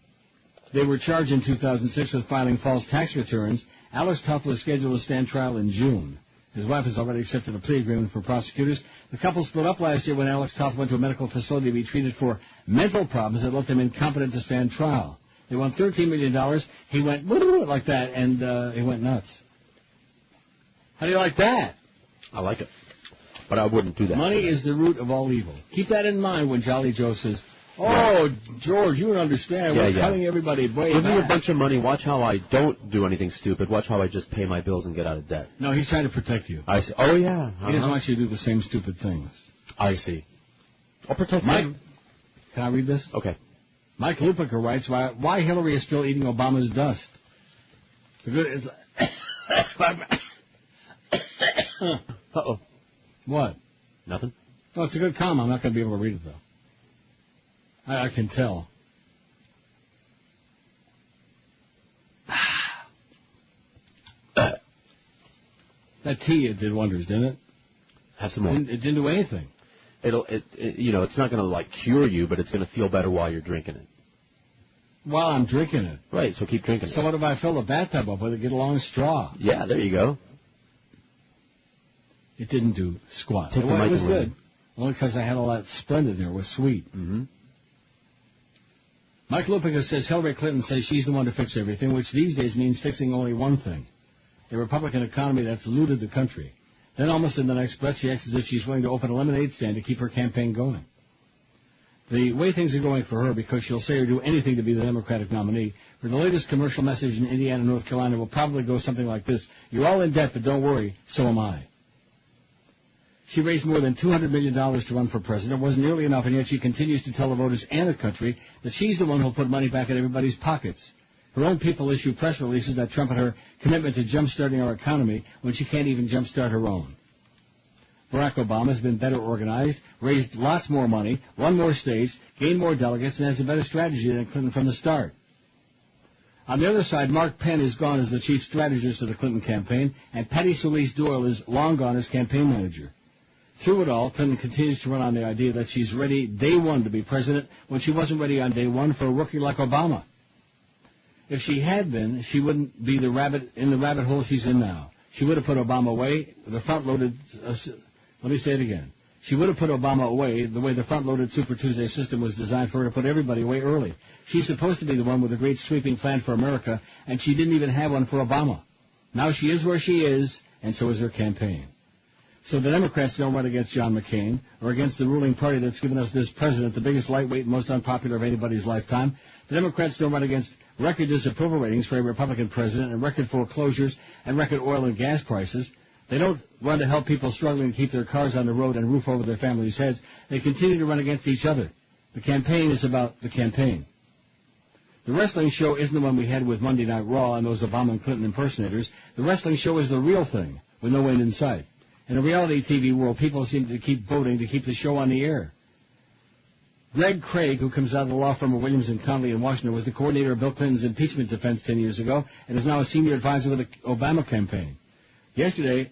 They were charged in 2006 with filing false tax returns. Alex Toth was scheduled to stand trial in June. His wife has already accepted a plea agreement for prosecutors. The couple split up last year when Alex Toth went to a medical facility to be treated for mental problems that left him incompetent to stand trial. They won $13 million. He went like that, and he went nuts. How do you like that? I like it. But I wouldn't do that. Money is the root of all evil. Keep that in mind when Jolly Joe says, oh, George, you don't understand. We're cutting everybody way Give me a back. bunch of money. Watch how I don't do anything stupid. Watch how I just pay my bills and get out of debt. No, he's trying to protect you. I see. Oh, yeah. He doesn't want you to do the same stupid things. I see. I'll protect Mike, him. can I read this? Okay. Mike Lupica writes, why Hillary is still eating Obama's dust. It's Uh-oh. What? Nothing? No, it's a good comment. I'm not going to be able to read it, though. I can tell. That tea, it did wonders, didn't it? Have some more. It didn't do anything. It's not going to, like, cure you, but it's going to feel better while you're drinking it. While I'm drinking it. Right, so keep drinking it. So what if I fill the bathtub up with it, get a long straw? Yeah, there you go. It didn't do squat. Take It the was microwave. good. Only because I had all that Splendid there. It was sweet. Mm-hmm. Mike Lupica says Hillary Clinton says she's the one to fix everything, which these days means fixing only one thing, a Republican economy that's looted the country. Then almost in the next breath, she acts as if she's willing to open a lemonade stand to keep her campaign going. The way things are going for her, because she'll say or do anything to be the Democratic nominee, for the latest commercial message in Indiana and North Carolina will probably go something like this: you're all in debt, but don't worry, so am I. She raised more than $200 million to run for president. It wasn't nearly enough, and yet she continues to tell the voters and the country that she's the one who'll put money back in everybody's pockets. Her own people issue press releases that trumpet her commitment to jump-starting our economy when she can't even jump-start her own. Barack Obama has been better organized, raised lots more money, won more states, gained more delegates, and has a better strategy than Clinton from the start. On the other side, Mark Penn is gone as the chief strategist of the Clinton campaign, and Patty Solis Doyle is long gone as campaign manager. Through it all, Clinton continues to run on the idea that she's ready day one to be president when she wasn't ready on day one for a rookie like Obama. If she had been, she wouldn't be in the rabbit hole she's in now. She would have put Obama away, the front-loaded... let me say it again. She would have put Obama away the way the front-loaded Super Tuesday system was designed for her to put everybody away early. She's supposed to be the one with a great sweeping plan for America, and she didn't even have one for Obama. Now she is where she is, and so is her campaign. So the Democrats don't run against John McCain or against the ruling party that's given us this president, the biggest lightweight and most unpopular of anybody's lifetime. The Democrats don't run against record disapproval ratings for a Republican president and record foreclosures and record oil and gas prices. They don't run to help people struggling to keep their cars on the road and roof over their families' heads. They continue to run against each other. The campaign is about the campaign. The wrestling show isn't the one we had with Monday Night Raw and those Obama and Clinton impersonators. The wrestling show is the real thing, with no end in sight. In a reality TV world, people seem to keep voting to keep the show on the air. Greg Craig, who comes out of the law firm of Williams & Connolly in Washington, was the coordinator of Bill Clinton's impeachment defense 10 years ago and is now a senior advisor with the Obama campaign. Yesterday,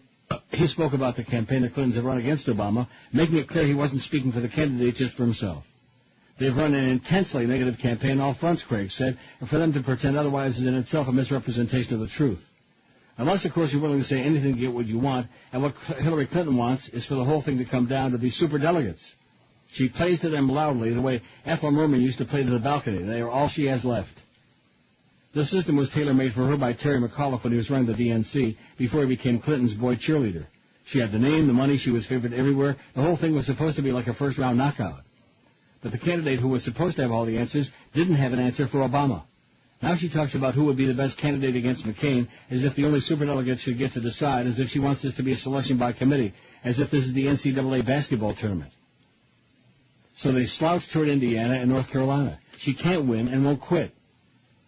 he spoke about the campaign the Clintons have run against Obama, making it clear he wasn't speaking for the candidate, just for himself. They've run an intensely negative campaign on all fronts, Craig said, and for them to pretend otherwise is in itself a misrepresentation of the truth. Unless, of course, you're willing to say anything to get what you want, and what Hillary Clinton wants is for the whole thing to come down to these superdelegates. She plays to them loudly the way Ethel Merman used to play to the balcony. They are all she has left. The system was tailor-made for her by Terry McAuliffe when he was running the DNC before he became Clinton's boy cheerleader. She had the name, the money, she was favored everywhere. The whole thing was supposed to be like a first-round knockout. But the candidate who was supposed to have all the answers didn't have an answer for Obama. Now she talks about who would be the best candidate against McCain, as if the only superdelegates should get to decide, as if she wants this to be a selection by committee, as if this is the NCAA basketball tournament. So they slouch toward Indiana and North Carolina. She can't win and won't quit.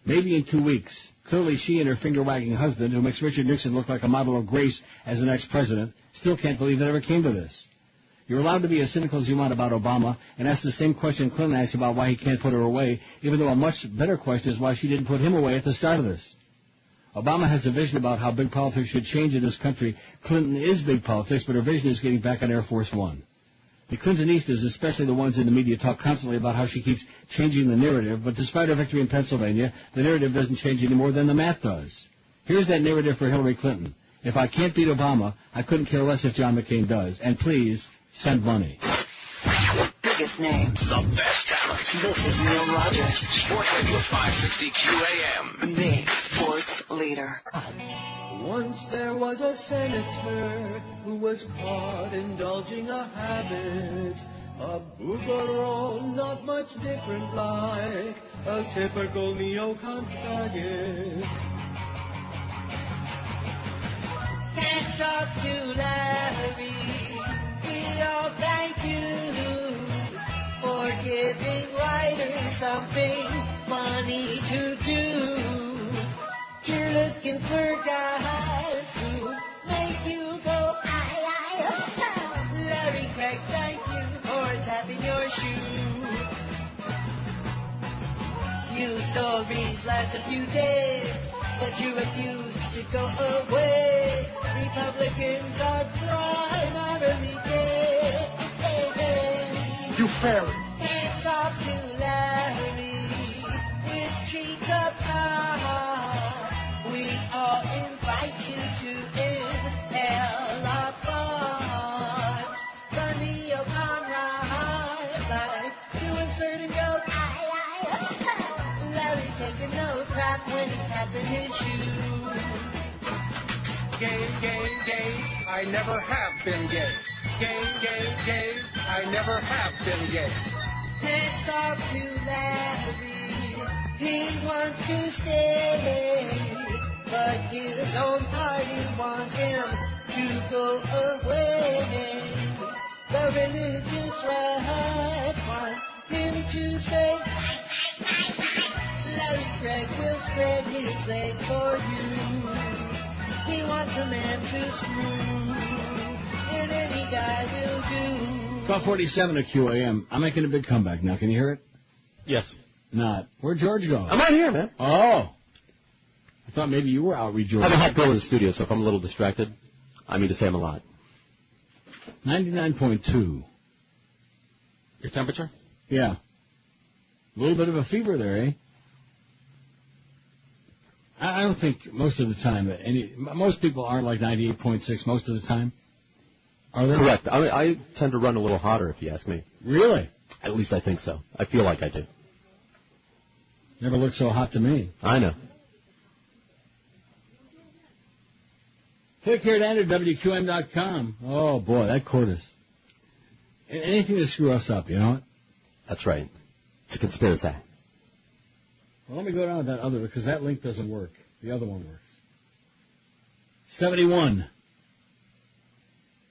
Maybe in 2 weeks. Clearly she and her finger-wagging husband, who makes Richard Nixon look like a model of grace as the next president, still can't believe it ever came to this. You're allowed to be as cynical as you want about Obama and ask the same question Clinton asked about why he can't put her away, even though a much better question is why she didn't put him away at the start of this. Obama has a vision about how big politics should change in this country. Clinton is big politics, but her vision is getting back on Air Force One. The Clintonistas, especially the ones in the media, talk constantly about how she keeps changing the narrative, but despite her victory in Pennsylvania, the narrative doesn't change any more than the math does. Here's that narrative for Hillary Clinton. If I can't beat Obama, I couldn't care less if John McCain does. And please, send money. Biggest names. The best talent. This is Neil Rogers. Sports Radio 560 QAM. The sports leader. Once there was a senator who was caught indulging a habit, a boogeroo, not much different like a typical neocon faggot. Hands up to Larry, we all thank you for giving writers something funny to do. You're looking for guys who make you go, aye, aye. Larry Craig, thank you for tapping your shoe. News stories last a few days, but you refuse to go away. Republicans are primarily dead. You fairy. Hands off to Larry with treats of power. We all invite you to inhale our fun. his shoe. Gay, gay, gay, I never have been gay. Gay, gay, gay, I never have been gay. Hats off to Larry, he wants to stay, but his own party wants him to go away. The religious right wants him to say, Larry Craig will spread his legs for you. He wants a man to screw, and any guy will do. 1247 at QAM. I'm making a big comeback now. Can you hear it? Yes. Not. Where'd George go? I'm right here, man. Oh. I thought maybe you were out rejoicing. I have a hot girl in the studio, so if I'm a little distracted, I mean to say I'm a lot. 99.2. Your temperature? Yeah. A little bit of a fever there, eh? I don't think most of the time that most people aren't like 98.6 most of the time. Are they? Correct. I tend to run a little hotter, if you ask me. Really? At least I think so. I feel like I do. Never looked so hot to me. I know. Click here at WQAM.com. Oh, boy, that chorus. Anything to screw us up, you know what? That's right. It's a conspiracy. Well, let me go down with that other, because that link doesn't work. The other one works. 71.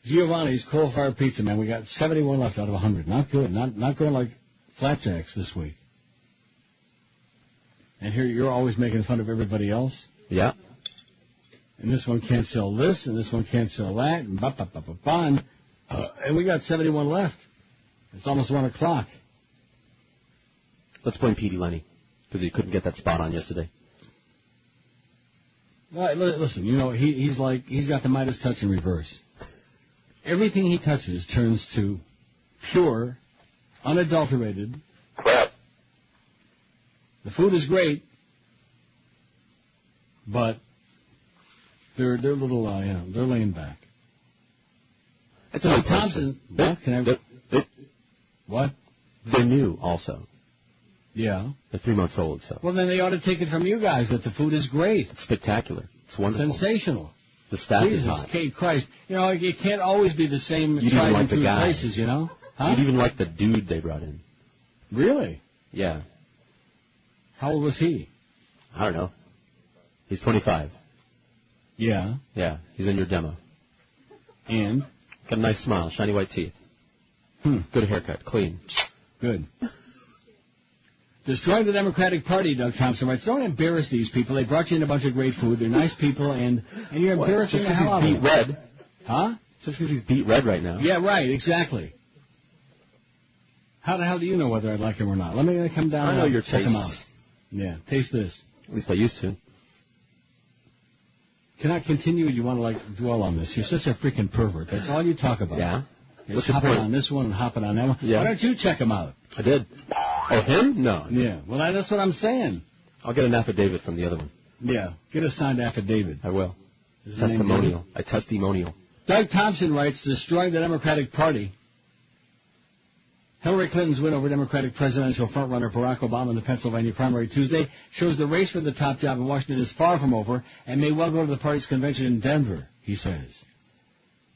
Giovanni's coal-fired pizza, man. We got 71 left out of 100. Not good. Not going like flapjacks this week. And here you're always making fun of everybody else. Yeah. And this one can't sell this, and this one can't sell that, and and we got 71 left. It's almost 1 o'clock. Let's blame Petey Lenny, because he couldn't get that spot on yesterday. Well, listen, you know, he's got the Midas touch in reverse. Everything he touches turns to pure, unadulterated crap. The food is great, but they're little, they're laying back. It's Doug Thompson. What? They're new, also. Yeah. They're 3 months old, so. Well, then they ought to take it from you guys that the food is great. It's spectacular. It's wonderful. Sensational. The staff Jesus, is hot. Kate Christ. You know, it can't always be the same You tried even like and the true guy. places, you know? Huh? You'd even like the dude they brought in. Really? Yeah. How old was he? I don't know. He's 25. Yeah. Yeah, he's in your demo. And? Got a nice smile, shiny white teeth. Good haircut, clean. Good. Destroying the Democratic Party, Doug Thompson writes. Don't embarrass these people. They brought you in a bunch of great food. They're nice people, and you're embarrassing the hell out of them. Just because he's beat red. Huh? Just because he's beat red right now. Yeah, right, exactly. How the hell do you know whether I'd like him or not? Let me come down I know and your check him out. tastes. Yeah, taste this. At least I used to. Can I continue? You want to, like, dwell on this? You're such a freaking pervert. That's all you talk about. Yeah? Just hopping on this one and hopping on that one. Yeah. Why don't you check him out? I did. Oh, him? No. Yeah. Well, that's what I'm saying. I'll get an affidavit from the other one. Yeah. Get a signed affidavit. I will. Is his name Testimonial. A testimonial. Doug Thompson writes, destroying the Democratic Party. Hillary Clinton's win over Democratic presidential frontrunner Barack Obama in the Pennsylvania primary Tuesday shows the race for the top job in Washington is far from over and may well go to the party's convention in Denver, he says.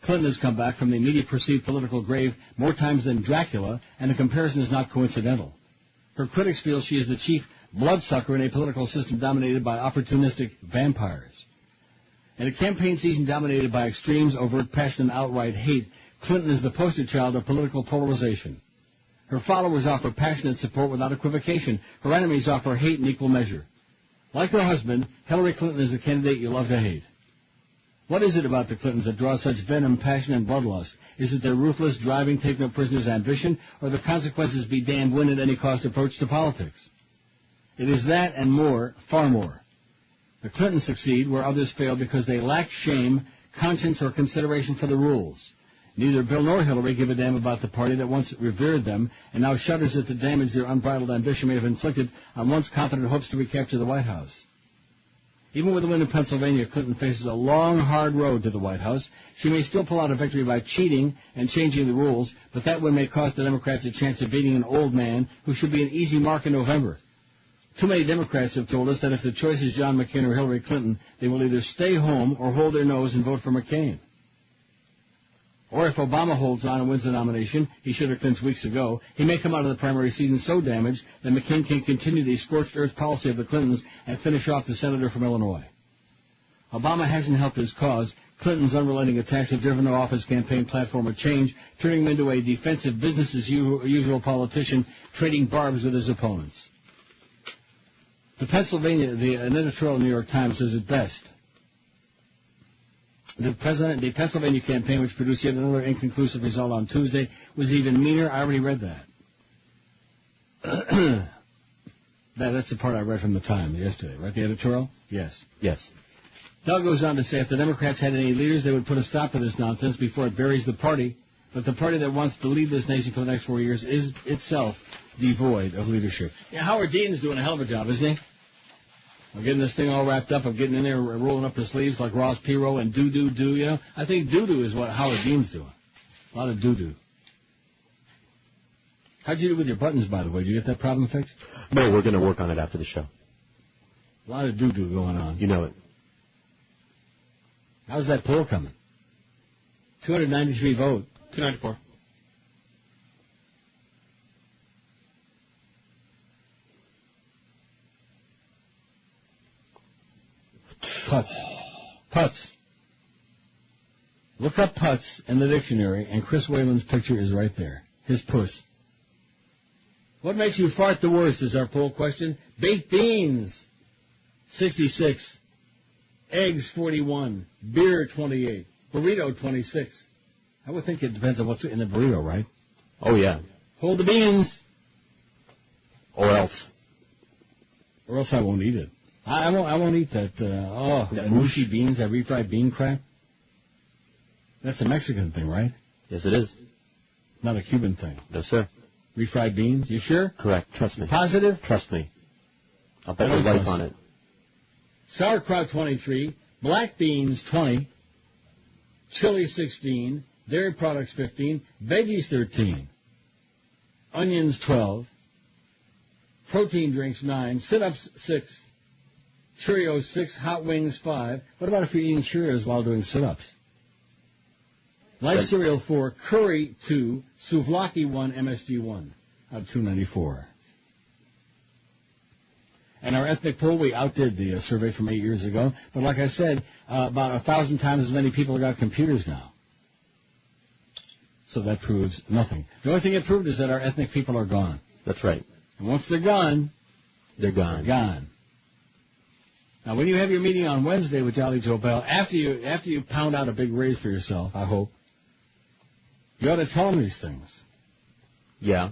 Clinton has come back from the immediate perceived political grave more times than Dracula, and the comparison is not coincidental. Her critics feel she is the chief bloodsucker in a political system dominated by opportunistic vampires. In a campaign season dominated by extremes, overt passion, and outright hate, Clinton is the poster child of political polarization. Her followers offer passionate support without equivocation. Her enemies offer hate in equal measure. Like her husband, Hillary Clinton is a candidate you love to hate. What is it about the Clintons that draws such venom, passion, and bloodlust? Is it their ruthless, driving, take-no-prisoners ambition, or the consequences be damned, win at any cost approach to politics? It is that and more, far more. The Clintons succeed where others fail because they lack shame, conscience, or consideration for the rules. Neither Bill nor Hillary give a damn about the party that once revered them and now shudders at the damage their unbridled ambition may have inflicted on once confident hopes to recapture the White House. Even with a win in Pennsylvania, Clinton faces a long, hard road to the White House. She may still pull out a victory by cheating and changing the rules, but that win may cost the Democrats a chance of beating an old man who should be an easy mark in November. Too many Democrats have told us that if the choice is John McCain or Hillary Clinton, they will either stay home or hold their nose and vote for McCain. Or if Obama holds on and wins the nomination, he should have clinched weeks ago, he may come out of the primary season so damaged that McCain can continue the scorched earth policy of the Clintons and finish off the senator from Illinois. Obama hasn't helped his cause. Clinton's unrelenting attacks have driven him off his campaign platform of change, turning him into a defensive business-as-usual politician, trading barbs with his opponents. An editorial in the New York Times says it best. The Pennsylvania campaign, which produced yet another inconclusive result on Tuesday, was even meaner. I already read that. That's the part I read from the Times yesterday, right? The editorial? Yes. Yes. Doug goes on to say if the Democrats had any leaders, they would put a stop to this nonsense before it buries the party. But the party that wants to lead this nation for the next 4 years is itself devoid of leadership. Yeah, Howard Dean's doing a hell of a job, isn't he? I'm getting this thing all wrapped up. I'm getting in there, rolling up his sleeves like Ross Perot and do, you know. I think do is what Howard Dean's doing. A lot of do. How'd you do with your buttons, by the way? Did you get that problem fixed? No, we're going to work on it after the show. A lot of do going on. You know it. How's that poll coming? 293 vote. 294. Putz. Look up putz in the dictionary, and Chris Whalen's picture is right there. His puss. What makes you fart the worst is our poll question. Baked beans, 66. Eggs, 41. Beer, 28. Burrito, 26. I would think it depends on what's in the burrito, right? Oh, yeah. Hold the beans. Or else. Or else I won't eat it. I won't eat that, that mushy beans, that refried bean crap. That's a Mexican thing, right? Yes, it is. Not a Cuban thing. No, sir. Refried beans? You sure? Correct. Trust me. Positive? Trust me. I'll bet your life on it. Sauerkraut, 23. Black beans, 20. Chili, 16. Dairy products, 15. Veggies, 13. Onions, 12. Protein drinks, 9. Sit-ups, 6. Cheerios, 6. Hot wings, 5. What about if you're eating Cheerios while doing sit-ups? Light cereal, 4. Curry, 2. Souvlaki, 1. MSG, 1. Out of 294. And our ethnic poll, we outdid the survey from 8 years ago. But like I said, about 1,000 times as many people have got computers now. So that proves nothing. The only thing it proved is that our ethnic people are gone. That's right. And once they're gone, they're gone. Gone. Now, when you have your meeting on Wednesday with Jolly Joe Bell, after you pound out a big raise for yourself, I hope, you ought to tell him these things. Yeah.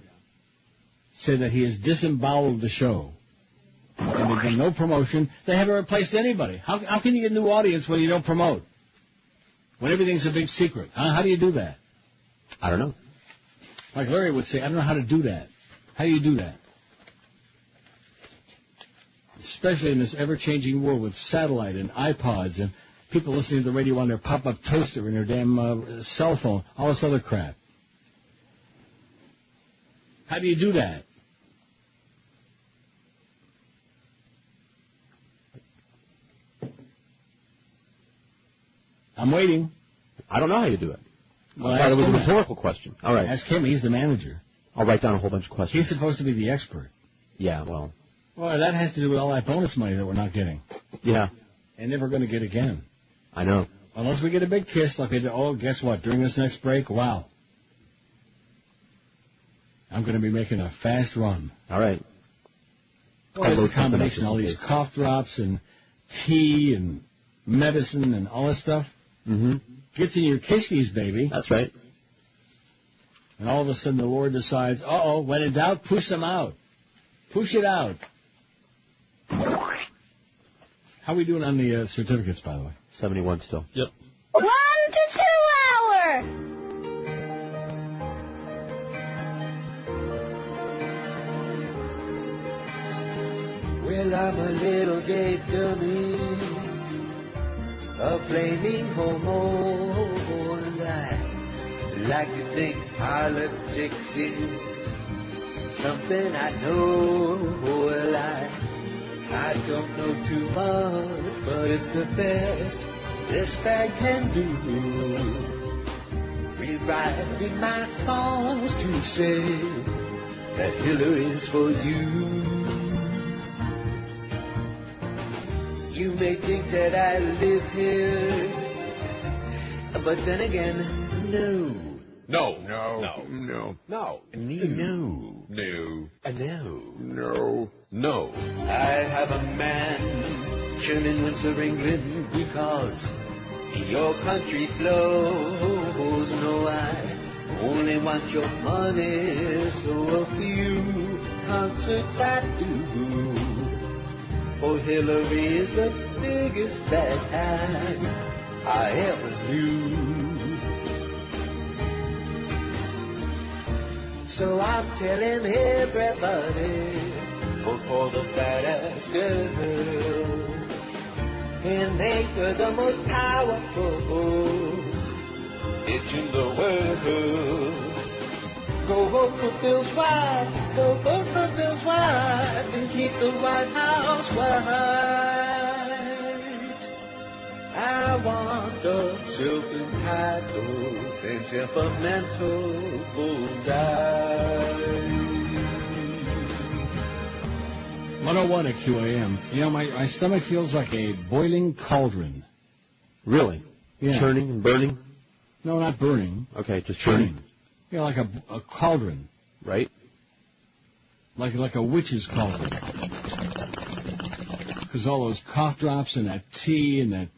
Say that he has disemboweled the show. And they've done no promotion. They haven't replaced anybody. How can you get a new audience when you don't promote? When everything's a big secret? How do you do that? I don't know. Like Larry would say, I don't know how to do that. How do you do that? Especially in this ever-changing world with satellite and iPods and people listening to the radio on their pop-up toaster and their damn cell phone, all this other crap. How do you do that? I'm waiting. I don't know how you do it. Well, that was a rhetorical question. All right. Ask him. He's the manager. I'll write down a whole bunch of questions. He's supposed to be the expert. Yeah, well. Well, that has to do with all that bonus money that we're not getting. Yeah. And never going to get again. I know. Unless we get a big kiss like we did. Oh, guess what? During this next break, wow. I'm going to be making a fast run. All right. Well, it's a combination of all these cough drops and tea and medicine and all this stuff. Mm-hmm. Gets in your kishkis, baby. That's right. And all of a sudden the Lord decides, when in doubt, push them out. Push it out. How are we doing on the certificates, by the way? 71 still. Yep. 1 to 2 hour. Well, I'm a little gay dummy, a flaming hormone. I like to think politics is something I know. Well, I I don't know too much, but it's the best this bag can do. Rewriting my songs to say that Hillary's for you. You may think that I live here, but then again, no. No. No. No. No. No. No. No. No. No. No. I have a man in Windsor, England, because your country flows. No, I only want your money, so a few concerts I do. For Hillary is the biggest bad I ever knew. So I'm telling everybody, vote for the badass girl and make her the most powerful bitch in the world. Go vote for Bill's wife, go vote for Bill's wife, and keep the White House white. I want a silk entitled and temperamental bullseye. 101 at QAM. You know, my stomach feels like a boiling cauldron. Really? Yeah. Churning and burning? No, not burning. Okay, just churning. Yeah, like a cauldron. Right? Like a witch's cauldron. Because all those cough drops and that tea and that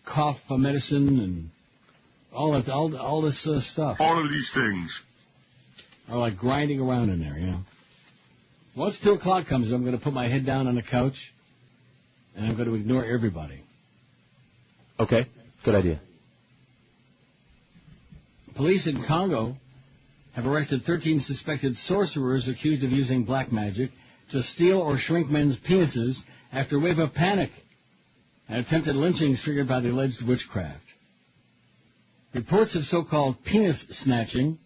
cough medicine and all this stuff. All of these things are like grinding around in there, you know. Once 2 o'clock comes, I'm going to put my head down on the couch and I'm going to ignore everybody. Okay, good idea. Police in Congo have arrested 13 suspected sorcerers accused of using black magic to steal or shrink men's penises after a wave of panic and attempted lynchings triggered by the alleged witchcraft. Reports of so-called penis snatching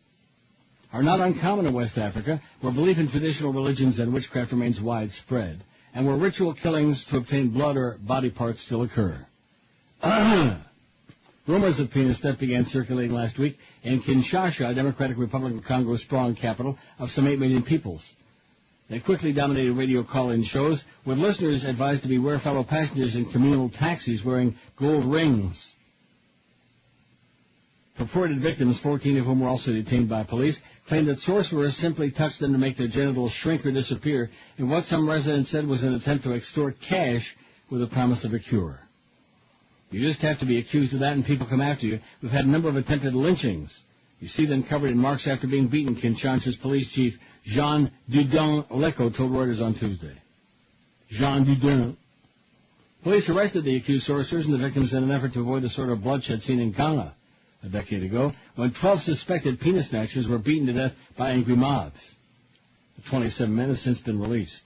are not uncommon in West Africa, where belief in traditional religions and witchcraft remains widespread, and where ritual killings to obtain blood or body parts still occur. Rumors of penis theft began circulating last week in Kinshasa, Democratic Republic of Congo's sprawling capital of some 8 million peoples. They quickly dominated radio call-in shows, with listeners advised to beware fellow passengers in communal taxis wearing gold rings. Purported victims, 14 of whom were also detained by police, claimed that sorcerers simply touched them to make their genitals shrink or disappear in what some residents said was an attempt to extort cash with a promise of a cure. You just have to be accused of that and people come after you. We've had a number of attempted lynchings. You see them covered in marks after being beaten, Kinshasa's police chief Jean Dudon Oleko told Reuters on Tuesday. Jean Dudon. Police arrested the accused sorcerers and the victims in an effort to avoid the sort of bloodshed seen in Ghana a decade ago, when 12 suspected penis snatchers were beaten to death by angry mobs. The 27 men have since been released.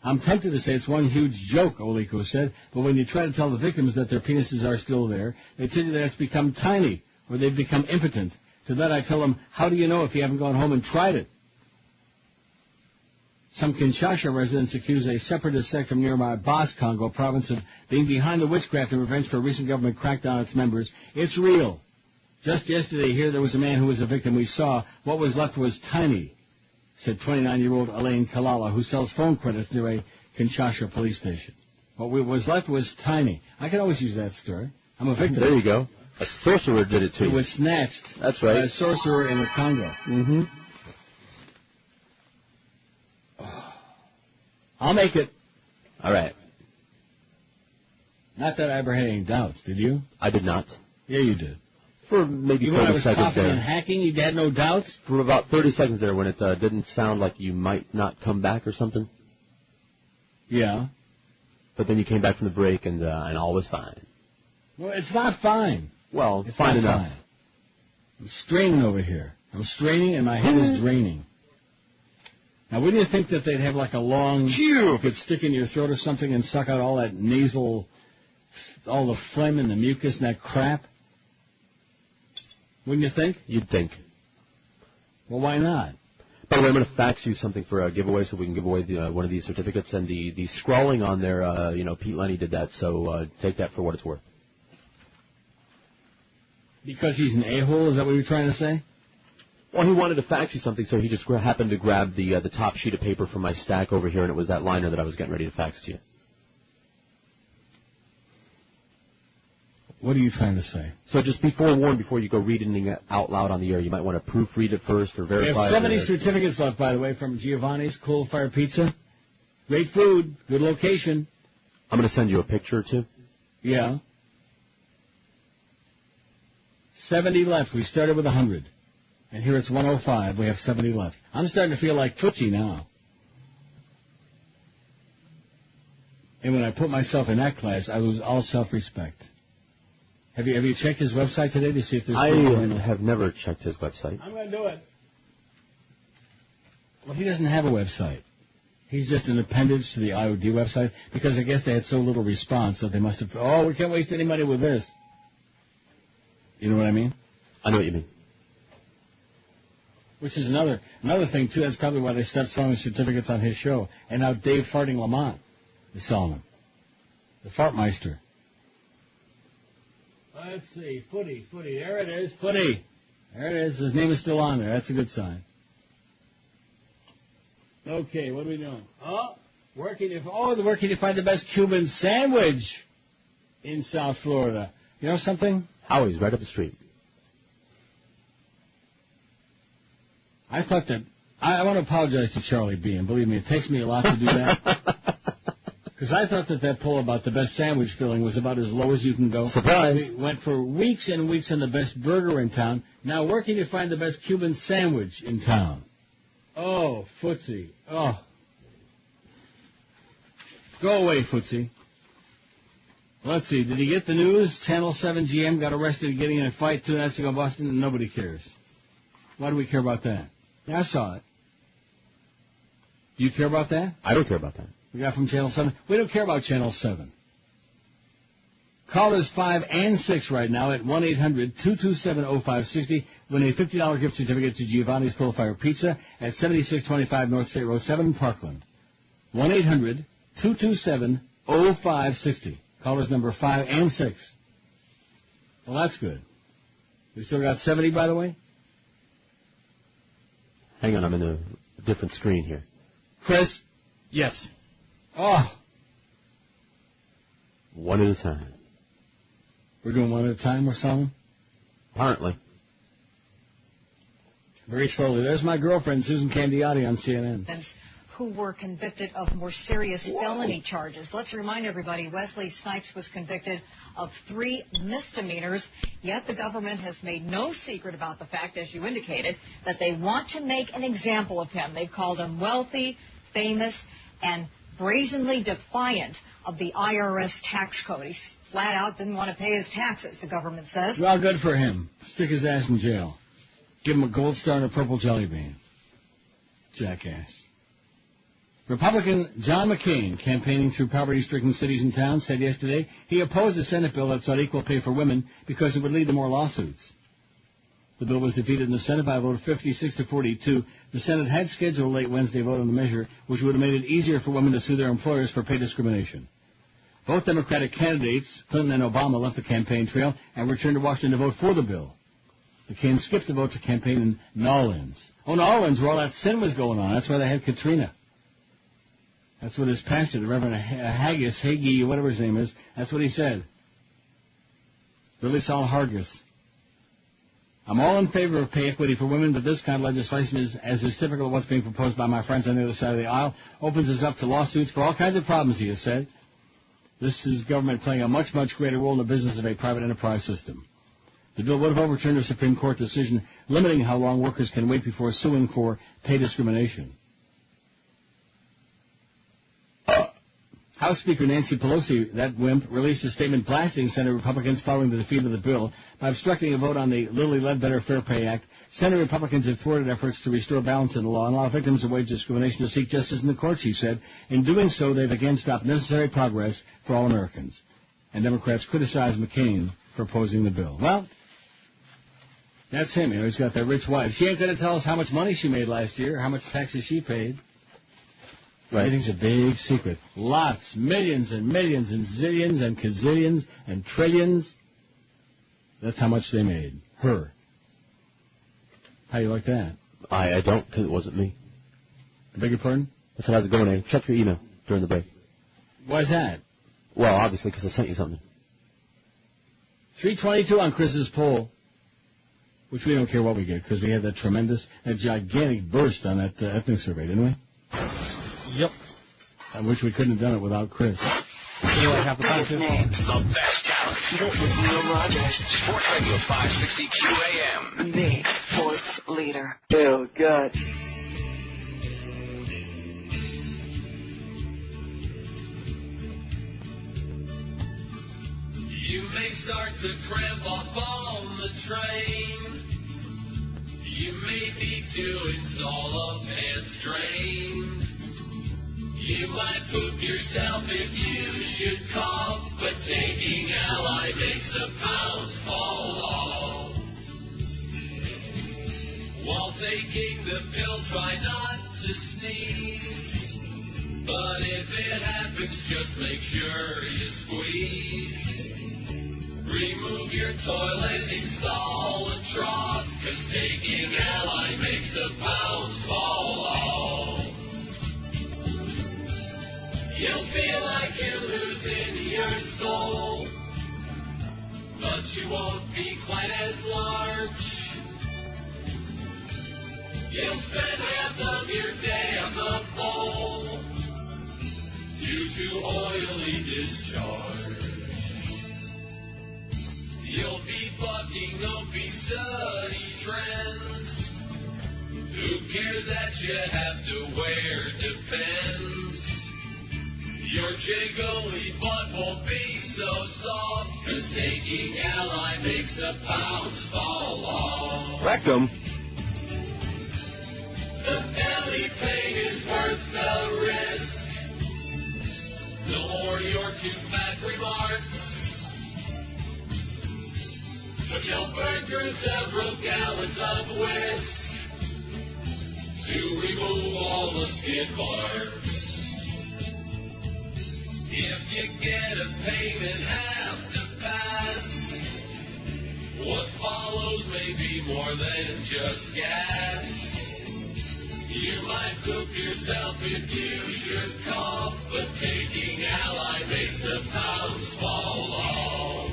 I'm tempted to say it's one huge joke, Oleko said, but when you try to tell the victims that their penises are still there, they tell you that it's become tiny, or they've become impotent. To that I tell them, how do you know if you haven't gone home and tried it? Some Kinshasa residents accuse a separatist sect from nearby Bas, Congo province of being behind the witchcraft in revenge for a recent government crackdown on its members. It's real. Just yesterday here there was a man who was a victim. We saw what was left was tiny, said 29-year-old Elaine Kalala, who sells phone credits near a Kinshasa police station. What was left was tiny. I can always use that story. I'm a victim. There you go. A sorcerer did it to you. It was snatched. That's right. By a sorcerer in the Congo. Mm-hmm. I'll make it. All right. Not that I ever had any doubts, did you? I did not. Yeah, you did. For maybe 30 seconds there. And hacking, you had no doubts? For about 30 seconds there when it didn't sound like you might not come back or something. Yeah. But then you came back from the break and all was fine. Well, it's not fine. Well, it's fine not enough. Fine. I'm straining over here. I'm straining and my head is draining. Now, wouldn't you think that they'd have like a long... You could stick in your throat or something and suck out all that nasal... all the phlegm and the mucus and that crap? Wouldn't you think? You'd think. Well, why not? By the way, I'm going to fax you something for a giveaway so we can give away one of these certificates. And the scrawling on there, Pete Lenny did that, so take that for what it's worth. Because he's an a-hole, is that what you're trying to say? Well, he wanted to fax you something, so he just happened to grab the top sheet of paper from my stack over here, and it was that liner that I was getting ready to fax to you. What are you trying to say? So just be forewarned before you go reading it out loud on the air. You might want to proofread it first or verify it. We have 70 certificates left, by the way, from Giovanni's Coal Fire Pizza. Great food, good location. I'm going to send you a picture, too. Yeah. 70 left. We started with 100. And here it's 105. We have 70 left. I'm starting to feel like Tootsie now. And when I put myself in that class, I lose all self-respect. Have you checked his website today to see if there's... I have never checked his website. I'm going to do it. Well, he doesn't have a website. He's just an appendage to the IOD website because I guess they had so little response that they must have... Oh, we can't waste any money with this. You know what I mean? I know what you mean. Which is another thing, too. That's probably why they stopped selling certificates on his show. And now Dave Farting Lamont is selling them. The Fartmeister. Let's see. Footy. There it is. Footy. There it is. His name is still on there. That's a good sign. Okay, what are we doing? Where can you find the best Cuban sandwich in South Florida? You know something? Howie's, right up the street. I thought that... I want to apologize to Charlie B. And believe me, it takes me a lot to do that. Because I thought that poll about the best sandwich filling was about as low as you can go. Surprise. We went for weeks and weeks on the best burger in town. Now, where can you find the best Cuban sandwich in town? Oh, footsie. Oh. Go away, footsie. Let's see. Did he get the news? Channel 7 GM got arrested getting in a fight 2 nights ago in Boston, and nobody cares. Why do we care about that? Yeah, I saw it. Do you care about that? I don't care about that. We got from Channel 7. We don't care about Channel 7. Callers 5 and 6 right now at 1-800-227-0560. Win a $50 gift certificate to Giovanni's Coal Fire Pizza at 7625 North State Road 7, Parkland. 1-800-227-0560. Callers number 5 and 6. Well, that's good. We still got 70, by the way? Hang on, I'm in a different screen here. Chris? Yes. Oh. One at a time. We're doing one at a time or something? Apparently. Very slowly. There's my girlfriend, Susan Candiotti, on CNN. Who were convicted of more serious felony charges. Let's remind everybody, Wesley Snipes was convicted of 3 misdemeanors, yet the government has made no secret about the fact, as you indicated, that they want to make an example of him. They've called him wealthy, famous, and brazenly defiant of the IRS tax code. He flat out didn't want to pay his taxes, the government says. Well, good for him. Stick his ass in jail. Give him a gold star and a purple jelly bean. Jackass. Republican John McCain, campaigning through poverty-stricken cities and towns, said yesterday he opposed a Senate bill that sought equal pay for women because it would lead to more lawsuits. The bill was defeated in the Senate by a vote of 56-42. The Senate had scheduled a late Wednesday vote on the measure, which would have made it easier for women to sue their employers for pay discrimination. Both Democratic candidates, Clinton and Obama, left the campaign trail and returned to Washington to vote for the bill. McCain skipped the vote to campaign in New Orleans. Oh, New Orleans, where all that sin was going on. That's why they had Katrina. That's what his pastor, the Reverend Hagee, whatever his name is, that's what he said. Billy Saul Hargis. I'm all in favor of pay equity for women, but this kind of legislation is typical of what's being proposed by my friends on the other side of the aisle. Opens us up to lawsuits for all kinds of problems, he has said. This is government playing a much, much greater role in the business of a private enterprise system. The bill would have overturned a Supreme Court decision limiting how long workers can wait before suing for pay discrimination. House Speaker Nancy Pelosi, that wimp, released a statement blasting Senate Republicans following the defeat of the bill. By obstructing a vote on the Lilly Ledbetter Fair Pay Act, Senate Republicans have thwarted efforts to restore balance in the law and allow victims of wage discrimination to seek justice in the courts, she said. In doing so, they've again stopped necessary progress for all Americans. And Democrats criticized McCain for opposing the bill. Well, That's him. You know, he's got that rich wife. She ain't going to tell us how much money she made last year, how much taxes she paid. Right. Everything's a big secret. Lots, millions and millions and zillions and gazillions and trillions. That's how much they made. Her. How you like that? I don't, because it wasn't me. I beg your pardon? I said, how's it going, Andy? Check your email during the break. Why's that? Well, obviously, because I sent you something. 322 on Chris's poll, which we don't care what we get, because we had that gigantic burst on that ethnic survey, didn't we? Yep. I wish we couldn't have done it without Chris. Biggest names. The best talent. This is Neil Rogers. Sports Radio 560 QAM. The sports leader. Feel good. You may start to cramp up on the train. You may need to install a pants drain. You might poop yourself if you should cough, but taking Ally makes the pounds fall off. While taking the pill, try not to sneeze. But if it happens, just make sure you squeeze. Remove your toilet, install a trough, 'cause taking Ally makes the pounds fall off. You'll feel like you're losing your soul, but you won't be quite as large. You'll spend half of your day on the bowl due to oily discharge. You'll be bucking obesity trends. Who cares that you have to wear Depends? Your jiggly butt won't be so soft, 'cause taking Ally makes the pounds fall off. Rectum. The belly pain is worth the risk. No more you're too fat remarks. But you'll burn through several gallons of whisk to remove all the skid marks. If you get a pain and have to pass, what follows may be more than just gas. You might poop yourself if you should cough, but taking Ally makes the pounds fall off.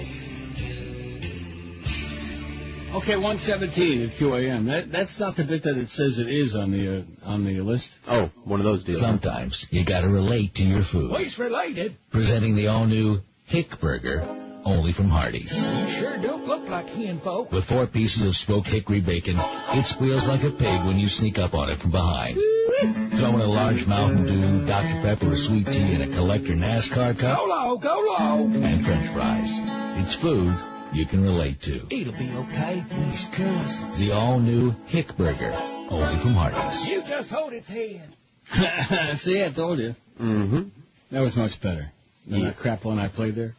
Okay, 117 at QAM. That's not the bit that it says it is on the list. Oh, one of those deals. Sometimes you gotta relate to your food. Waste related. Presenting the all-new Hick Burger, only from Hardee's. You sure don't look like hen folk. With 4 pieces of smoked hickory bacon, it squeals like a pig when you sneak up on it from behind. Throw in a large Mountain Dew, Dr. Pepper, a sweet tea, and a collector NASCAR cup. Go low, go low. And French fries. It's food you can relate to. It'll be okay, these cousins. The all-new Hick Burger, only from Hardee's. You just hold its hand. See, I told you. Mm-hmm. That was much better than that crap one I played there.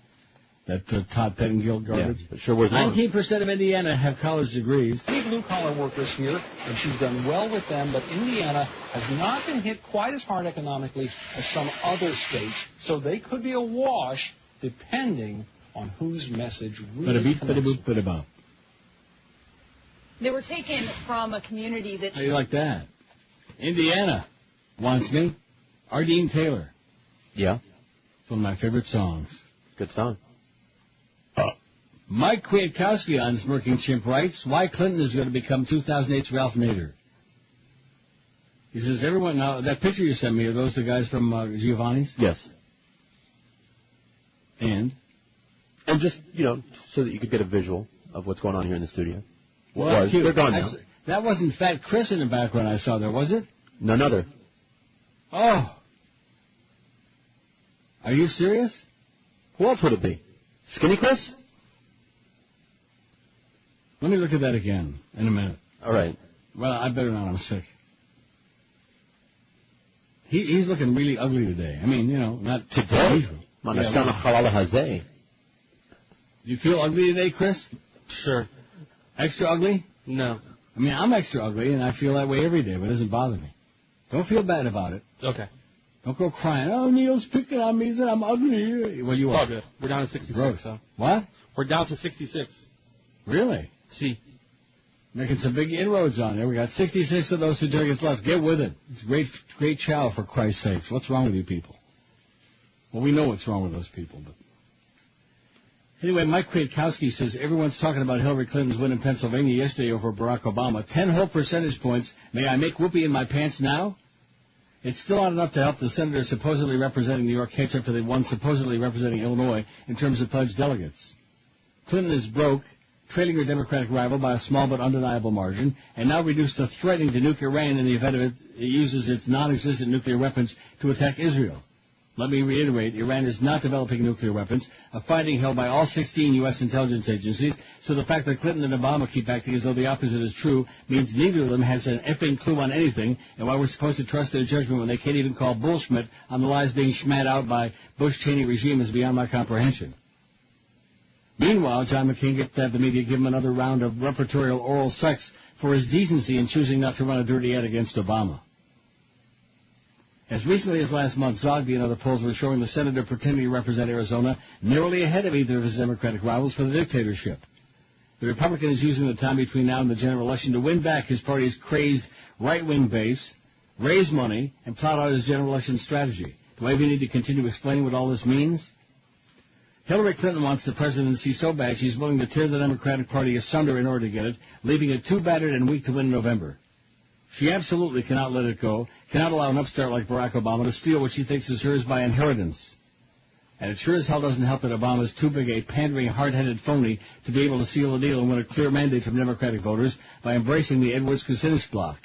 That Todd Pettingill garbage. Yeah, it sure was. 19% of Indiana have college degrees. Many blue-collar workers here, and she's done well with them, but Indiana has not been hit quite as hard economically as some other states, so they could be a wash depending on whose message really connects. They were taken from a community that... How do you like that? Indiana wants me. Ardeen Taylor. Yeah. It's one of my favorite songs. Good song. Mike Kwiatkowski on Smirking Chimp writes, why Clinton is going to become 2008's Ralph Nader. He says, everyone, now, that picture you sent me, are those the guys from Giovanni's? Yes. And just, so that you could get a visual of what's going on here in the studio. Well, that's cute. They're gone now. That wasn't Fat Chris in the background I saw there, was it? None other. Oh. Are you serious? Who else would it be? Skinny Chris? Let me look at that again in a minute. All right. Well, I better not. I'm sick. He's looking really ugly today. I mean, not today. Do you feel ugly today, Chris? Sure. Extra ugly? No. I mean, I'm extra ugly, and I feel that way every day, but it doesn't bother me. Don't feel bad about it. Okay. Don't go crying. Oh, Neil's picking on me, said I'm ugly. Well, you It's are. all good. We're down to 66. Gross. So. What? We're down to 66. Really? See. Making some big inroads on there. We got 66 of those certificates left. Get with it. It's great chow, for Christ's sakes. What's wrong with you people? Well, we know what's wrong with those people, but... Anyway, Mike Kwiatkowski says everyone's talking about Hillary Clinton's win in Pennsylvania yesterday over Barack Obama. 10 whole percentage points. May I make whoopee in my pants now? It's still not enough to help the senator supposedly representing New York catch up to the one supposedly representing Illinois in terms of pledged delegates. Clinton is broke, trailing her Democratic rival by a small but undeniable margin, and now reduced to threatening to nuke Iran in the event it uses its non-existent nuclear weapons to attack Israel. Let me reiterate, Iran is not developing nuclear weapons, a finding held by all 16 U.S. intelligence agencies, so the fact that Clinton and Obama keep acting as though the opposite is true means neither of them has an effing clue on anything, and why we're supposed to trust their judgment when they can't even call bullshit on the lies being schmat out by Bush-Cheney regime is beyond my comprehension. Meanwhile, John McCain gets to have the media give him another round of repertorial oral sex for his decency in choosing not to run a dirty ad against Obama. As recently as last month, Zogby and other polls were showing the senator pretending to represent Arizona narrowly ahead of either of his Democratic rivals for the dictatorship. The Republican is using the time between now and the general election to win back his party's crazed right-wing base, raise money, and plot out his general election strategy. Do I even need to continue explaining what all this means? Hillary Clinton wants the presidency so bad she's willing to tear the Democratic Party asunder in order to get it, leaving it too battered and weak to win in November. She absolutely cannot let it go, cannot allow an upstart like Barack Obama to steal what she thinks is hers by inheritance. And it sure as hell doesn't help that Obama is too big a pandering, hard-headed phony to be able to seal the deal and win a clear mandate from Democratic voters by embracing the Edwards-Kucinich bloc.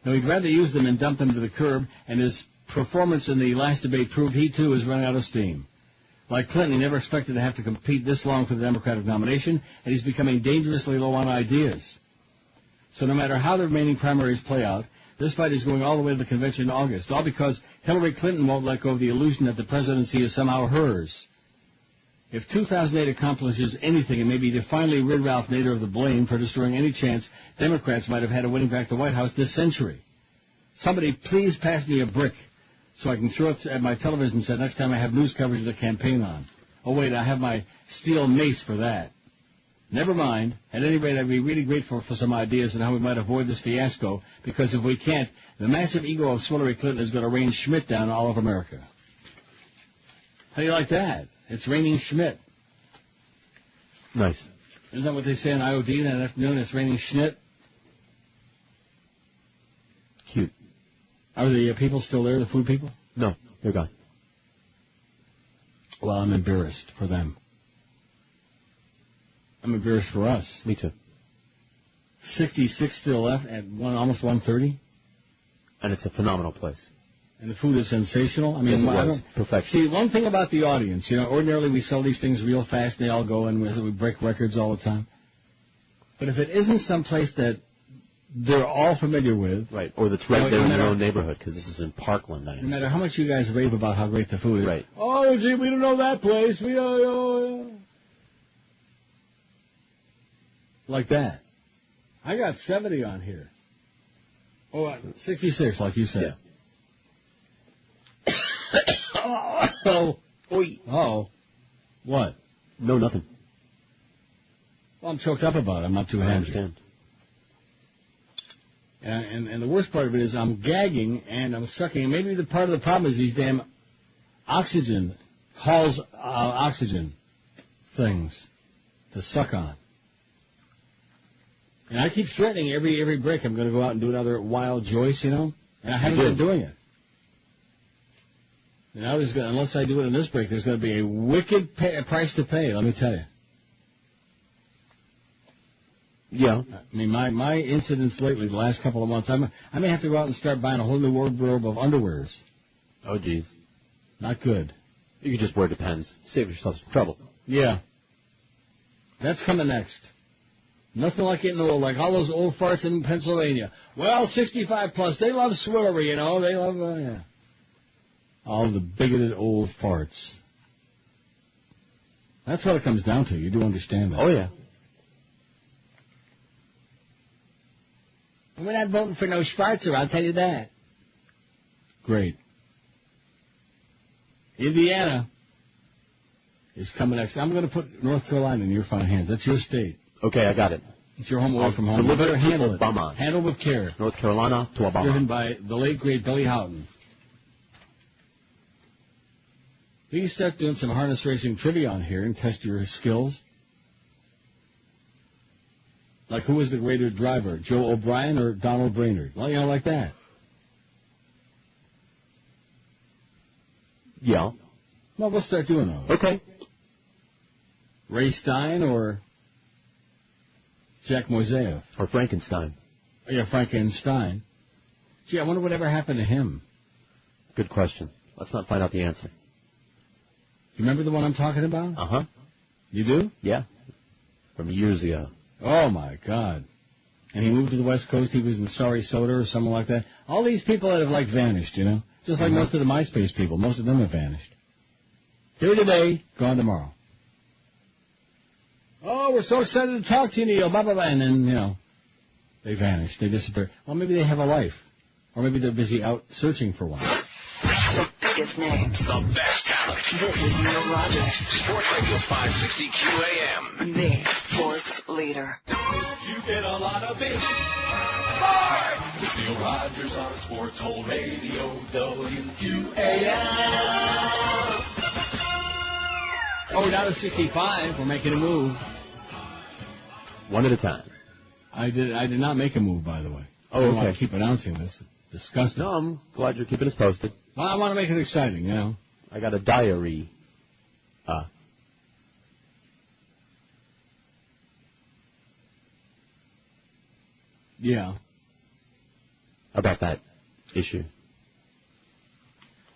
Now, he'd rather use them and dump them to the curb, and his performance in the last debate proved he, too, is running out of steam. Like Clinton, he never expected to have to compete this long for the Democratic nomination, and he's becoming dangerously low on ideas. So no matter how the remaining primaries play out, this fight is going all the way to the convention in August, all because Hillary Clinton won't let go of the illusion that the presidency is somehow hers. If 2008 accomplishes anything, it may be to finally rid Ralph Nader of the blame for destroying any chance Democrats might have had of winning back the White House this century. Somebody please pass me a brick so I can throw it at my television set next time I have news coverage of the campaign on. Oh, wait, I have my steel mace for that. Never mind. At any rate, I'd be really grateful for some ideas on how we might avoid this fiasco, because if we can't, the massive ego of Hillary Clinton is going to rain Schmidt down all of America. How do you like that? It's raining Schmidt. Nice. Isn't that what they say on IOD that afternoon? It's raining Schmidt? Cute. Are the people still there, the food people? No, they're gone. Well, I'm embarrassed for them. I'm embarrassed for us. Me too. 66 still left at almost 1:30. And it's a phenomenal place. And the food is sensational. I mean, yes, perfection. See, one thing about the audience, ordinarily we sell these things real fast and they all go and we break records all the time. But if it isn't someplace that they're all familiar with. Right, or that's right there in their own neighborhood, because this is in Parkland. No matter how much you guys rave about how great the food is. Right. Oh, gee, we don't know that place. Like that. I got 70 on here. Oh, 66, like you said. Yeah. Oh. What? No, nothing. Well, I'm choked up about it. I'm not too happy. I understand. And the worst part of it is I'm gagging and I'm sucking. And maybe the part of the problem is these damn oxygen things to suck on. And I keep threatening every break I'm going to go out and do another Wild Joyce, and I haven't been doing it. And unless I do it in this break, there's going to be a wicked price to pay, let me tell you. Yeah. I mean, my incidents lately, the last couple of months, I may have to go out and start buying a whole new wardrobe of underwears. Oh, geez. Not good. You can just wear Depends. Save yourself some trouble. Yeah. That's coming next. Nothing like getting old, like all those old farts in Pennsylvania. Well, 65 plus, they love swillery, They love, yeah. All the bigoted old farts. That's what it comes down to. You do understand that. Oh, yeah. We're not voting for no Schwarzer, I'll tell you that. Great. Indiana is coming next. I'm going to put North Carolina in your fine hands. That's your state. Okay, I got it. It's your home away from home. You better handle it. Obama. Handle with care. North Carolina to Obama. Driven by the late, great Billy Houghton. We can start doing some harness racing trivia on here and test your skills. Like, who was the greater driver, Joe O'Brien or Donald Brainerd? Well, you know, like that. Yeah. Well, we'll start doing those. Okay. Ray Stein or Jack Moiseyev? Or Frankenstein. Oh, yeah, Frankenstein. Gee, I wonder whatever happened to him. Good question. Let's not find out the answer. You remember the one I'm talking about? Uh-huh. You do? Yeah. From years ago. Oh, my God. And he moved to the West Coast. He was in Sorry Soda or something like that. All these people that have, like, vanished, you know? Just like most of the MySpace people. Most of them have vanished. Here today, gone tomorrow. Oh, we're so excited to talk to you, Neil. Blah, blah, blah. And then, you know, they vanished. They disappeared. Well, maybe they have a life. Or maybe they're busy out searching for one. The biggest names. The best talent. This is Neil Rogers. Sports Radio 560 QAM. The sports leader. You get a lot of big sports with Neil Rogers on Sports Whole Radio WQAM. Oh, we're down to 65. We're making a move. One at a time. I did not make a move, by the way. Oh, I don't okay. want to keep announcing this. Disgusting. No, I'm glad you're keeping us posted. Well, I want to make it exciting, you know. I got a diary. Yeah. About that issue.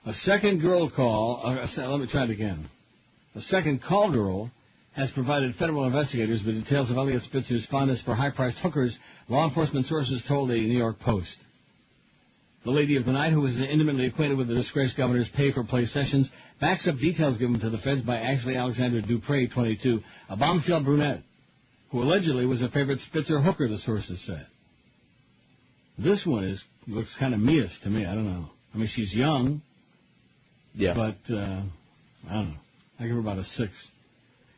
A second girl call. Let me try it again. A second call girl has provided federal investigators with details of Elliot Spitzer's fondness for high-priced hookers, law enforcement sources told the New York Post. The lady of the night, who was intimately acquainted with the disgraced governor's pay-for-play sessions, backs up details given to the feds by Ashley Alexander Dupre, 22, a bombshell brunette, who allegedly was a favorite Spitzer hooker, the sources said. This one looks kind of Mia's to me. I don't know. I mean, she's young. Yeah. But, I don't know. I give her about a 6.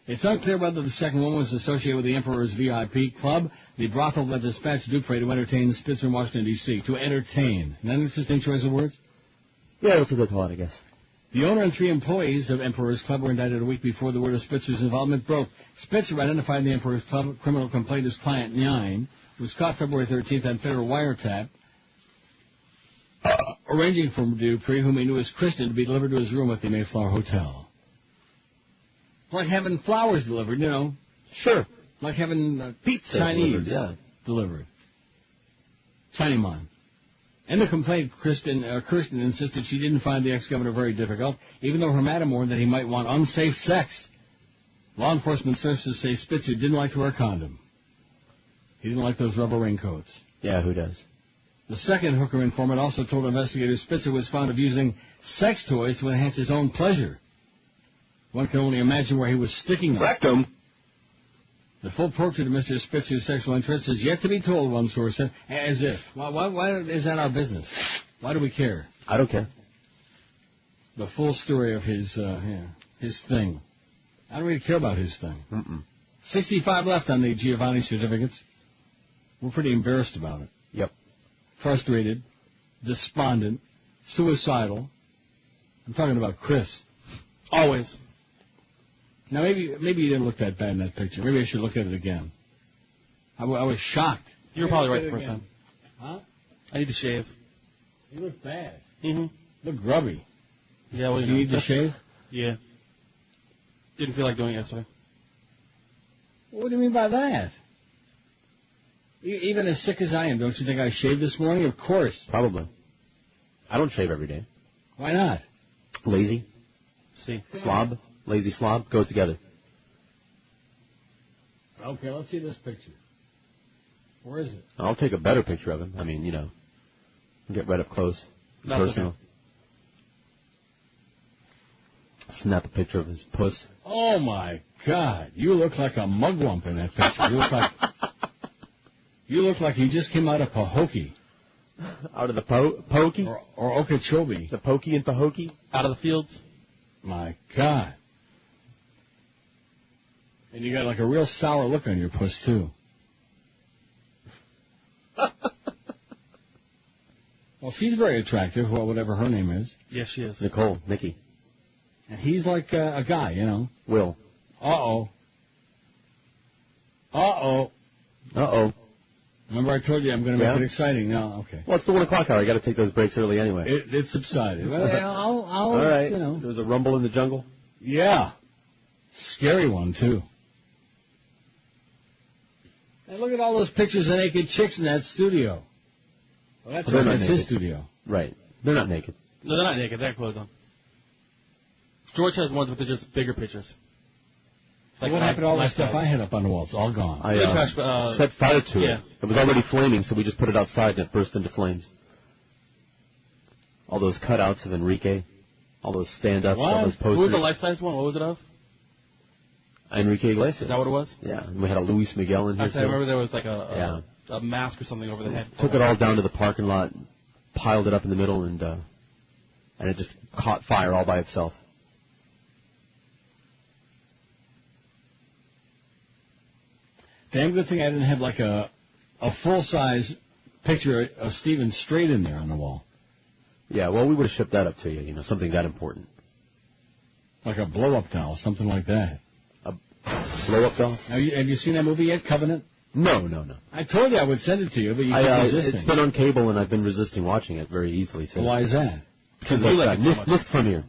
It's unclear whether the second one was associated with the Emperor's VIP club, the brothel that dispatched Dupre to entertain Spitzer in Washington, D.C. To entertain. Isn't that an interesting choice of words? Yeah, that's what they call it, I guess. The owner and 3 employees of Emperor's Club were indicted a week before the word of Spitzer's involvement broke. Spitzer identified in the Emperor's Club criminal complaint as Client 9, who was caught February 13th on federal wiretap, arranging for Dupree, whom he knew as Christian, to be delivered to his room at the Mayflower Hotel. Like having flowers delivered, you know. Sure. Like having pizza Chinese delivered. Chinese-man. In the complaint, Kirsten insisted she didn't find the ex-governor very difficult, even though her madam warned that he might want unsafe sex. Law enforcement sources say Spitzer didn't like to wear a condom. He didn't like those rubber raincoats. Yeah, who does? The second hooker informant also told investigators Spitzer was fond of using sex toys to enhance his own pleasure. One can only imagine where he was sticking them. Rectum. The full portrait of Mr. Spitzer's sexual interest is yet to be told, one source said, as if. Why is that our business? Why do we care? I don't care. The full story of his thing. I don't really care about his thing. 65 left on the Giovanni certificates. We're pretty embarrassed about it. Yep. Frustrated, despondent, suicidal. I'm talking about Chris. Always. Now, maybe you didn't look that bad in that picture. Maybe I should look at it again. I was shocked. You were probably right the first time. Huh? I need to shave. You look bad. Mm-hmm. Look grubby. Yeah, well, you need to shave? Yeah. Didn't feel like doing it yesterday. What do you mean by that? Even as sick as I am, don't you think I shaved this morning? Of course. Probably. I don't shave every day. Why not? Lazy. See. Slob. Lazy slob. Goes together. Okay, let's see this picture. Where is it? I'll take a better picture of him. I mean, you know, get right up close. That's personal. okay. Snap a picture of his puss. Oh, my God. You look like a mugwump in that picture. You look like you just came out of Pahokee. Out of the Pokey? Or Okeechobee. The Pokey and Pahokee? Out of the fields? My God. And you got like a real sour look on your puss, too. Well, she's very attractive, well, whatever her name is. Yes, she is. Nikki. And he's like a guy, you know. Will. Uh-oh. Remember I told you I'm going to make it exciting? No, okay. Well, it's the 1 o'clock hour. I got to take those breaks early anyway. It subsided. Well, all right. You know. There was a rumble in the jungle. Yeah. Scary one, too. And look at all those pictures of naked chicks in that studio. Well, that's his studio. Right. They're not naked. No, they're not naked. They have clothes on. George has ones, but they're just bigger pictures. Like what happened to all the stuff I had up on the wall? It's all gone. I set fire to it. It was already flaming, so we just put it outside and it burst into flames. All those cutouts of Enrique, all those stand-ups, all those posters. Who was the life-size one? What was it of? Enrique Iglesias. Is that what it was? Yeah. And we had a Luis Miguel in here, I remember there was like a mask or something over the head. Took it all down to the parking lot, piled it up in the middle, and it just caught fire all by itself. Damn good thing I didn't have like a full-size picture of Steven Strait in there on the wall. Yeah, well, we would have shipped that up to you, you know, something that important. Like a blow-up doll, something like that. A blow-up doll? Have you seen that movie yet, Covenant? No. I told you I would send it to you, but you keep resisting. It's been on cable, and I've been resisting watching it very easily, too. Why is that? Because lift from here.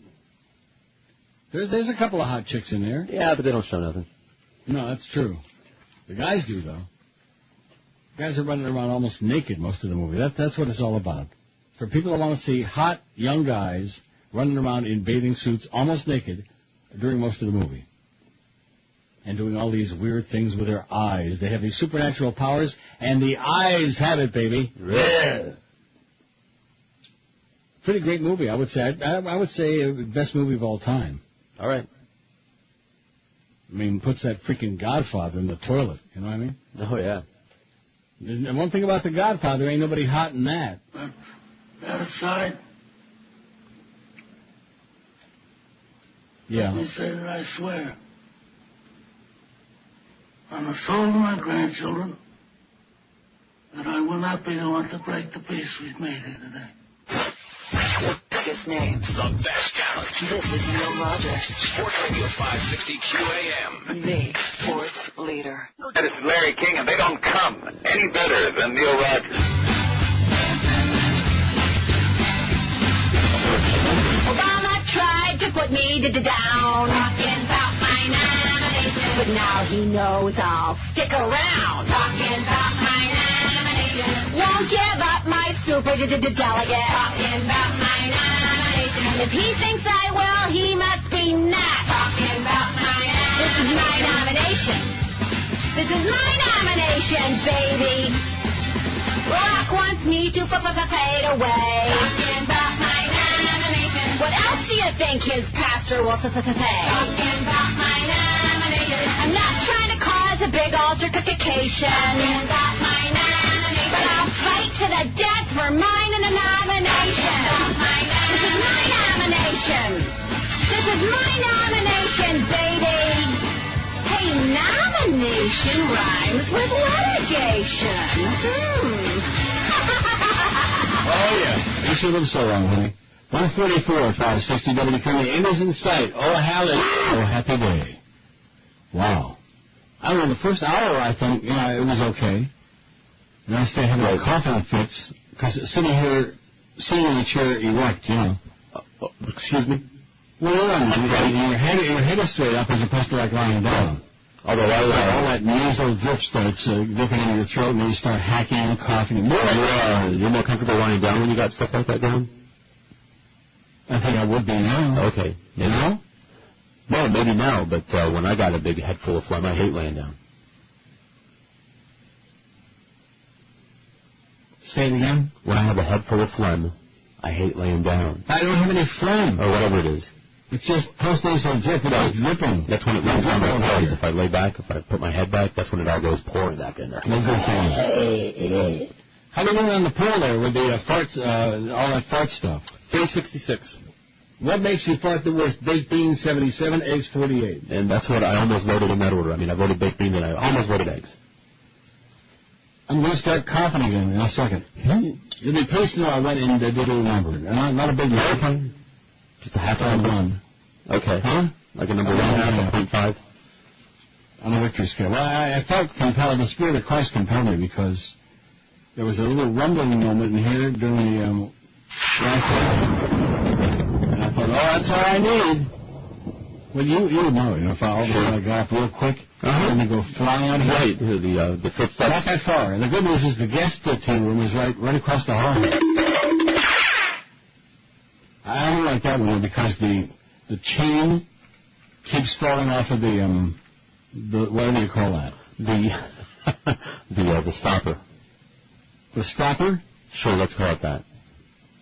There's a couple of hot chicks in there. Yeah, but they don't show nothing. No, that's true. The guys do, though. Guys are running around almost naked most of the movie. That's what it's all about. For people that want to see hot, young guys running around in bathing suits almost naked during most of the movie. And doing all these weird things with their eyes. They have these supernatural powers, and the eyes have it, baby. Yeah. Pretty great movie, I would say. I would say best movie of all time. All right. I mean, puts that freaking Godfather in the toilet. You know what I mean? Oh, yeah. And one thing about the Godfather, ain't nobody hot in that. That aside, yeah. Let me say that I swear on the soul of my grandchildren that I will not be the one to break the peace we've made here today. Biggest names. The best talent. This is Neil Rogers. Sports Radio 560 QAM. The sports leader. This is Larry King, and they don't come any better than Neil Rogers. Obama tried to put me down, talking about my nomination. But now he knows I'll stick around, talking about my nomination. Won't give up my super delegate, talking about my nomination. And if he thinks I will, he must be not, talking about my nomination. This is my nomination. This is my nomination, baby. Rock wants me to fade away, talking about my nomination. What else do you think his pastor will say? Talking about my nomination. I'm not trying to cause a big altercation. Talking about my nomination. But I'll fight to the death for mine and the nomination. This is my nomination. This is my nomination, baby. Hey, nomination rhymes with litigation. Oh, yeah. You should live so long, honey. 144, 560 WQAM. End is in sight. Oh, happy day. Wow. I don't know, the first hour, I think, it was okay. And I started having coughing fits, because sitting in the chair erect, Excuse me? Well, your head is straight up as opposed to like lying down. Although all that nasal drip starts dripping into your throat, and then you start hacking and coughing. You're more comfortable lying down when you got stuff like that down? I think I would be now. Okay. You know? No, maybe now, but when I got a big head full of phlegm, I hate laying down. Say it again? When I have a head full of phlegm, I hate laying down. I don't have any phlegm. Or whatever it is. It's just post-nasal drip without dripping. That's when it runs down my nose. If I lay back, if I put my head back, that's when it all goes pouring back in there. No good thing. How are you doing on the pool there with the farts, all that fart stuff? 366. What makes you fart the worst? Baked beans, 77, eggs, 48. And that's what I almost voted in that order. I mean, I voted baked beans and I almost voted eggs. I'm going to start coughing again in a second. You'll be pleased to know I went and did a little number. And not a big number. Just a half on one. Okay. Huh? Like a number 1, half, 0.5? On a Richter scale. Well, I felt compelled, the Spirit of Christ compelled me because there was a little rumbling moment in here during the last segment. And I thought, that's all I need. Well, you would know, if all of a sudden I got up real quick, and they go flying out of here. Right, the footsteps. Not that far. And the good news is the guest tea room is right across the hall. I don't like that one because the chain keeps falling off of the what do you call that? The stopper. The stopper? Sure, let's call it that.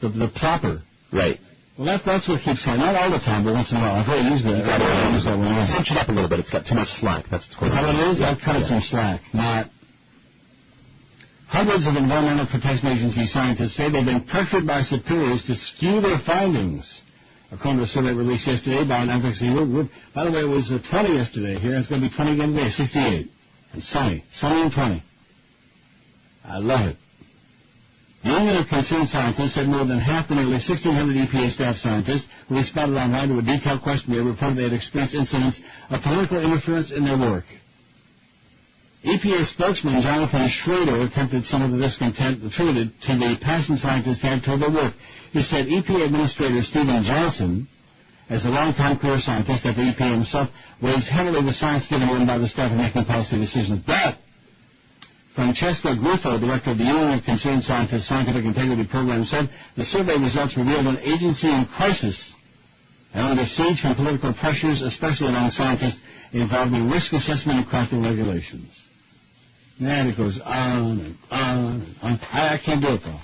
The plopper. Right. Well, that's what keeps saying. Not all the time, but once in a while. I've already used that. Cinch it up a little bit. It's got too much slack. That's what's going on. How it is? I've cut it some slack. Hundreds of environmental protection agency scientists say they've been pressured by superiors to skew their findings. According to a survey released yesterday by an advocacy group. By the way, it was 20 yesterday here. It's going to be 20 again today, 68. And sunny and 20. I love it. The Union of Concerned Scientists said more than half the nearly 1,600 EPA staff scientists who responded online to a detailed questionnaire reported they had experienced incidents of political interference in their work. EPA spokesman Jonathan Schrader attempted some of the discontent attributed to the passion scientists had toward their work. He said EPA Administrator Stephen Johnson, as a longtime career scientist at the EPA himself, weighs heavily the science given him by the staff in making policy decisions. But Francesca Gruffo, director of the Union of Concerned Scientists Scientific Integrity Program, said the survey results revealed an agency in crisis and under siege from political pressures, especially among scientists involved in risk assessment and crafting regulations. And it goes on and on and on. I can't do it, though.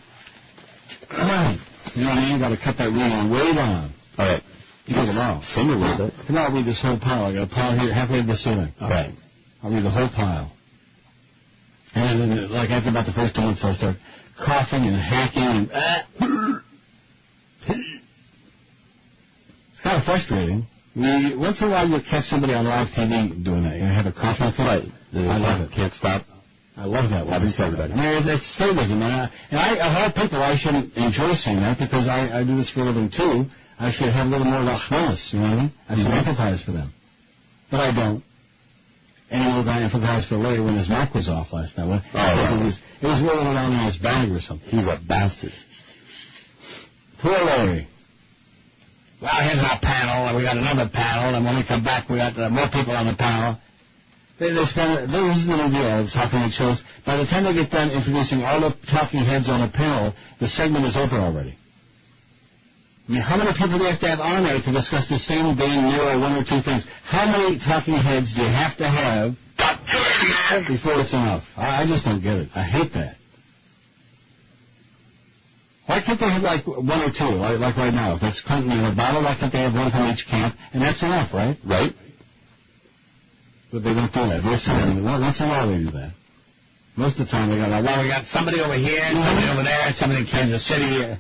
You know what I mean? I've got to cut that reading way down. All right. You go tomorrow. Sing a little bit. Tomorrow I'll read this whole pile. I got a pile here halfway to the ceiling. All right. I'll read the whole pile. And then, like, after about the first 2 months, I'll start coughing and hacking and... It's kind of frustrating. Once in a while, you'll catch somebody on live TV doing that. You have a coughing fit. Right. I love it. Can't stop. I love that. Happens to everybody. I mean, it's sadism. And of all people, I shouldn't enjoy seeing that because I do this for a living, too. I should have a little more rachmanis, you know what I mean? I should empathize for them. But I don't. And he was I empathize for Larry when his mouth was off last night. It was rolling around in his bag or something. He's a bastard. Poor Larry. Well, here's our panel, and we got another panel, and when we come back, we got more people on the panel. This is the idea of talking head shows. By the time they get done introducing all the talking heads on the panel, the segment is over already. I mean, how many people do you have to have on there to discuss the same damn near one or two things? How many talking heads do you have to have before it's enough? I just don't get it. I hate that. Why can't they have like one or two, like right now? If it's Clinton in a bottle, why can't they have one from each camp? And that's enough, right? Right. But they don't do that. Once in a while they do that. Most of the time they go, well, we got somebody over here, somebody over there, somebody in Kansas City.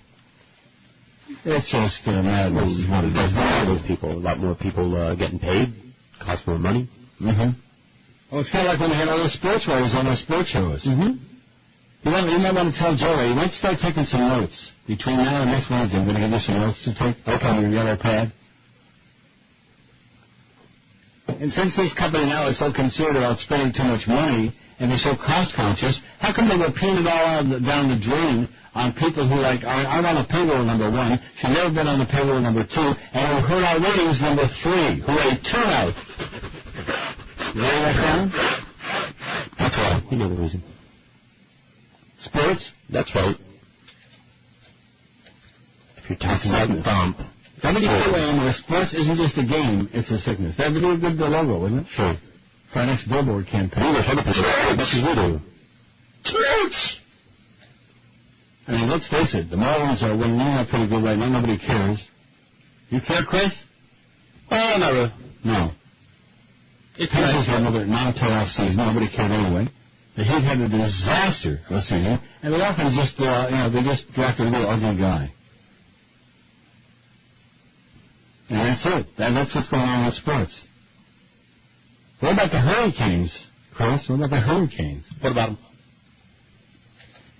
It's just madness is what it is. A lot more people getting paid, cost more money. Mm-hmm. Well, it's kind of like when they had all those sports writers on those sports shows. Mm-hmm. You might want to tell Joey, you might start taking some notes. Between now and next Wednesday, I'm going to give you some notes to take on your yellow pad. And since this company now is so concerned about spending too much money, and they're so cost-conscious, how come they were peeing it all down the drain on people who aren't on the payroll number 1, should never been on the payroll number 2, and who hurt our ratings number 3, who are a turnout? You write that down? That's right. You know the reason. Sports? That's right. If you're talking about the bump. WQAM, where sports isn't just a game, it's a sickness. That would be a good logo, wouldn't it? Sure. For our next billboard campaign. We were 100% much as we do. Sports! I mean, let's face it, the Marlins are winning pretty good right now. Nobody cares. You care, Chris? Oh, not really. No. It's Panthers nice. had another non-playoff season. Nobody cared anyway. The Heat had a disaster of a season, and the Dolphins just, they just drafted a little ugly guy. And that's it. That's what's going on with sports. What about the Hurricanes, Chris? What about the Hurricanes? What about them?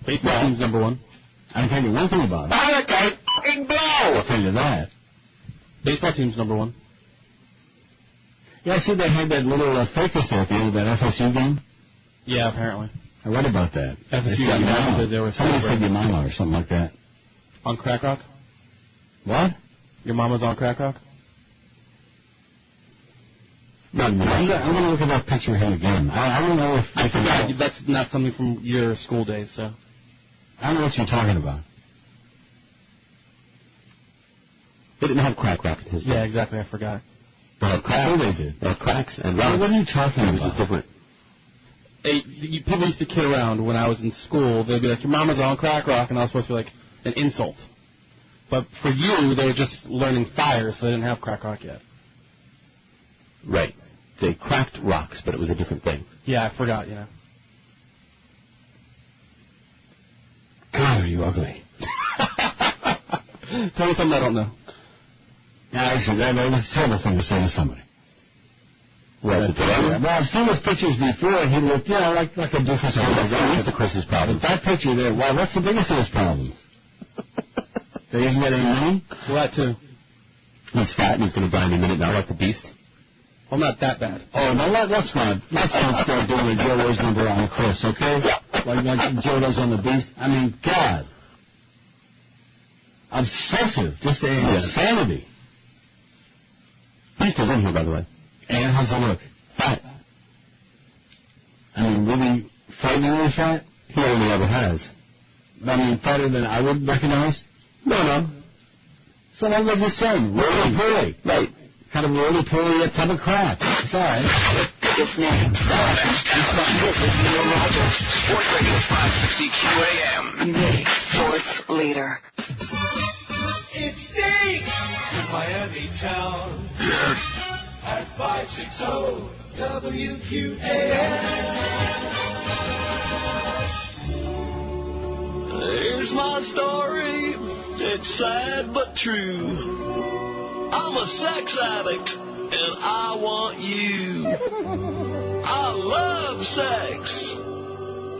Baseball team's number one. I can tell you one thing about it. Hurricane fucking blow! I'll tell you that. Baseball team's number one. Yeah, I see they had that little fracas there at the end of that FSU game. Yeah, apparently. I read about that. FSU got mad because they were Somebody said celebrating. your mama or something like that. On crack rock? What? Your mama's on crack rock? No, I'm going to look at that picture here again. I don't know if... I forgot. That's not something from your school days, so... I don't know what you're talking about. They didn't have crack rock in his day. Yeah, exactly. I forgot. They had cracks. They did. They had cracks and rocks. What are you talking about? It was different. People used to kid around when I was in school. They'd be like, your mama's on crack rock, and I was supposed to be like, an insult. But for you, they were just learning fire, so they didn't have crack rock yet. Right. They cracked rocks, but it was a different thing. Yeah, I forgot, yeah. God, are you ugly. Tell me something I don't know. Yeah, actually, that was a terrible thing to say to somebody. Well, I've seen his pictures before, and he looked, like a doofus. That's the Chris's problem. That picture there, well, what's the biggest of his problems? That he hasn't got any money? Well, that too. He's fat, and he's going to die any minute now, like the Beast. Well, not that bad. Oh, no, let's not start doing a Joe Rose number on Chris, okay? Like Joe does on the Beast. I mean, God. Obsessive. Just insanity. Beast is in here, by the way. And how's it look? Fat. I mean, really frighteningly fat? He only ever has. I mean, fatter than I would recognize? No. So what was his son? Roly-poly. Right. Kind of roly-poly type of crap. It's all right. This name. This is Neil Rogers. Sports Radio 560 QAM. Unique sports leader. It stinks in Miami town. Yes. At 560 WQAM. Here's my story. It's sad but true. I'm a sex addict and I want you. I love sex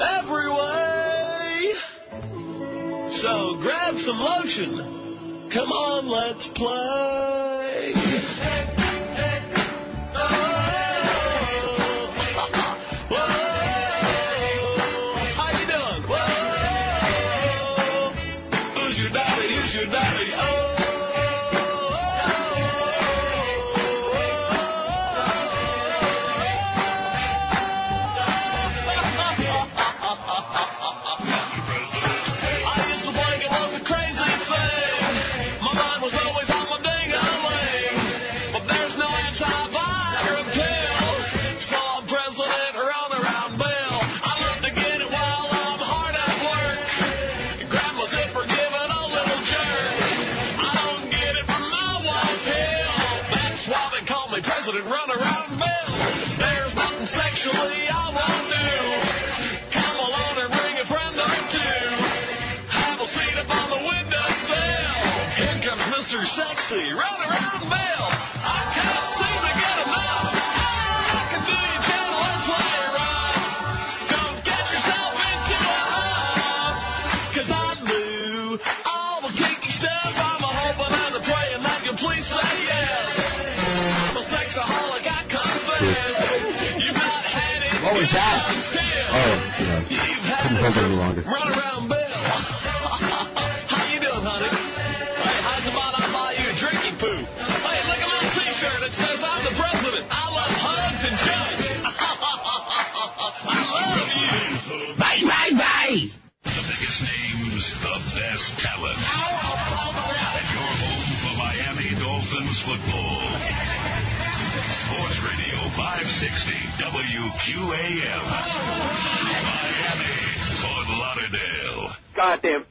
every way. So grab some lotion. Come on, let's play. Who's your daddy? Oh. I used to think it was a crazy thing. My mind was always on my ding-a-ling. But there's no anti-viral pill. So I'm president running around Bill. I love to get it while I'm hard at work. Grab my zipper, give it a little jerk. I don't get it from no one pill. That's why they call me president run around Bill. There's nothing sexually I won't do. Come along and bring a friend or two. Have a seat up on the windowsill. Here comes Mr. Sexy, run around Bill. I can't seem to get enough. I can do your channel and play right. Don't get yourself into a huff. 'Cause I do all the kinky stuff. I'm a hoping and a praying that you please say yes. I'm a sexaholic, I confess. You've not had it. What was that? Oh, couldn't hold it any longer. Run around Bill. How you doing, honey? Hey, how's about I buy you a drinking poo? Hey, look at my t-shirt. It says I'm the president. I love hugs and jugs. I love you. Bye. Bye. The biggest names, the best talent. And your home for Miami Dolphins football. Sports Radio 560 WQAM. Miami, Fort Lauderdale. Goddamn